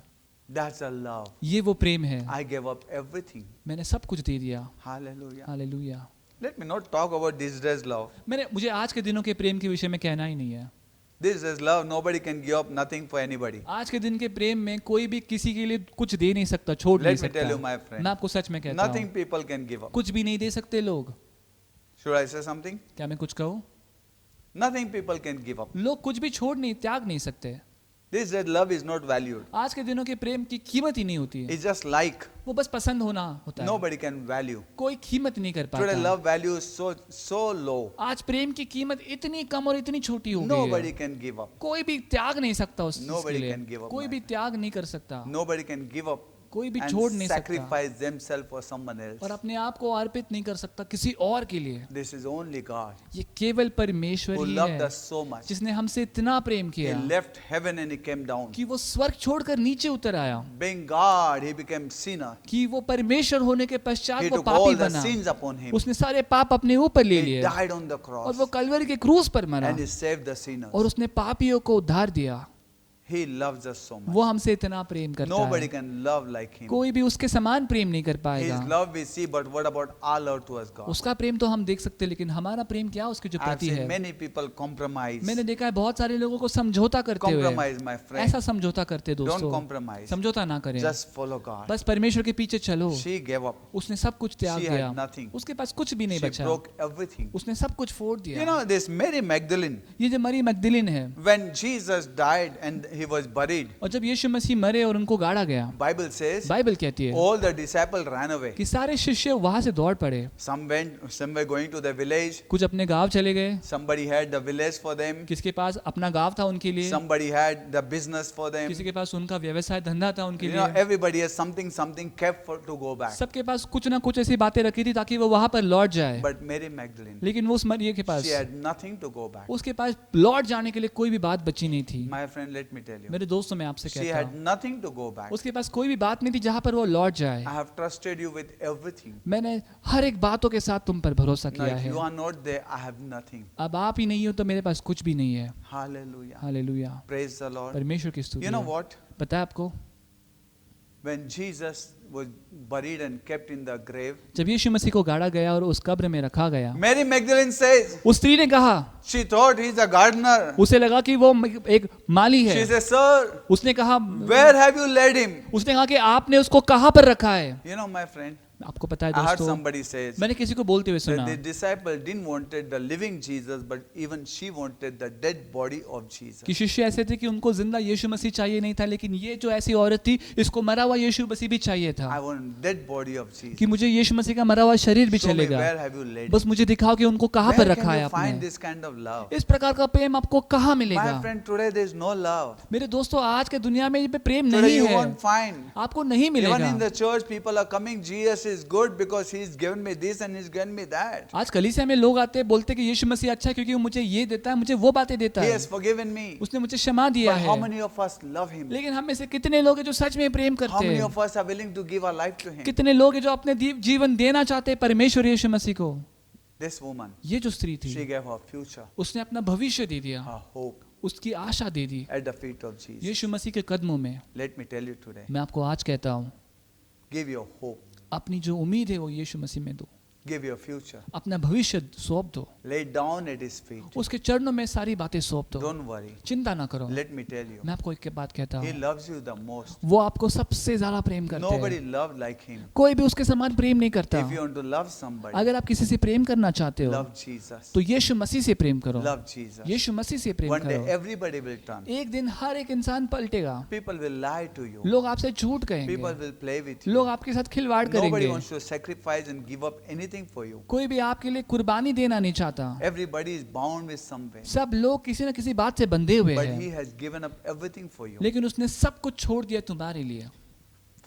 Speaker 4: That's a love.
Speaker 3: ये वो प्रेम है,
Speaker 4: I gave up everything.
Speaker 3: मैंने सब कुछ दे दिया।
Speaker 4: Hallelujah.
Speaker 3: Hallelujah.
Speaker 4: Let me not talk about this day's love.
Speaker 3: मुझे आज के दिनों के प्रेम के विषय में कहना ही नहीं है।
Speaker 4: This is love. Nobody can give up nothing for anybody.
Speaker 3: आज के दिन के प्रेम में कोई भी किसी के लिए कुछ दे नहीं सकता, छोड़ नहीं
Speaker 4: Let me tell you, my
Speaker 3: सकता।
Speaker 4: friend.
Speaker 3: मैं आपको सच में कहता
Speaker 4: Nothing
Speaker 3: हूँ,
Speaker 4: people can give up.
Speaker 3: कुछ भी नहीं दे सकते लोग।
Speaker 4: Should I say something?
Speaker 3: क्या मैं कुछ कहूँ?
Speaker 4: Nothing people can give up.
Speaker 3: लोग कुछ भी छोड़ नहीं, त्याग नहीं सकते।
Speaker 4: This that love is not valued.
Speaker 3: आज के दिनों के प्रेम की कीमत ही नहीं होती है,
Speaker 4: It's just like
Speaker 3: वो बस पसंद होना होता है,
Speaker 4: nobody can value.
Speaker 3: कोई कीमत नहीं कर
Speaker 4: Today
Speaker 3: पाता।
Speaker 4: love value is so low.
Speaker 3: आज प्रेम की कीमत इतनी कम और इतनी छोटी हो गई
Speaker 4: Nobody
Speaker 3: है,
Speaker 4: can give up.
Speaker 3: कोई भी त्याग नहीं सकता उस चीज के
Speaker 4: Nobody can give
Speaker 3: लिए,
Speaker 4: up,
Speaker 3: कोई
Speaker 4: man.
Speaker 3: भी त्याग नहीं कर सकता,
Speaker 4: Nobody can give up
Speaker 3: कोई भी छोड़
Speaker 4: and
Speaker 3: नहीं सकता
Speaker 4: sacrifice themselves for someone else.
Speaker 3: और अपने आप को अर्पित नहीं कर सकता किसी और के लिए।
Speaker 4: This is only God
Speaker 3: ये केवल परमेश्वर
Speaker 4: who
Speaker 3: ही
Speaker 4: loved
Speaker 3: है
Speaker 4: us so much.
Speaker 3: जिसने हमसे इतना प्रेम
Speaker 4: He
Speaker 3: किया
Speaker 4: left heaven and he came down.
Speaker 3: कि वो स्वर्ग छोड़कर नीचे उतर आया,
Speaker 4: Being God, he became sinner.
Speaker 3: कि वो परमेश्वर होने के पश्चात
Speaker 4: He
Speaker 3: वो
Speaker 4: took
Speaker 3: पापी
Speaker 4: all the
Speaker 3: बना,
Speaker 4: sins upon him.
Speaker 3: उसने सारे पाप अपने ऊपर ले
Speaker 4: He
Speaker 3: लिए
Speaker 4: died on the
Speaker 3: और
Speaker 4: cross
Speaker 3: वो कलवरी के क्रूस पर मरा
Speaker 4: and he saved the sinners.
Speaker 3: और उसने पापियों को उद्धार दिया।
Speaker 4: He loves us so much.
Speaker 3: वो हमसे इतना प्रेम करता
Speaker 4: Nobody
Speaker 3: है,
Speaker 4: can love like him.
Speaker 3: कोई भी उसके समान प्रेम नहीं कर
Speaker 4: His
Speaker 3: पाएगा।
Speaker 4: love we see, but what about our love towards God?
Speaker 3: उसका प्रेम तो हम देख सकते हैं, लेकिन हमारा प्रेम क्या उसके जो
Speaker 4: I've
Speaker 3: प्रति
Speaker 4: seen
Speaker 3: है।
Speaker 4: many people compromise.
Speaker 3: मैंने देखा है बहुत सारे लोगों को समझौता करते हुए,
Speaker 4: Compromise, my friend.
Speaker 3: ऐसा समझौता करते
Speaker 4: Don't
Speaker 3: दोस्तों,
Speaker 4: compromise.
Speaker 3: समझौता ना करें,
Speaker 4: Just follow God.
Speaker 3: बस परमेश्वर के पीछे चलो।
Speaker 4: She gave up.
Speaker 3: उसने सब कुछ त्याग
Speaker 4: She had
Speaker 3: दिया,
Speaker 4: nothing.
Speaker 3: उसके पास कुछ भी नहीं
Speaker 4: She
Speaker 3: बचा,
Speaker 4: broke everything.
Speaker 3: उसने सब कुछ फोड़
Speaker 4: You
Speaker 3: दिया।
Speaker 4: know, this Mary Magdalene,
Speaker 3: ये जो मरी मगदलिन है,
Speaker 4: when Jesus died and he was buried,
Speaker 3: और जब यीशु मसीह मरे और उनको गाड़ा गया,
Speaker 4: Bible says
Speaker 3: बाइबल कहती है
Speaker 4: all the disciples ran away.
Speaker 3: कि सारे शिष्य वहां से दौड़ पड़े,
Speaker 4: Some were going to the village.
Speaker 3: कुछ अपने गांव चले गए,
Speaker 4: Somebody had the village for them.
Speaker 3: किसके पास अपना गांव था उनके लिए,
Speaker 4: Somebody had the business for them.
Speaker 3: किसी के पास उनका व्यवसाय धंधा था उनके
Speaker 4: You know,
Speaker 3: लिए,
Speaker 4: everybody has something kept to go back.
Speaker 3: सबके पास कुछ ना कुछ ऐसी बातें रखी थी ताकि वो वहां पर लौट जाए।
Speaker 4: But Mary Magdalene,
Speaker 3: लेकिन वो उस मरियम के पास,
Speaker 4: she had nothing to go back.
Speaker 3: उसके पास लौट जाने के लिए कोई भी बात बची नहीं थी।
Speaker 4: My friend, let me tell you,
Speaker 3: मेरे दोस्तों, मैं आपसे
Speaker 4: she
Speaker 3: कहता
Speaker 4: had
Speaker 3: हूँ,
Speaker 4: nothing to go back.
Speaker 3: उसके पास कोई भी बात नहीं थी जहां पर वो लौट जाए।
Speaker 4: I have trusted you with everything.
Speaker 3: मैंने हर एक बातों के साथ तुम पर भरोसा
Speaker 4: Now,
Speaker 3: किया
Speaker 4: if
Speaker 3: है,
Speaker 4: you are not there, I have nothing.
Speaker 3: अब आप ही नहीं हो तो मेरे पास कुछ भी नहीं है।
Speaker 4: Hallelujah.
Speaker 3: Hallelujah,
Speaker 4: Praise the Lord.
Speaker 3: परमेश्वर की स्तुति
Speaker 4: You know
Speaker 3: है।
Speaker 4: what?
Speaker 3: पता है आपको,
Speaker 4: When Jesus was buried and kept in the grave,
Speaker 3: जब यीशु मसीह को गाड़ा गया और उस कब्र में रखा गया,
Speaker 4: Mary Magdalene says,
Speaker 3: उस स्त्री ने कहा,
Speaker 4: she thought he's a gardener.
Speaker 3: उसे लगा कि वो एक माली
Speaker 4: She
Speaker 3: है।
Speaker 4: says, Sir,
Speaker 3: उसने कहा,
Speaker 4: where have you laid him?
Speaker 3: उसने कहा कि आपने उसको कहाँ पर रखा है।
Speaker 4: You know, my friend,
Speaker 3: आपको पता है
Speaker 4: I heard
Speaker 3: दोस्तों,
Speaker 4: somebody says
Speaker 3: मैंने किसी को बोलते हुए
Speaker 4: that
Speaker 3: सुना
Speaker 4: the disciple didn't wanted the living Jesus, but even she wanted the dead body of Jesus.
Speaker 3: कि शिष्य ऐसे थे कि उनको जिंदा यीशु मसीह चाहिए नहीं था, लेकिन ये जो ऐसी औरत थी, इसको मरा हुआ यीशु मसीह भी चाहिए था,
Speaker 4: I want dead body of Jesus.
Speaker 3: कि मुझे यीशु मसीह का मरा हुआ शरीर भी
Speaker 4: Show me
Speaker 3: चलेगा,
Speaker 4: where have you laid
Speaker 3: बस मुझे दिखाओ कि उनको कहाँ पर
Speaker 4: Where
Speaker 3: रखा
Speaker 4: can
Speaker 3: है
Speaker 4: you find
Speaker 3: आपने।
Speaker 4: this kind of love?
Speaker 3: इस प्रकार का प्रेम आपको कहाँ
Speaker 4: My
Speaker 3: मिलेगा?
Speaker 4: friend, today there is no love.
Speaker 3: मेरे दोस्तों, आज के दुनिया में ये प्रेम
Speaker 4: Today
Speaker 3: नहीं
Speaker 4: you
Speaker 3: है,
Speaker 4: won't find.
Speaker 3: आपको नहीं
Speaker 4: Even in
Speaker 3: मिलेगा।
Speaker 4: the church, people are coming, Jesus is good because he's given me this and he's given me that.
Speaker 3: आज कलीसिया में लोग आते हैं, बोलते हैं कि यीशु मसीह अच्छा है क्योंकि वो मुझे ये देता है, मुझे वो बातें देता
Speaker 4: He
Speaker 3: है,
Speaker 4: has forgiven me.
Speaker 3: उसने मुझे क्षमा दिया
Speaker 4: But how
Speaker 3: है।
Speaker 4: many of us love him?
Speaker 3: लेकिन हम में से कितने लोग हैं जो सच में प्रेम
Speaker 4: How
Speaker 3: करते
Speaker 4: many
Speaker 3: हैं?
Speaker 4: of us are willing to give our life to him?
Speaker 3: कितने लोग हैं जो अपने जीवन देना चाहते हैं परमेश्वर यीशु मसीह को?
Speaker 4: This woman,
Speaker 3: ये जो स्त्री
Speaker 4: she
Speaker 3: थी,
Speaker 4: gave her future,
Speaker 3: उसने अपना भविष्य दे दिया,
Speaker 4: her hope
Speaker 3: उसकी आशा दे दी
Speaker 4: at the feet of Jesus.
Speaker 3: यीशु मसीह के कदमों में।
Speaker 4: Let me tell you today,
Speaker 3: मैं आपको आज कहता हूँ,
Speaker 4: give your hope,
Speaker 3: अपनी जो उम्मीद है वो यीशु मसीह में दो,
Speaker 4: give your future,
Speaker 3: अपना भविष्य सौंप दो,
Speaker 4: lay down at his feet.
Speaker 3: उसके चरणों में सारी बातें सौंप दो,
Speaker 4: Don't worry.
Speaker 3: चिंता ना करो।
Speaker 4: Let me tell you,
Speaker 3: मैं आपको एक बात कहता
Speaker 4: he
Speaker 3: हूँ,
Speaker 4: loves you the most.
Speaker 3: वो आपको सबसे ज्यादा प्रेम करते
Speaker 4: Nobody
Speaker 3: हैं,
Speaker 4: loved like him.
Speaker 3: कोई भी उसके समान प्रेम नहीं करता।
Speaker 4: If you want to love somebody,
Speaker 3: अगर आप किसी से प्रेम करना चाहते हो
Speaker 4: love Jesus.
Speaker 3: तो यीशु मसीह से प्रेम करो,
Speaker 4: Love Jesus.
Speaker 3: यीशु मसीह से प्रेम
Speaker 4: One day
Speaker 3: करो।
Speaker 4: everybody will turn.
Speaker 3: एक दिन हर एक इंसान पलटेगा,
Speaker 4: People will lie to you.
Speaker 3: लोग आपसे झूठ
Speaker 4: People
Speaker 3: कहेंगे,
Speaker 4: will play with you.
Speaker 3: लोग आपके साथ खिलवाड़
Speaker 4: Nobody
Speaker 3: करेंगे,
Speaker 4: wants to sacrifice and give up anything for you.
Speaker 3: कोई भी आपके लिए कुर्बानी देना नहीं चाहता।
Speaker 4: Everybody is bound with something.
Speaker 3: सब लोग किसी न किसी बात से बंधे हुए
Speaker 4: But he
Speaker 3: हैं,
Speaker 4: has given up everything for you.
Speaker 3: लेकिन उसने सब कुछ छोड़ दिया तुम्हारे लिए।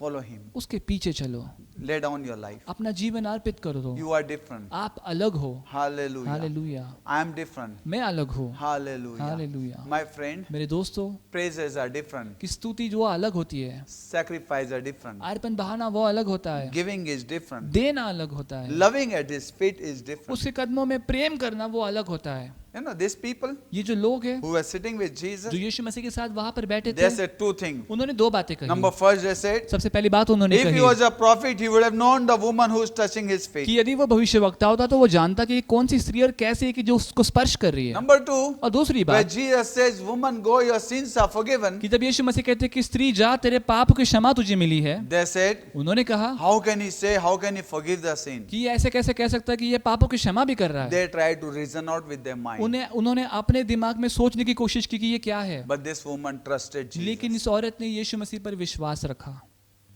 Speaker 4: Follow him.
Speaker 3: उसके पीछे चलो,
Speaker 4: Lay down your life.
Speaker 3: अपना जीवन अर्पित कर दो।
Speaker 4: You are different.
Speaker 3: आप अलग हो।
Speaker 4: Hallelujah.
Speaker 3: Hallelujah.
Speaker 4: I am different.
Speaker 3: मैं अलग हूँ।
Speaker 4: Hallelujah.
Speaker 3: हालेलुया।
Speaker 4: My friend,
Speaker 3: मेरे दोस्तों,
Speaker 4: praises are different.
Speaker 3: की स्तुति जो अलग होती है,
Speaker 4: Sacrifice are different.
Speaker 3: अर्पण बहाना वो अलग होता है,
Speaker 4: Giving is different.
Speaker 3: देना अलग होता है,
Speaker 4: Loving at his feet is different.
Speaker 3: उसके कदमों में प्रेम करना वो अलग होता है।
Speaker 4: You know, these people
Speaker 3: ये जो लोग हैं
Speaker 4: who were sitting with Jesus,
Speaker 3: जो यीशु मसीह के साथ वहां पर बैठे
Speaker 4: they
Speaker 3: थे,
Speaker 4: said two things.
Speaker 3: उन्होंने दो बातें कही।
Speaker 4: Number first, they said,
Speaker 3: सबसे पहली बात उन्होंने
Speaker 4: if he
Speaker 3: कही
Speaker 4: was a prophet, he would have known the woman who is touching his feet.
Speaker 3: कि यदि वो भविष्यवक्ता होता तो वो जानता कि ये कौन सी स्त्री और कैसी है कि जो उसको स्पर्श कर रही है।
Speaker 4: Number two,
Speaker 3: और दूसरी
Speaker 4: where
Speaker 3: बात
Speaker 4: Jesus says, woman, go, your sins are forgiven.
Speaker 3: कि जब यीशु मसीह कहते हैं कि स्त्री जा, तेरे पाप की क्षमा तुझे मिली है,
Speaker 4: They said,
Speaker 3: उन्होंने कहा
Speaker 4: how can he say, how can he forgive the sin?
Speaker 3: कि ये ऐसे कैसे कह सकता है कि ये पापों की क्षमा भी कर रहा है।
Speaker 4: They tried to reason out with their mind.
Speaker 3: उन्होंने अपने दिमाग में सोचने की कोशिश की कि ये क्या है,
Speaker 4: But this woman trusted
Speaker 3: लेकिन
Speaker 4: Jesus.
Speaker 3: इस औरत ने यीशु मसीह पर विश्वास रखा।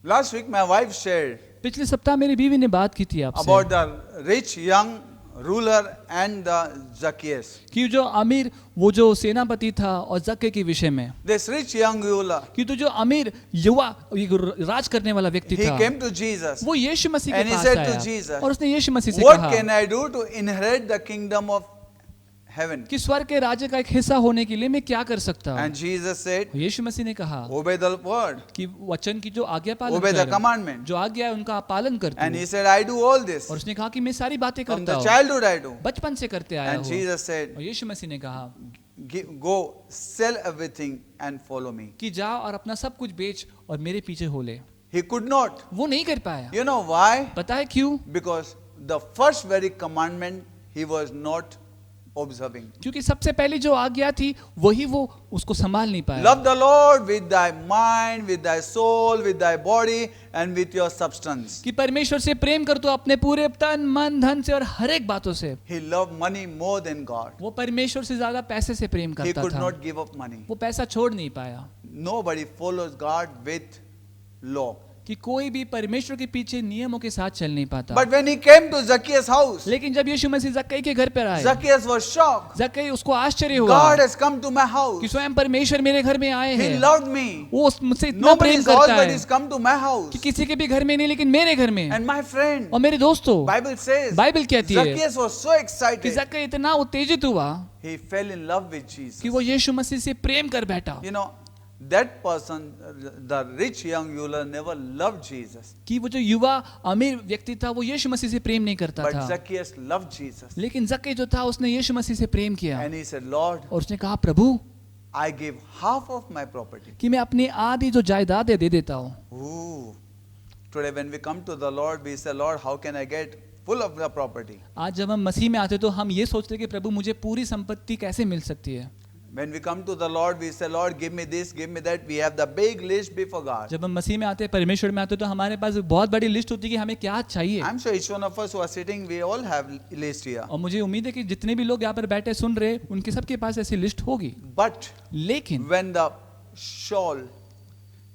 Speaker 4: Last week, my wife shared
Speaker 3: पिछले सप्ताह मेरी बीवी ने बात की थी आपसे
Speaker 4: about the rich young ruler and the Zacchaeus.
Speaker 3: कि जो अमीर वो जो सेनापति था और जक्के के विषय में,
Speaker 4: This rich young ruler,
Speaker 3: कि तो जो अमीर युवा राज करने वाला व्यक्ति
Speaker 4: he
Speaker 3: था,
Speaker 4: came to Jesus.
Speaker 3: वो यीशु मसीह के
Speaker 4: And he
Speaker 3: pass
Speaker 4: said to
Speaker 3: आया
Speaker 4: Jesus,
Speaker 3: और उसने यीशु मसीह से
Speaker 4: What
Speaker 3: कहा
Speaker 4: can I do to inherit the kingdom of heaven?
Speaker 3: कि स्वर्ग के राज्य का एक हिस्सा होने के लिए मैं क्या कर सकता हूँ।
Speaker 4: And Jesus said,
Speaker 3: यीशु मसीह ने कहा
Speaker 4: Obey the word,
Speaker 3: कि वचन की जो आज्ञा पालन
Speaker 4: obey the
Speaker 3: कर,
Speaker 4: commandment.
Speaker 3: जो आज्ञा है उनका आप पालन करते
Speaker 4: And
Speaker 3: हो।
Speaker 4: he said, I do all this.
Speaker 3: और उसने कहा कि मैं सारी बातें
Speaker 4: From
Speaker 3: करता
Speaker 4: the
Speaker 3: हूँ,
Speaker 4: childhood I do.
Speaker 3: बचपन से करते आया
Speaker 4: And
Speaker 3: हूँ।
Speaker 4: Jesus said,
Speaker 3: और यीशु मसीह ने कहा
Speaker 4: Go, sell everything and follow me.
Speaker 3: कि जाओ और अपना सब कुछ बेच और मेरे पीछे हो ले।
Speaker 4: He could not.
Speaker 3: वो नहीं कर पाया।
Speaker 4: You know why?
Speaker 3: पता है क्यों?
Speaker 4: Because the first very commandment he was not observing.
Speaker 3: क्योंकि सबसे पहली जो आज्ञा थी वही वो उसको संभाल नहीं पाया।
Speaker 4: Love the Lord with thy mind, with thy soul, with thy body and with your substance.
Speaker 3: कि परमेश्वर से प्रेम कर तो अपने पूरे तन मन धन से और हर एक बातों से।
Speaker 4: He loved money more than God.
Speaker 3: वो परमेश्वर से ज्यादा पैसे से प्रेम
Speaker 4: He
Speaker 3: करता
Speaker 4: could
Speaker 3: था।
Speaker 4: not give up money.
Speaker 3: वो पैसा छोड़ नहीं पाया।
Speaker 4: Nobody follows God with law.
Speaker 3: कि कोई भी परमेश्वर के पीछे नियमों के साथ चल नहीं पाता।
Speaker 4: But when he came to Zacchaeus' house,
Speaker 3: लेकिन जब यीशु मसीह जक्कई के घर पर आए,
Speaker 4: Zacchaeus was shocked.
Speaker 3: जक्कई उसको आश्चर्य हुआ
Speaker 4: God has come to my house.
Speaker 3: कि स्वयं परमेश्वर मेरे घर में आए
Speaker 4: He
Speaker 3: हैं।
Speaker 4: loved me.
Speaker 3: वो मुझसे इतना प्रेम
Speaker 4: Nobody's
Speaker 3: करता
Speaker 4: husband
Speaker 3: है
Speaker 4: is come to my house.
Speaker 3: कि किसी के भी घर में नहीं लेकिन मेरे घर में।
Speaker 4: And my friend,
Speaker 3: और मेरे दोस्तों,
Speaker 4: Bible says,
Speaker 3: बाइबल कहती है
Speaker 4: Zacchaeus was so
Speaker 3: कि
Speaker 4: excited.
Speaker 3: जक्कई इतना उत्तेजित हुआ
Speaker 4: He fell in love with Jesus.
Speaker 3: कि वो यीशु मसीह से प्रेम कर बैठा।
Speaker 4: You know, that person, the rich young ruler, never loved Jesus.
Speaker 3: कि वो जो युवा अमीर व्यक्ति था वो यीशु मसीह से प्रेम नहीं करता
Speaker 4: But
Speaker 3: था,
Speaker 4: Zacchaeus loved Jesus.
Speaker 3: लेकिन जक्कई जो था उसने यीशु मसीह से प्रेम किया
Speaker 4: And he said, Lord,
Speaker 3: और उसने कहा प्रभु
Speaker 4: I give half of my property.
Speaker 3: कि मैं अपनी आधी जो जायदाद है दे देता हूँ।
Speaker 4: Ooh. Today when we come to the Lord, we say, Lord, how can I get full of the property?
Speaker 3: आज जब हम मसीह में आते तो हम ये सोचते कि प्रभु मुझे पूरी संपत्ति कैसे मिल सकती है।
Speaker 4: When we come to the Lord, we say, Lord, give me this, give me that. We have the big list before God.
Speaker 3: जब हम मसीह में आते हैं, परमेश्वर में आते हैं तो हमारे पास बहुत बड़ी लिस्ट होती है कि हमें क्या चाहिए।
Speaker 4: I'm sure each one of us who are sitting, we all have list here.
Speaker 3: और मुझे उम्मीद है कि जितने भी लोग यहाँ पर बैठे सुन रहे उनके सबके पास ऐसी लिस्ट होगी।
Speaker 4: But
Speaker 3: लेकिन
Speaker 4: when the Saul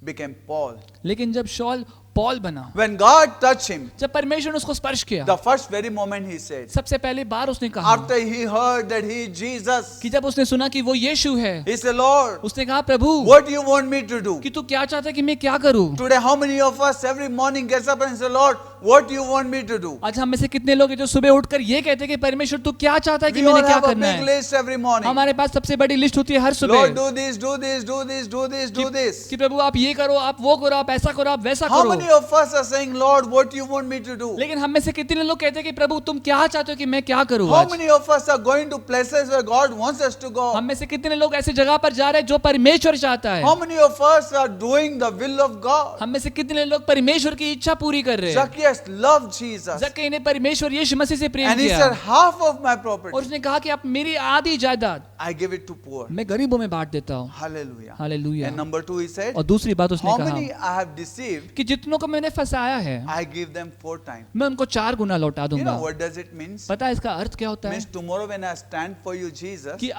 Speaker 4: became Paul,
Speaker 3: लेकिन जब शॉल पॉल बना,
Speaker 4: when God touched him,
Speaker 3: जब परमेश्वर ने उसको स्पर्श किया,
Speaker 4: the first very moment he said,
Speaker 3: सबसे पहले बार उसने कहा
Speaker 4: after he heard that he is Jesus,
Speaker 3: कि जब उसने सुना कि वो यीशु है,
Speaker 4: he said, Lord,
Speaker 3: उसने कहा प्रभु
Speaker 4: what do you want me to do?
Speaker 3: कि तू क्या चाहता है कि मैं क्या करूं?
Speaker 4: Today, how many of us every morning gets up and say, Lord, what do you want me to do?
Speaker 3: आज हम में से कितने लोग हैं जो सुबह उठकर ये कहते हैं कि परमेश्वर तू क्या चाहता है कि
Speaker 4: We
Speaker 3: मैंने
Speaker 4: all
Speaker 3: क्या
Speaker 4: have a
Speaker 3: करना
Speaker 4: big
Speaker 3: है?
Speaker 4: list every morning.
Speaker 3: हमारे पास सबसे बड़ी लिस्ट होती है हर सुबह
Speaker 4: Lord, do this, do this, do this, do this, do this.
Speaker 3: कि प्रभु आप ये करो, आप वो करो, आप ऐसा करो, आप वैसा
Speaker 4: How
Speaker 3: करो।
Speaker 4: many of us are saying, Lord, what do you want me to do?
Speaker 3: लेकिन हम में से कितने लोग कहते हैं कि प्रभु तुम क्या चाहते हो कि मैं क्या करूं
Speaker 4: How
Speaker 3: आज?
Speaker 4: many of us are going to places where God wants us to go?
Speaker 3: हम में से कितने लोग ऐसी जगह पर जा रहे हैं जो परमेश्वर चाहता है?
Speaker 4: How many of us are doing the will of God?
Speaker 3: हम में से कितने लोग परमेश्वर की इच्छा पूरी कर रहे हैं?
Speaker 4: Zacchaeus loved Jesus.
Speaker 3: जक्कई ने परमेश्वर यीशु मसीह से प्रेम
Speaker 4: And he
Speaker 3: किया
Speaker 4: said, half of my
Speaker 3: और
Speaker 4: property,
Speaker 3: उसने कहा कि आप मेरी आधी जायदाद
Speaker 4: I give it to poor.
Speaker 3: मैं गरीबों में बांट देता हूँ।
Speaker 4: Hallelujah.
Speaker 3: Hallelujah.
Speaker 4: And number 2, he said,
Speaker 3: और दूसरी बात उसने
Speaker 4: how
Speaker 3: कहा
Speaker 4: many I have deceived,
Speaker 3: कि जितनों को मैंने फंसाया है
Speaker 4: I give them 4 times.
Speaker 3: मैं उनको 4 गुना लौटा
Speaker 4: You
Speaker 3: दूंगा।
Speaker 4: know what does it mean?
Speaker 3: पता है इसका अर्थ क्या होता है?
Speaker 4: Means tomorrow when I stand for you, Jesus,
Speaker 3: कि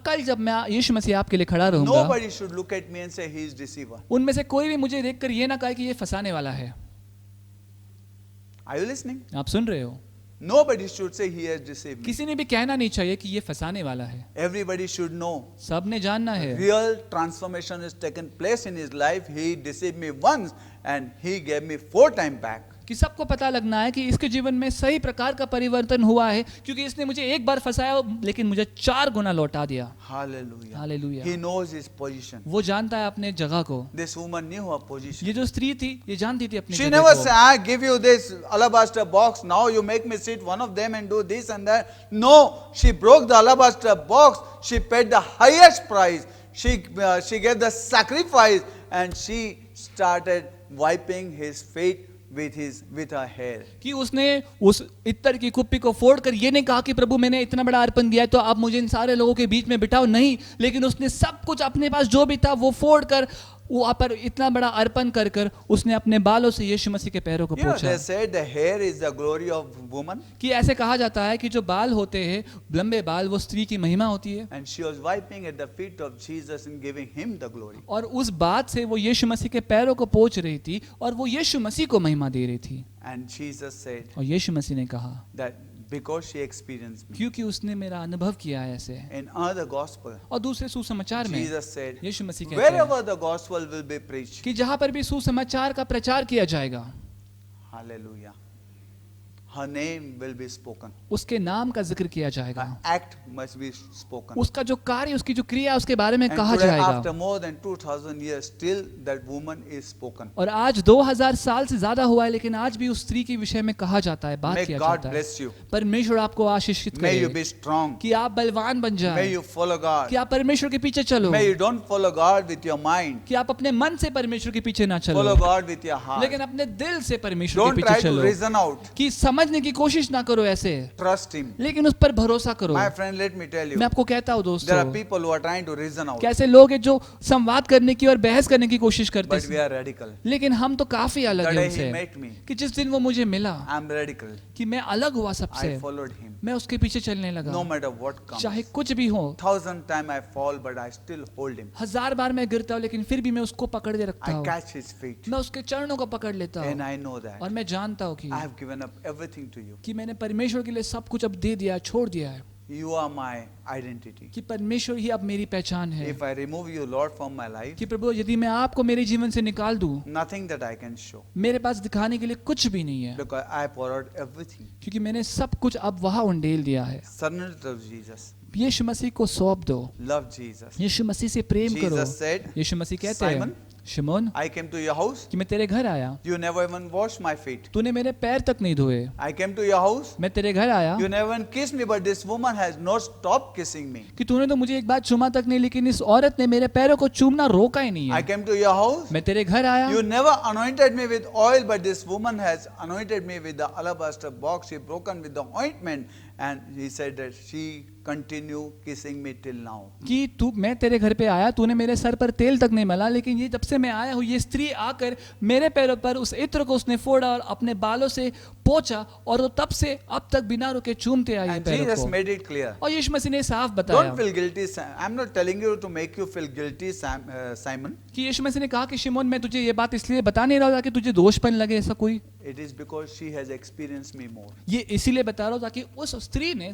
Speaker 3: कल जब मैं यीशु मसीह आपके लिए खड़ा रहूंगा,
Speaker 4: nobody should look at me and say he is deceiver.
Speaker 3: उनमें से कोई भी मुझे देखकर ये ना कहे कि ये फंसाने वाला है।
Speaker 4: Are you listening?
Speaker 3: आप सुन रहे हो?
Speaker 4: Nobody should say he has deceived me.
Speaker 3: किसी ने भी कहना नहीं चाहिए कि ये फंसाने वाला है।
Speaker 4: Everybody should know.
Speaker 3: सब ने जानना है
Speaker 4: Real transformation has taken place in his life. He deceived me once and he gave me 4 times back.
Speaker 3: कि सबको पता लगना है कि इसके जीवन में सही प्रकार का परिवर्तन हुआ है, क्योंकि इसने मुझे एक बार फंसाया लेकिन मुझे 4 गुना लौटा दिया।
Speaker 4: Hallelujah.
Speaker 3: Hallelujah.
Speaker 4: He knows his position.
Speaker 3: वो जानता है अपने जगह को।
Speaker 4: This woman knew her position.
Speaker 3: ये जो स्त्री थी ये जानती थी अपनी
Speaker 4: She
Speaker 3: जगह
Speaker 4: never
Speaker 3: को।
Speaker 4: said, I give you this alabaster box, now you make me sit one of them and do this and that. No, she broke the alabaster box, she paid the highest price, she gave the sacrifice and she started wiping his feet with her hair.
Speaker 3: कि उसने उस इत्तर की कुप्पी को फोड़ कर ये नहीं कहा कि प्रभु मैंने इतना बड़ा अर्पण दिया है तो आप मुझे इन सारे लोगों के बीच में बिठाओ, नहीं, लेकिन उसने सब कुछ अपने पास जो भी था वो फोड़ कर वो पर इतना बड़ा अर्पण कर कर उसने अपने बालों से यीशु मसीह के पैरों को
Speaker 4: You know,
Speaker 3: पोंछा।
Speaker 4: they said the hair is the glory of woman,
Speaker 3: कि ऐसे कहा जाता है कि जो बाल होते हैं लंबे बाल वो स्त्री की महिमा होती है,
Speaker 4: and she was wiping at the feet of Jesus and giving him the glory.
Speaker 3: और उस बात से वो यीशु मसीह के पैरों को पोंछ रही थी और वो यीशु मसीह को महिमा दे रही थी।
Speaker 4: And Jesus said
Speaker 3: और यीशु मसीह ने कहा
Speaker 4: that because she experienced me.
Speaker 3: क्योंकि उसने मेरा अनुभव किया है ऐसे।
Speaker 4: In other gospel,
Speaker 3: और दूसरे सुसमाचार में
Speaker 4: Jesus said,
Speaker 3: यीशु मसीह कहते हैं
Speaker 4: wherever the gospel will be preached,
Speaker 3: कि जहां पर भी सुसमाचार का प्रचार किया जाएगा,
Speaker 4: hallelujah, her name will be spoken.
Speaker 3: उसके नाम का जिक्र किया जाएगा,
Speaker 4: Her act must be spoken.
Speaker 3: उसका जो कार्य उसकी जो क्रिया उसके बारे में
Speaker 4: And
Speaker 3: कहा
Speaker 4: today,
Speaker 3: जाएगा।
Speaker 4: after more than 2000 years, still that woman is spoken.
Speaker 3: और आज 2000 साल से ज्यादा हुआ है लेकिन आज भी उस स्त्री के विषय में कहा जाता है, बात
Speaker 4: May
Speaker 3: किया
Speaker 4: God
Speaker 3: जाता है।
Speaker 4: bless you.
Speaker 3: परमेश्वर आपको आशीषित
Speaker 4: May you
Speaker 3: करे
Speaker 4: be strong.
Speaker 3: कि आप बलवान बन
Speaker 4: May
Speaker 3: जाएं,
Speaker 4: you follow God.
Speaker 3: कि आप परमेश्वर के पीछे चलो,
Speaker 4: May you don't follow God with your mind.
Speaker 3: कि आप अपने मन से परमेश्वर के पीछे ना
Speaker 4: Follow
Speaker 3: चलो
Speaker 4: God with your heart.
Speaker 3: लेकिन अपने दिल से परमेश्वर के
Speaker 4: Don't
Speaker 3: पीछे
Speaker 4: try to
Speaker 3: चलो,
Speaker 4: reason out.
Speaker 3: कि समझने की कोशिश ना करो ऐसे,
Speaker 4: Trust Him.
Speaker 3: लेकिन उस पर भरोसा करो।
Speaker 4: My friend, let me tell you,
Speaker 3: मैं आपको कहता हूँ
Speaker 4: there are
Speaker 3: दोस्तों,
Speaker 4: people who are trying to reason out,
Speaker 3: कैसे लोग हैं जो संवाद करने की और बहस करने की कोशिश करते
Speaker 4: but we
Speaker 3: हैं,
Speaker 4: are radical.
Speaker 3: लेकिन हम तो काफी अलग
Speaker 4: The
Speaker 3: हैं
Speaker 4: day He
Speaker 3: उनसे।
Speaker 4: met me,
Speaker 3: कि जिस दिन वो मुझे मिला
Speaker 4: I'm radical.
Speaker 3: कि मैं अलग हुआ
Speaker 4: I
Speaker 3: सबसे,
Speaker 4: followed Him.
Speaker 3: मैं उसके पीछे चलने लगा,
Speaker 4: No matter what comes.
Speaker 3: चाहे कुछ भी हो।
Speaker 4: 1000 times I fall, but I still hold Him.
Speaker 3: 1000 बार मैं गिरता हूँ लेकिन फिर भी मैं उसको पकड़ के रखता
Speaker 4: I
Speaker 3: हूँ,
Speaker 4: catch His feet.
Speaker 3: मैं उसके चरणों को पकड़ लेता
Speaker 4: And
Speaker 3: हूँ
Speaker 4: I know that
Speaker 3: और मैं जानता हूँ
Speaker 4: I have given up everything to you.
Speaker 3: कि मैंने परमेश्वर के लिए सब कुछ अब दे दिया है, छोड़ दिया है,
Speaker 4: You are my identity.
Speaker 3: कि परमेश्वर ही अब मेरी पहचान है।
Speaker 4: If I remove you, Lord, from my life,
Speaker 3: कि प्रभु यदि मैं आपको मेरे जीवन से निकाल दूं,
Speaker 4: nothing that I can show,
Speaker 3: मेरे पास दिखाने के लिए कुछ भी नहीं है,
Speaker 4: because I poured out everything.
Speaker 3: क्योंकि मैंने सब कुछ अब वहां उंडेल दिया है।
Speaker 4: Surrender to Jesus.
Speaker 3: यीशु मसीह को सौंप दो,
Speaker 4: Love Jesus.
Speaker 3: यीशु मसीह से प्रेम करो।
Speaker 4: Jesus said,
Speaker 3: यीशु मसीह कहते हैं,
Speaker 4: Simon,
Speaker 3: Simeon,
Speaker 4: I came to your house.
Speaker 3: कि मैं तेरे घर आया,
Speaker 4: You never even washed my feet.
Speaker 3: तूने मेरे पैर तक नहीं धोए।
Speaker 4: I came to your house.
Speaker 3: मैं तेरे घर आया
Speaker 4: You never even kissed me, but this woman has not stopped kissing me.
Speaker 3: कि तूने तो मुझे एक बार चूमा तक नहीं, लेकिन इस औरत ने मेरे पैरों को चूमना रोका ही नहीं
Speaker 4: I
Speaker 3: है।
Speaker 4: came to your house.
Speaker 3: मैं तेरे घर आया,
Speaker 4: You never anointed me with oil, but this woman has anointed me with the alabaster box. She broken with the ointment, and he said that she continue kissing me till now.
Speaker 3: कि तू, मैं तेरे घर पे आया, तूने मेरे sir पर तेल तक नहीं मला, लेकिन ये जब से मैं आया हूँ ये स्त्री आकर मेरे पैरों पर उस इत्र को उसने फोड़ा और अपने बालों से पोंछा और वो तब से अब तक बिना रुके चूमते आई है
Speaker 4: And
Speaker 3: पैरों
Speaker 4: Jesus
Speaker 3: को।
Speaker 4: made it clear.
Speaker 3: और यीशु मसीह ने साफ बताया
Speaker 4: Don't feel guilty. I'm not telling you to make you feel guilty, Simon.
Speaker 3: कि यीशु मसीह ने कहा कि शिमोन मैं तुझे ये बात इसलिए बता नहीं रहा था कि तुझे दोषपन लगे ऐसा कोई,
Speaker 4: It is because she has experienced me more.
Speaker 3: ये इसीलिए बता रहा हूँ ताकि उस स्त्री ने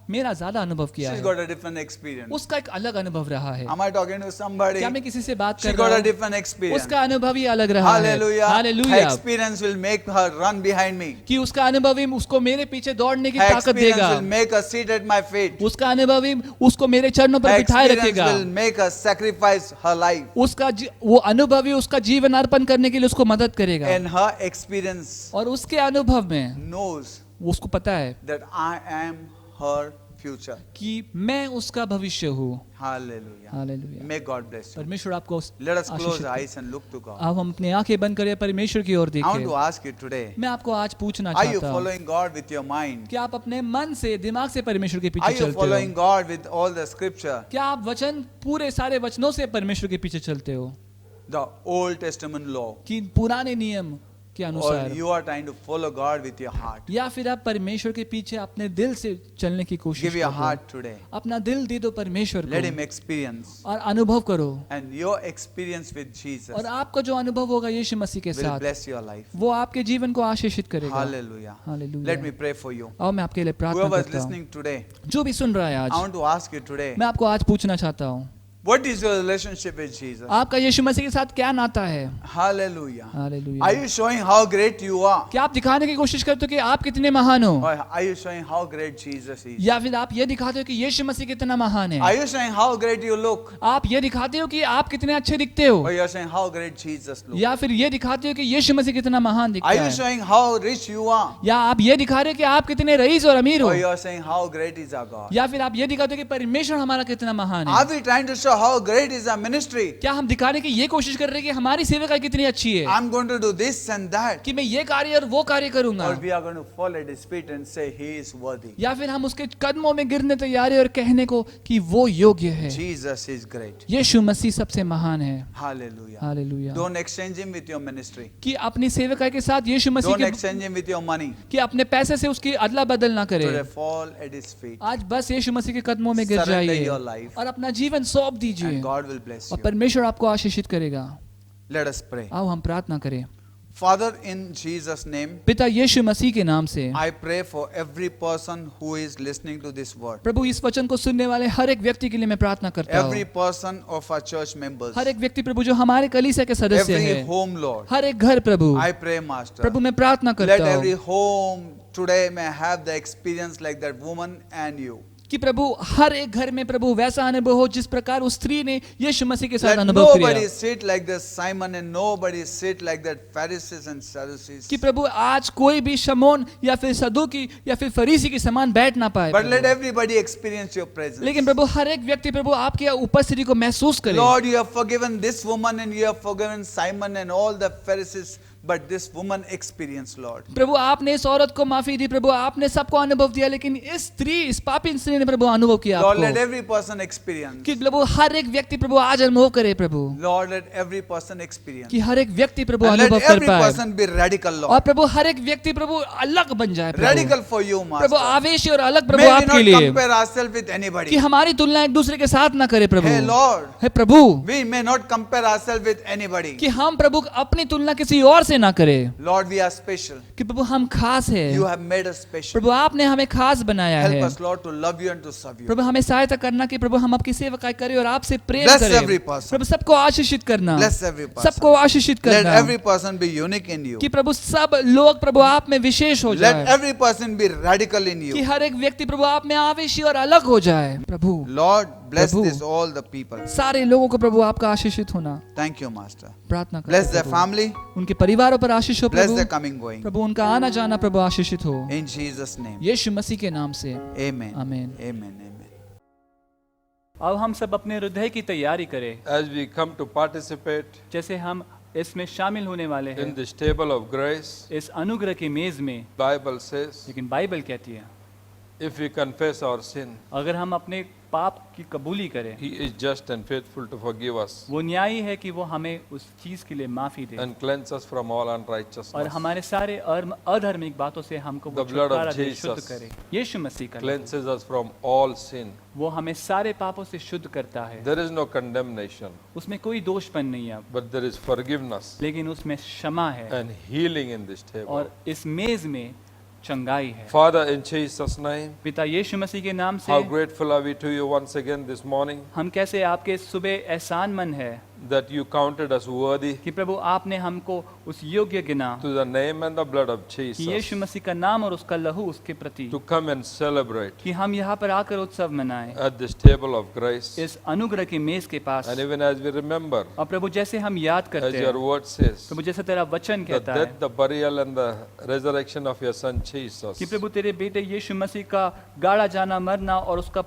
Speaker 3: मेरा ज्यादा अनुभव किया
Speaker 4: She's
Speaker 3: है,
Speaker 4: got a different experience.
Speaker 3: उसका एक अलग अनुभव रहा है।
Speaker 4: Am I talking to somebody?
Speaker 3: क्या मैं किसी से बात
Speaker 4: She
Speaker 3: कर
Speaker 4: got
Speaker 3: रहा
Speaker 4: a
Speaker 3: हूँ?
Speaker 4: different experience.
Speaker 3: उसका अनुभव ही अलग रहा है।
Speaker 4: Hallelujah. Her
Speaker 3: hallelujah.
Speaker 4: experience will make her run behind me.
Speaker 3: कि उसका अनुभव ही उसको मेरे पीछे दौड़ने की
Speaker 4: Her
Speaker 3: ताकत
Speaker 4: experience
Speaker 3: देगा,
Speaker 4: will make her sit at my feet.
Speaker 3: उसका अनुभव ही उसको मेरे चरणों
Speaker 4: Her
Speaker 3: पर बिठाए
Speaker 4: experience
Speaker 3: रखेगा,
Speaker 4: will make her sacrifice her life.
Speaker 3: वो अनुभव ही उसका जीवन अर्पण करने के लिए उसको मदद करेगा।
Speaker 4: And her experience
Speaker 3: और उसके अनुभव में
Speaker 4: knows
Speaker 3: उसको पता है
Speaker 4: that I am her future.
Speaker 3: कि मैं उसका भविष्य हूँ।
Speaker 4: Hallelujah.
Speaker 3: Hallelujah.
Speaker 4: May God bless you.
Speaker 3: परमेश्वर आपको
Speaker 4: Let us close
Speaker 3: आशीषित
Speaker 4: our
Speaker 3: करे।
Speaker 4: eyes and look to God.
Speaker 3: अब हम अपनी आंखें बंद करें, परमेश्वर की ओर
Speaker 4: I want to
Speaker 3: देखें।
Speaker 4: ask you today,
Speaker 3: मैं आपको आज पूछना
Speaker 4: are you
Speaker 3: चाहता हूँ
Speaker 4: following God with your mind?
Speaker 3: कि आप अपने मन से, दिमाग से परमेश्वर के
Speaker 4: Are
Speaker 3: पीछे
Speaker 4: you
Speaker 3: चलते
Speaker 4: following
Speaker 3: हो?
Speaker 4: God with all the scripture?
Speaker 3: क्या आप वचन पूरे सारे वचनों से परमेश्वर के पीछे चलते हो?
Speaker 4: The Old Testament law.
Speaker 3: कि पुराने नियम, के
Speaker 4: or
Speaker 3: अनुसार,
Speaker 4: you are trying to follow God with your heart.
Speaker 3: या फिर आप परमेश्वर के पीछे अपने दिल से चलने की कोशिश
Speaker 4: Give your
Speaker 3: करो।
Speaker 4: heart today.
Speaker 3: अपना दिल दे दो परमेश्वर
Speaker 4: Let Him
Speaker 3: को
Speaker 4: experience.
Speaker 3: और अनुभव करो,
Speaker 4: And your experience with Jesus
Speaker 3: और आपका जो अनुभव होगा यीशु मसीह के
Speaker 4: will
Speaker 3: साथ,
Speaker 4: bless your life.
Speaker 3: वो आपके जीवन को आशीषित करेगा।
Speaker 4: Hallelujah.
Speaker 3: Hallelujah.
Speaker 4: Let me pray for you.
Speaker 3: और मैं आपके लिए प्रार्थना
Speaker 4: Whoever is
Speaker 3: करता हूँ,
Speaker 4: listening today,
Speaker 3: जो भी सुन रहा है
Speaker 4: I
Speaker 3: आज,
Speaker 4: want to ask you today,
Speaker 3: मैं आपको आज पूछना चाहता हूँ,
Speaker 4: what is your relationship with Jesus?
Speaker 3: आपका यीशु मसीह के साथ क्या नाता है?
Speaker 4: Hallelujah.
Speaker 3: Hallelujah.
Speaker 4: Are you showing how great you are?
Speaker 3: क्या आप दिखाने की कोशिश करते हो कि आप कितने महान हो,
Speaker 4: Or are you showing how great Jesus is?
Speaker 3: या फिर आप ये दिखाते हो कि यीशु मसीह कितना महान
Speaker 4: Are
Speaker 3: है?
Speaker 4: you showing how great you look?
Speaker 3: आप ये दिखाते हो कि आप कितने अच्छे दिखते हो,
Speaker 4: Or you are showing how great Jesus looks?
Speaker 3: या फिर ये दिखाते हो कि यीशु मसीह कितना महान दिखता
Speaker 4: Are you
Speaker 3: है,
Speaker 4: showing how rich you are?
Speaker 3: या आप ये दिखा रहे हो कि आप कितने रईस और अमीर हो,
Speaker 4: Or you are saying how great is our God?
Speaker 3: या फिर आप ये दिखाते हो कि परमेश्वर हमारा कितना महान है?
Speaker 4: Are we trying to show how great is our ministry?
Speaker 3: क्या हम दिखाने की ये कोशिश कर रहे हैं कि हमारी सेवकाई कितनी अच्छी है,
Speaker 4: I'm going to do this and that.
Speaker 3: कि मैं ये कार्य और वो कार्य करूंगा,
Speaker 4: Or we are going to fall at His feet and say He is worthy.
Speaker 3: या फिर हम उसके कदमों में गिरने तैयार है और कहने को कि वो योग्य है?
Speaker 4: Jesus is great.
Speaker 3: यीशु मसीह सबसे महान है।
Speaker 4: Hallelujah.
Speaker 3: Hallelujah.
Speaker 4: Don't exchange Him with your ministry.
Speaker 3: कि अपनी सेवकाई के साथ यीशु मसीह
Speaker 4: Don't
Speaker 3: के,
Speaker 4: exchange Him with your money.
Speaker 3: कि अपने पैसे से उसकी अदला बदल ना करे।
Speaker 4: Today fall at His feet.
Speaker 3: आज बस यीशु मसीह के कदमों में गिर
Speaker 4: Surrender
Speaker 3: जाइए
Speaker 4: your life.
Speaker 3: और अपना जीवन सौंप दीजिए,
Speaker 4: And God will bless
Speaker 3: और
Speaker 4: you.
Speaker 3: परमेश्वर आपको आशीषित करेगा।
Speaker 4: Let us pray.
Speaker 3: आओ हम प्रार्थना करें।
Speaker 4: Father, in Jesus' name,
Speaker 3: पिता यीशु मसीह के नाम से
Speaker 4: I pray for every person who is listening to this word.
Speaker 3: प्रभु इस वचन को सुनने वाले हर एक व्यक्ति के लिए मैं प्रार्थना करता
Speaker 4: Every
Speaker 3: हूँ।
Speaker 4: person of our church members.
Speaker 3: हर एक व्यक्ति प्रभु जो हमारे कलीसिया के सदस्य
Speaker 4: Every
Speaker 3: है,
Speaker 4: home, Lord.
Speaker 3: हर एक घर प्रभु
Speaker 4: I pray, Master.
Speaker 3: प्रभु मैं प्रार्थना
Speaker 4: Let
Speaker 3: करता
Speaker 4: every
Speaker 3: हूँ
Speaker 4: home today may have the experience like that woman and you.
Speaker 3: कि प्रभु हर एक घर में प्रभु वैसा अनुभव हो जिस प्रकार उस स्त्री ने यीशु मसीह के साथ
Speaker 4: Let
Speaker 3: अनुभव
Speaker 4: nobody
Speaker 3: किया,
Speaker 4: sit like this Simon and nobody sit like that Pharisees and Sadducees.
Speaker 3: कि प्रभु आज कोई भी शमौन या फिर सदूकी या फिर फरीसी के समान बैठ ना पाए
Speaker 4: But let
Speaker 3: Prabhu.
Speaker 4: everybody experience your presence.
Speaker 3: लेकिन प्रभु हर एक व्यक्ति प्रभु आपकी उपस्थिति को महसूस करे।
Speaker 4: Lord, you have forgiven this woman and you have forgiven Simon and all the Pharisees. But this woman experienced, Lord.
Speaker 3: प्रभु आपने इस औरत को माफी दी, प्रभु आपने सबको अनुभव दिया, लेकिन इस स्त्री, इस पापी स्त्री ने प्रभु अनुभव किया
Speaker 4: Lord, let
Speaker 3: आपको,
Speaker 4: every person experience.
Speaker 3: कि प्रभु हर एक व्यक्ति प्रभु आज अनुभव करे प्रभु,
Speaker 4: Lord, let every person experience.
Speaker 3: कि हर एक व्यक्ति प्रभु
Speaker 4: And let
Speaker 3: अनुभव कर
Speaker 4: every
Speaker 3: पाए,
Speaker 4: person be radical,
Speaker 3: और
Speaker 4: Lord.
Speaker 3: प्रभु हर एक व्यक्ति प्रभु अलग बन जाए प्रभु,
Speaker 4: Radical for you,
Speaker 3: Prabhu
Speaker 4: Master.
Speaker 3: आवेशी और अलग प्रभु
Speaker 4: May we
Speaker 3: आपके
Speaker 4: not
Speaker 3: लिए,
Speaker 4: compare ourselves with
Speaker 3: कि
Speaker 4: anybody.
Speaker 3: हमारी तुलना एक दूसरे के साथ ना करे प्रभु।
Speaker 4: Hey, Lord.
Speaker 3: Hey Prabhu,
Speaker 4: We may not compare ourselves with anybody.
Speaker 3: कि हम प्रभु अपनी तुलना किसी और से ना करें,
Speaker 4: Lord, we are special.
Speaker 3: कि प्रभु हम खास है,
Speaker 4: You have made us special.
Speaker 3: प्रभु आपने हमें खास बनाया
Speaker 4: Help
Speaker 3: है।
Speaker 4: us, Lord, to love you and to serve you.
Speaker 3: प्रभु हमें सहायता करना कि प्रभु हम आपकी सेवकाई करें और आपसे प्रेम
Speaker 4: Bless
Speaker 3: करें।
Speaker 4: every person.
Speaker 3: प्रभु सबको आशीषित करना,
Speaker 4: Bless every person.
Speaker 3: सबको आशीषित
Speaker 4: Let
Speaker 3: करना,
Speaker 4: every person be unique in you.
Speaker 3: कि प्रभु सब लोग प्रभु आप में विशेष हो
Speaker 4: Let
Speaker 3: जाए,
Speaker 4: every person be radical in
Speaker 3: कि
Speaker 4: you.
Speaker 3: हर एक व्यक्ति प्रभु आप में आवेशी और अलग हो जाए। प्रभु
Speaker 4: Lord, bless
Speaker 3: Prabhu,
Speaker 4: this all the people.
Speaker 3: सारे लोगों को प्रभु आपका आशीषित होना
Speaker 4: Thank you, Master.
Speaker 3: प्रार्थना करते
Speaker 4: Bless
Speaker 3: हैं
Speaker 4: their
Speaker 3: प्रभु।
Speaker 4: family.
Speaker 3: उनके परिवारों पर आशीष हो
Speaker 4: Bless
Speaker 3: Prabhu,
Speaker 4: their coming going.
Speaker 3: प्रभु उनका आना जाना प्रभु आशीषित हो,
Speaker 4: In Jesus' name.
Speaker 3: यीशु मसीह के नाम से
Speaker 4: Amen.
Speaker 3: आमीन।
Speaker 4: Amen. Amen.
Speaker 3: अब हम सब अपने हृदय की तैयारी करें,
Speaker 5: As we come to participate
Speaker 3: जैसे हम इसमें शामिल होने वाले
Speaker 5: in
Speaker 3: हैं,
Speaker 5: this table of grace,
Speaker 3: इस अनुग्रह की मेज में।
Speaker 5: Bible says,
Speaker 3: लेकिन बाइबल कहती है
Speaker 5: if we confess our sin,
Speaker 3: अगर हम अपने पाप की कबूली करें,
Speaker 5: He is just and faithful to forgive us
Speaker 3: वो न्यायी है कि वो हमें उस चीज के लिए माफी दे
Speaker 5: and cleanse us from all
Speaker 3: और
Speaker 5: unrighteousness.
Speaker 3: हमारे सारे अधर्मिक बातों से हमको वो
Speaker 5: The blood of
Speaker 3: छुटकारा दे,
Speaker 5: Jesus
Speaker 3: शुद्ध करे। यीशु मसीह का लहू,
Speaker 5: Cleanses us from all sin.
Speaker 3: वो हमें सारे पापों से शुद्ध करता है।
Speaker 5: There is no condemnation,
Speaker 3: उसमें कोई दोषपन नहीं है,
Speaker 5: but there is forgiveness
Speaker 3: लेकिन उसमें क्षमा है
Speaker 5: and healing in this table.
Speaker 3: और इस मेज में चंगाई है।
Speaker 5: Father, in Jesus' name,
Speaker 3: पिता यीशु मसीह के नाम से
Speaker 5: how grateful are we to you once again this morning
Speaker 3: हम कैसे आपके सुबह एहसानमंद है
Speaker 5: that you counted us worthy
Speaker 3: कि प्रभु आपने हमको उस योग्य गिना
Speaker 5: to the name and the blood of
Speaker 3: कि
Speaker 5: Jesus
Speaker 3: यीशु मसीह का नाम और उसका लहू उसके प्रति,
Speaker 5: to come and celebrate
Speaker 3: कि हम यहाँ पर आकर उत्सव मनाएं
Speaker 5: at this table of grace.
Speaker 3: इस अनुग्रह की मेज के पास।
Speaker 5: And even as we remember,
Speaker 3: और प्रभु जैसे हम याद
Speaker 5: as
Speaker 3: करते
Speaker 5: your
Speaker 3: हैं,
Speaker 5: word says,
Speaker 3: प्रभु जैसे तेरा वचन
Speaker 5: the
Speaker 3: कहता है
Speaker 5: death, the burial, and the resurrection of your son Jesus
Speaker 3: कि प्रभु तेरे बेटे यीशु मसीह का गाड़ा जाना, मरना और उसका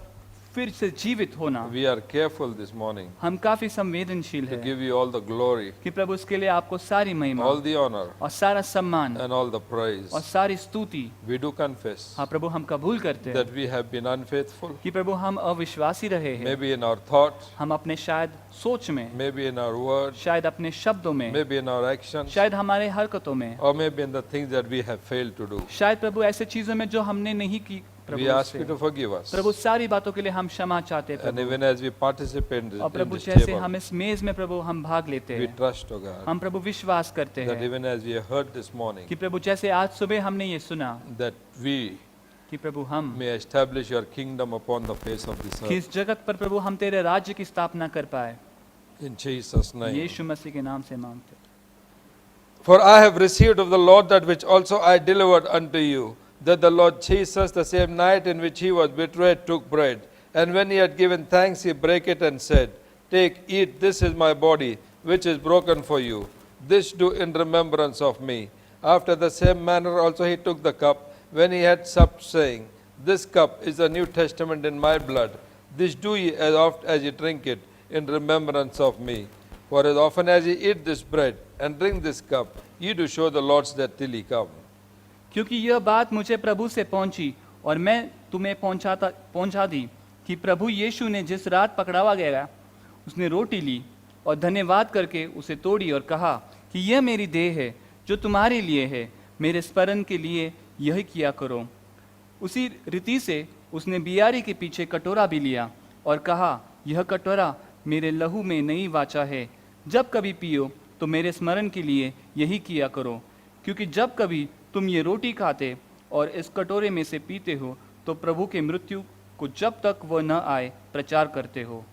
Speaker 3: फिर से जीवित होना।
Speaker 5: We are careful this morning
Speaker 3: हम काफी संवेदनशील
Speaker 5: to
Speaker 3: हैं
Speaker 5: give you all the glory,
Speaker 3: कि प्रभु उसके लिए आपको सारी महिमा
Speaker 5: all the honor,
Speaker 3: और सारा सम्मान
Speaker 5: and all the praise.
Speaker 3: और सारी स्तुति।
Speaker 5: We do confess
Speaker 3: हाँ प्रभु, हम कबूल करते हैं
Speaker 5: that we have been unfaithful,
Speaker 3: कि प्रभु हम अविश्वासी रहे हैं,
Speaker 5: maybe in our thought,
Speaker 3: हम अपने शायद सोच में,
Speaker 5: maybe in our words,
Speaker 3: शायद अपने शब्दों में,
Speaker 5: maybe in our actions,
Speaker 3: शायद हमारे हरकतों में,
Speaker 5: or maybe in the things that we have failed to do.
Speaker 3: शायद प्रभु ऐसे चीजों में जो हमने नहीं की। प्रभु
Speaker 5: We ask
Speaker 3: उससे-
Speaker 5: you to forgive us.
Speaker 3: प्रभु सारी बातों के लिए हम क्षमा चाहते हैं
Speaker 5: And
Speaker 3: Prabhu.
Speaker 5: even as we participate in
Speaker 3: और प्रभु
Speaker 5: this
Speaker 3: जैसे
Speaker 5: table,
Speaker 3: हम इस मेज में प्रभु हम भाग लेते
Speaker 5: we
Speaker 3: हैं,
Speaker 5: trust, O God,
Speaker 3: हम प्रभु विश्वास करते
Speaker 5: that
Speaker 3: हैं
Speaker 5: even as we heard this morning,
Speaker 3: कि प्रभु जैसे आज सुबह हमने ये सुना
Speaker 5: that we
Speaker 3: कि प्रभु हम
Speaker 5: may establish your kingdom upon the face of this
Speaker 3: कि
Speaker 5: earth.
Speaker 3: इस जगत पर प्रभु हम तेरे राज्य की स्थापना कर पाए।
Speaker 5: In Jesus' name.
Speaker 3: यीशु मसीह के नाम से मांगते हैं।
Speaker 5: For I have received of the Lord that which also I delivered unto you, that the Lord Jesus, the same night in which he was betrayed, took bread. And when he had given thanks, he brake it and said, Take, eat, this is my body, which is broken for you. This do in remembrance of me. After the same manner also he took the cup, when he had supped, saying, This cup is the New Testament in my blood. This do ye as oft as ye drink it, in remembrance of me. For as often as ye eat this bread and drink this cup, ye do show the Lord's death till he come.
Speaker 3: क्योंकि यह बात मुझे प्रभु से पहुंची और मैं तुम्हें पहुंचा दी कि प्रभु यीशु ने जिस रात पकड़ावा गया उसने रोटी ली और धन्यवाद करके उसे तोड़ी और कहा कि यह मेरी देह है जो तुम्हारे लिए है, मेरे स्मरण के लिए यही किया करो। उसी रीति से उसने बियारी के पीछे कटोरा भी लिया और कहा, यह कटोरा मेरे लहू में नई वाचा है, जब कभी पियो तो मेरे स्मरण के लिए यही किया करो। क्योंकि जब कभी तुम ये रोटी खाते और इस कटोरे में से पीते हो तो प्रभु के मृत्यु को जब तक वह न आए प्रचार करते हो।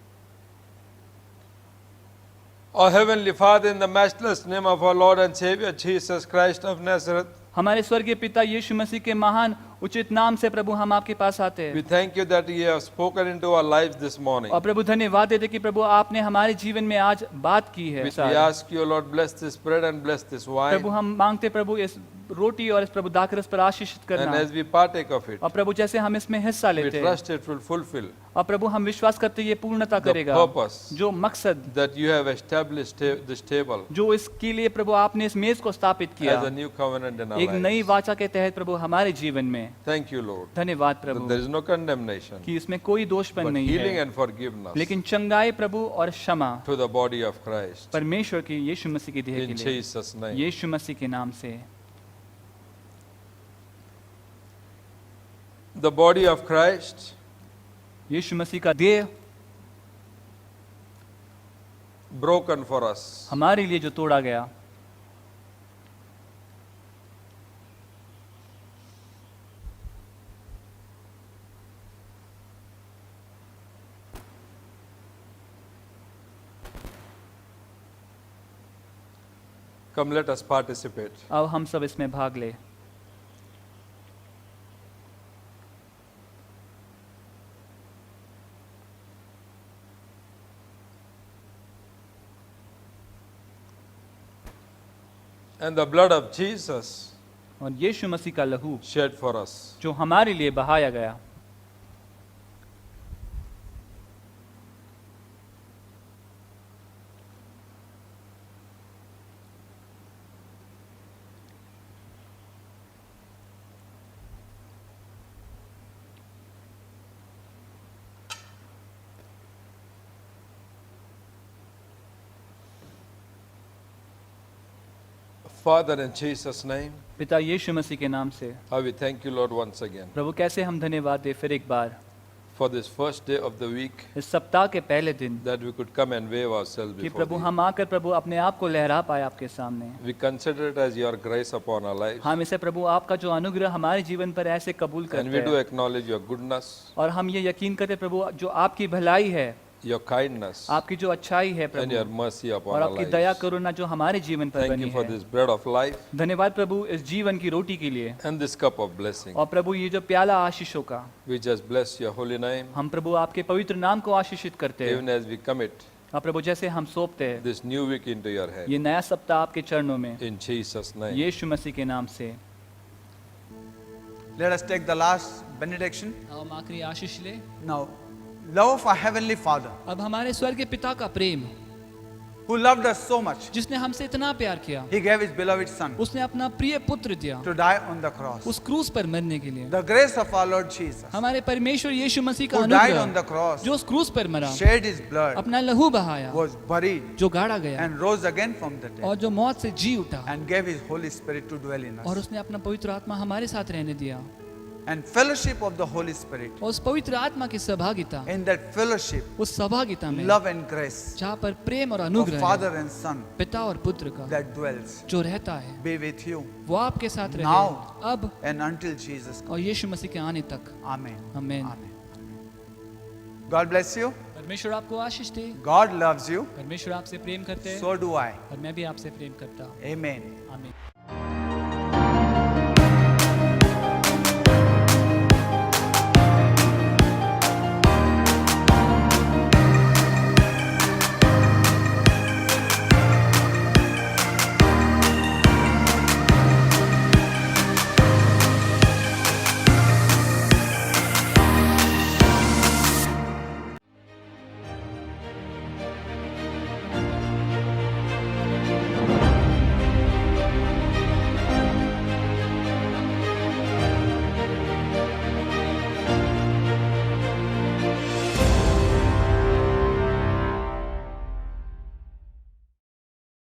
Speaker 5: Our Heavenly Father, in the matchless name of our Lord and Savior Jesus Christ of Nazareth,
Speaker 3: हमारे स्वर्गीय पिता यीशु मसीह के महान उचित नाम से प्रभु हम आपके पास आते
Speaker 5: we
Speaker 3: हैं
Speaker 5: thank you that you have spoken into our lives this morning.
Speaker 3: और प्रभु धन्यवाद देते कि प्रभु आपने हमारे जीवन में आज बात की है।
Speaker 5: We ask you, Lord, bless this bread and bless this wine.
Speaker 3: प्रभु हम मांगते प्रभु इस रोटी और इस प्रभु दाखरस पर आशीषित
Speaker 5: And
Speaker 3: करना
Speaker 5: as we partake of it,
Speaker 3: और प्रभु जैसे हम इसमें हिस्सा
Speaker 5: we
Speaker 3: लेते हैं
Speaker 5: trust it will fulfill
Speaker 3: और प्रभु हम विश्वास करते ये पूर्णता
Speaker 5: the
Speaker 3: करेगा
Speaker 5: purpose
Speaker 3: जो मकसद
Speaker 5: that you have established this table
Speaker 3: जो इसके लिए प्रभु आपने इस मेज को स्थापित किया
Speaker 5: as a new covenant in our
Speaker 3: एक नई
Speaker 5: lives.
Speaker 3: वाचा के तहत प्रभु हमारे जीवन में।
Speaker 5: Thank you, Lord.
Speaker 3: धन्यवाद
Speaker 5: That
Speaker 3: Prabhu
Speaker 5: there is no condemnation,
Speaker 3: कि इसमें कोई दोषपन
Speaker 5: but
Speaker 3: नहीं
Speaker 5: healing
Speaker 3: है,
Speaker 5: and forgiveness
Speaker 3: लेकिन चंगाई प्रभु और क्षमा
Speaker 5: to the body of Christ.
Speaker 3: परमेश्वर की यीशु मसीह की देह के
Speaker 5: In
Speaker 3: लिए
Speaker 5: Jesus' name.
Speaker 3: यीशु मसीह के नाम से।
Speaker 5: The body of Christ
Speaker 3: यीशु मसीह का देह
Speaker 5: broken for us.
Speaker 3: हमारे लिए जो तोड़ा गया,
Speaker 5: Come, let us participate.
Speaker 3: अब हम सब इसमें भाग ले।
Speaker 5: And the blood of Jesus
Speaker 3: और यीशु मसीह का लहू
Speaker 5: shed for us.
Speaker 3: जो हमारे लिए बहाया गया,
Speaker 5: Father, in Jesus' name,
Speaker 3: पिता यीशु मसीह के नाम से
Speaker 5: how we thank you, Lord, once again
Speaker 3: प्रभु कैसे हम धन्यवाद दे फिर एक बार
Speaker 5: for this first day of the week
Speaker 3: इस सप्ताह के पहले दिन
Speaker 5: that we could come and wave ourselves
Speaker 3: कि
Speaker 5: before
Speaker 3: प्रभु
Speaker 5: thee.
Speaker 3: हम आकर प्रभु अपने आप को लहरा पाए आपके सामने।
Speaker 5: We consider it as your grace upon our lives.
Speaker 3: हम इसे प्रभु आपका जो अनुग्रह हमारे जीवन पर ऐसे कबूल
Speaker 5: And
Speaker 3: करते
Speaker 5: we do
Speaker 3: हैं
Speaker 5: acknowledge your goodness,
Speaker 3: और हम ये यकीन करते हैं प्रभु जो आपकी भलाई है,
Speaker 5: your kindness,
Speaker 3: आपकी जो अच्छाई है
Speaker 5: and your
Speaker 3: प्रभु
Speaker 5: mercy
Speaker 3: और
Speaker 5: upon our
Speaker 3: आपकी दया
Speaker 5: lives.
Speaker 3: करुणा जो हमारे जीवन पर
Speaker 5: Thank
Speaker 3: बनी
Speaker 5: you for
Speaker 3: है।
Speaker 5: this bread of life
Speaker 3: धन्यवाद प्रभु इस जीवन की रोटी के लिए
Speaker 5: and this cup of blessing.
Speaker 3: और प्रभु ये जो प्याला आशीषों का,
Speaker 5: We just bless your holy name
Speaker 3: हम प्रभु आपके पवित्र नाम को आशीषित करते
Speaker 5: even
Speaker 3: हैं
Speaker 5: as we commit
Speaker 3: और प्रभु जैसे हम सौंपते हैं
Speaker 5: this new week into your hand.
Speaker 3: ये नया सप्ताह आपके चरणों में
Speaker 5: In Jesus' name.
Speaker 3: यीशु मसीह के नाम से।
Speaker 4: Let us take the last benediction.
Speaker 3: हम आखिरी आशीष ले।
Speaker 4: Now, love of our Heavenly Father,
Speaker 3: अब हमारे स्वर्ग के पिता का प्रेम,
Speaker 4: who loved us so much,
Speaker 3: जिसने हमसे इतना प्यार किया,
Speaker 4: He gave His beloved Son
Speaker 3: उसने अपना प्रिय पुत्र दिया
Speaker 4: to die on the cross.
Speaker 3: उस क्रूस पर मरने के लिए।
Speaker 4: The grace of our Lord Jesus,
Speaker 3: हमारे परमेश्वर यीशु मसीह का
Speaker 4: who died on the
Speaker 3: अनुग्रह
Speaker 4: cross,
Speaker 3: जो उस क्रूस पर मरा,
Speaker 4: shed His blood,
Speaker 3: अपना लहू बहाया,
Speaker 4: was buried,
Speaker 3: जो गाड़ा गया
Speaker 4: and rose again from the
Speaker 3: और
Speaker 4: dead,
Speaker 3: जो मौत से जी उठा,
Speaker 4: and gave His Holy Spirit to dwell in
Speaker 3: और
Speaker 4: us.
Speaker 3: उसने अपना पवित्र आत्मा हमारे साथ रहने दिया।
Speaker 4: And fellowship of the Holy Spirit.
Speaker 3: और उस पवित्र आत्मा की सहभागिता,
Speaker 4: In that fellowship,
Speaker 3: उस सहभागिता में
Speaker 4: love and grace
Speaker 3: जहाँ पर प्रेम और
Speaker 4: of
Speaker 3: अनुग्रह
Speaker 4: Father
Speaker 3: है,
Speaker 4: and Son
Speaker 3: पिता और पुत्र का
Speaker 4: that dwells,
Speaker 3: जो रहता है,
Speaker 4: be with you
Speaker 3: वो आपके साथ रहे
Speaker 4: Now.
Speaker 3: अब
Speaker 4: and until Jesus comes.
Speaker 3: और यीशु मसीह के आने तक।
Speaker 4: Amen.
Speaker 3: आमीन।
Speaker 4: Amen. God bless you.
Speaker 3: परमेश्वर आपको आशीष दे।
Speaker 4: God loves you.
Speaker 3: परमेश्वर आपसे प्रेम करते हैं
Speaker 4: So do I.
Speaker 3: और मैं भी आपसे प्रेम करता हूँ।
Speaker 4: Amen.
Speaker 3: आमीन।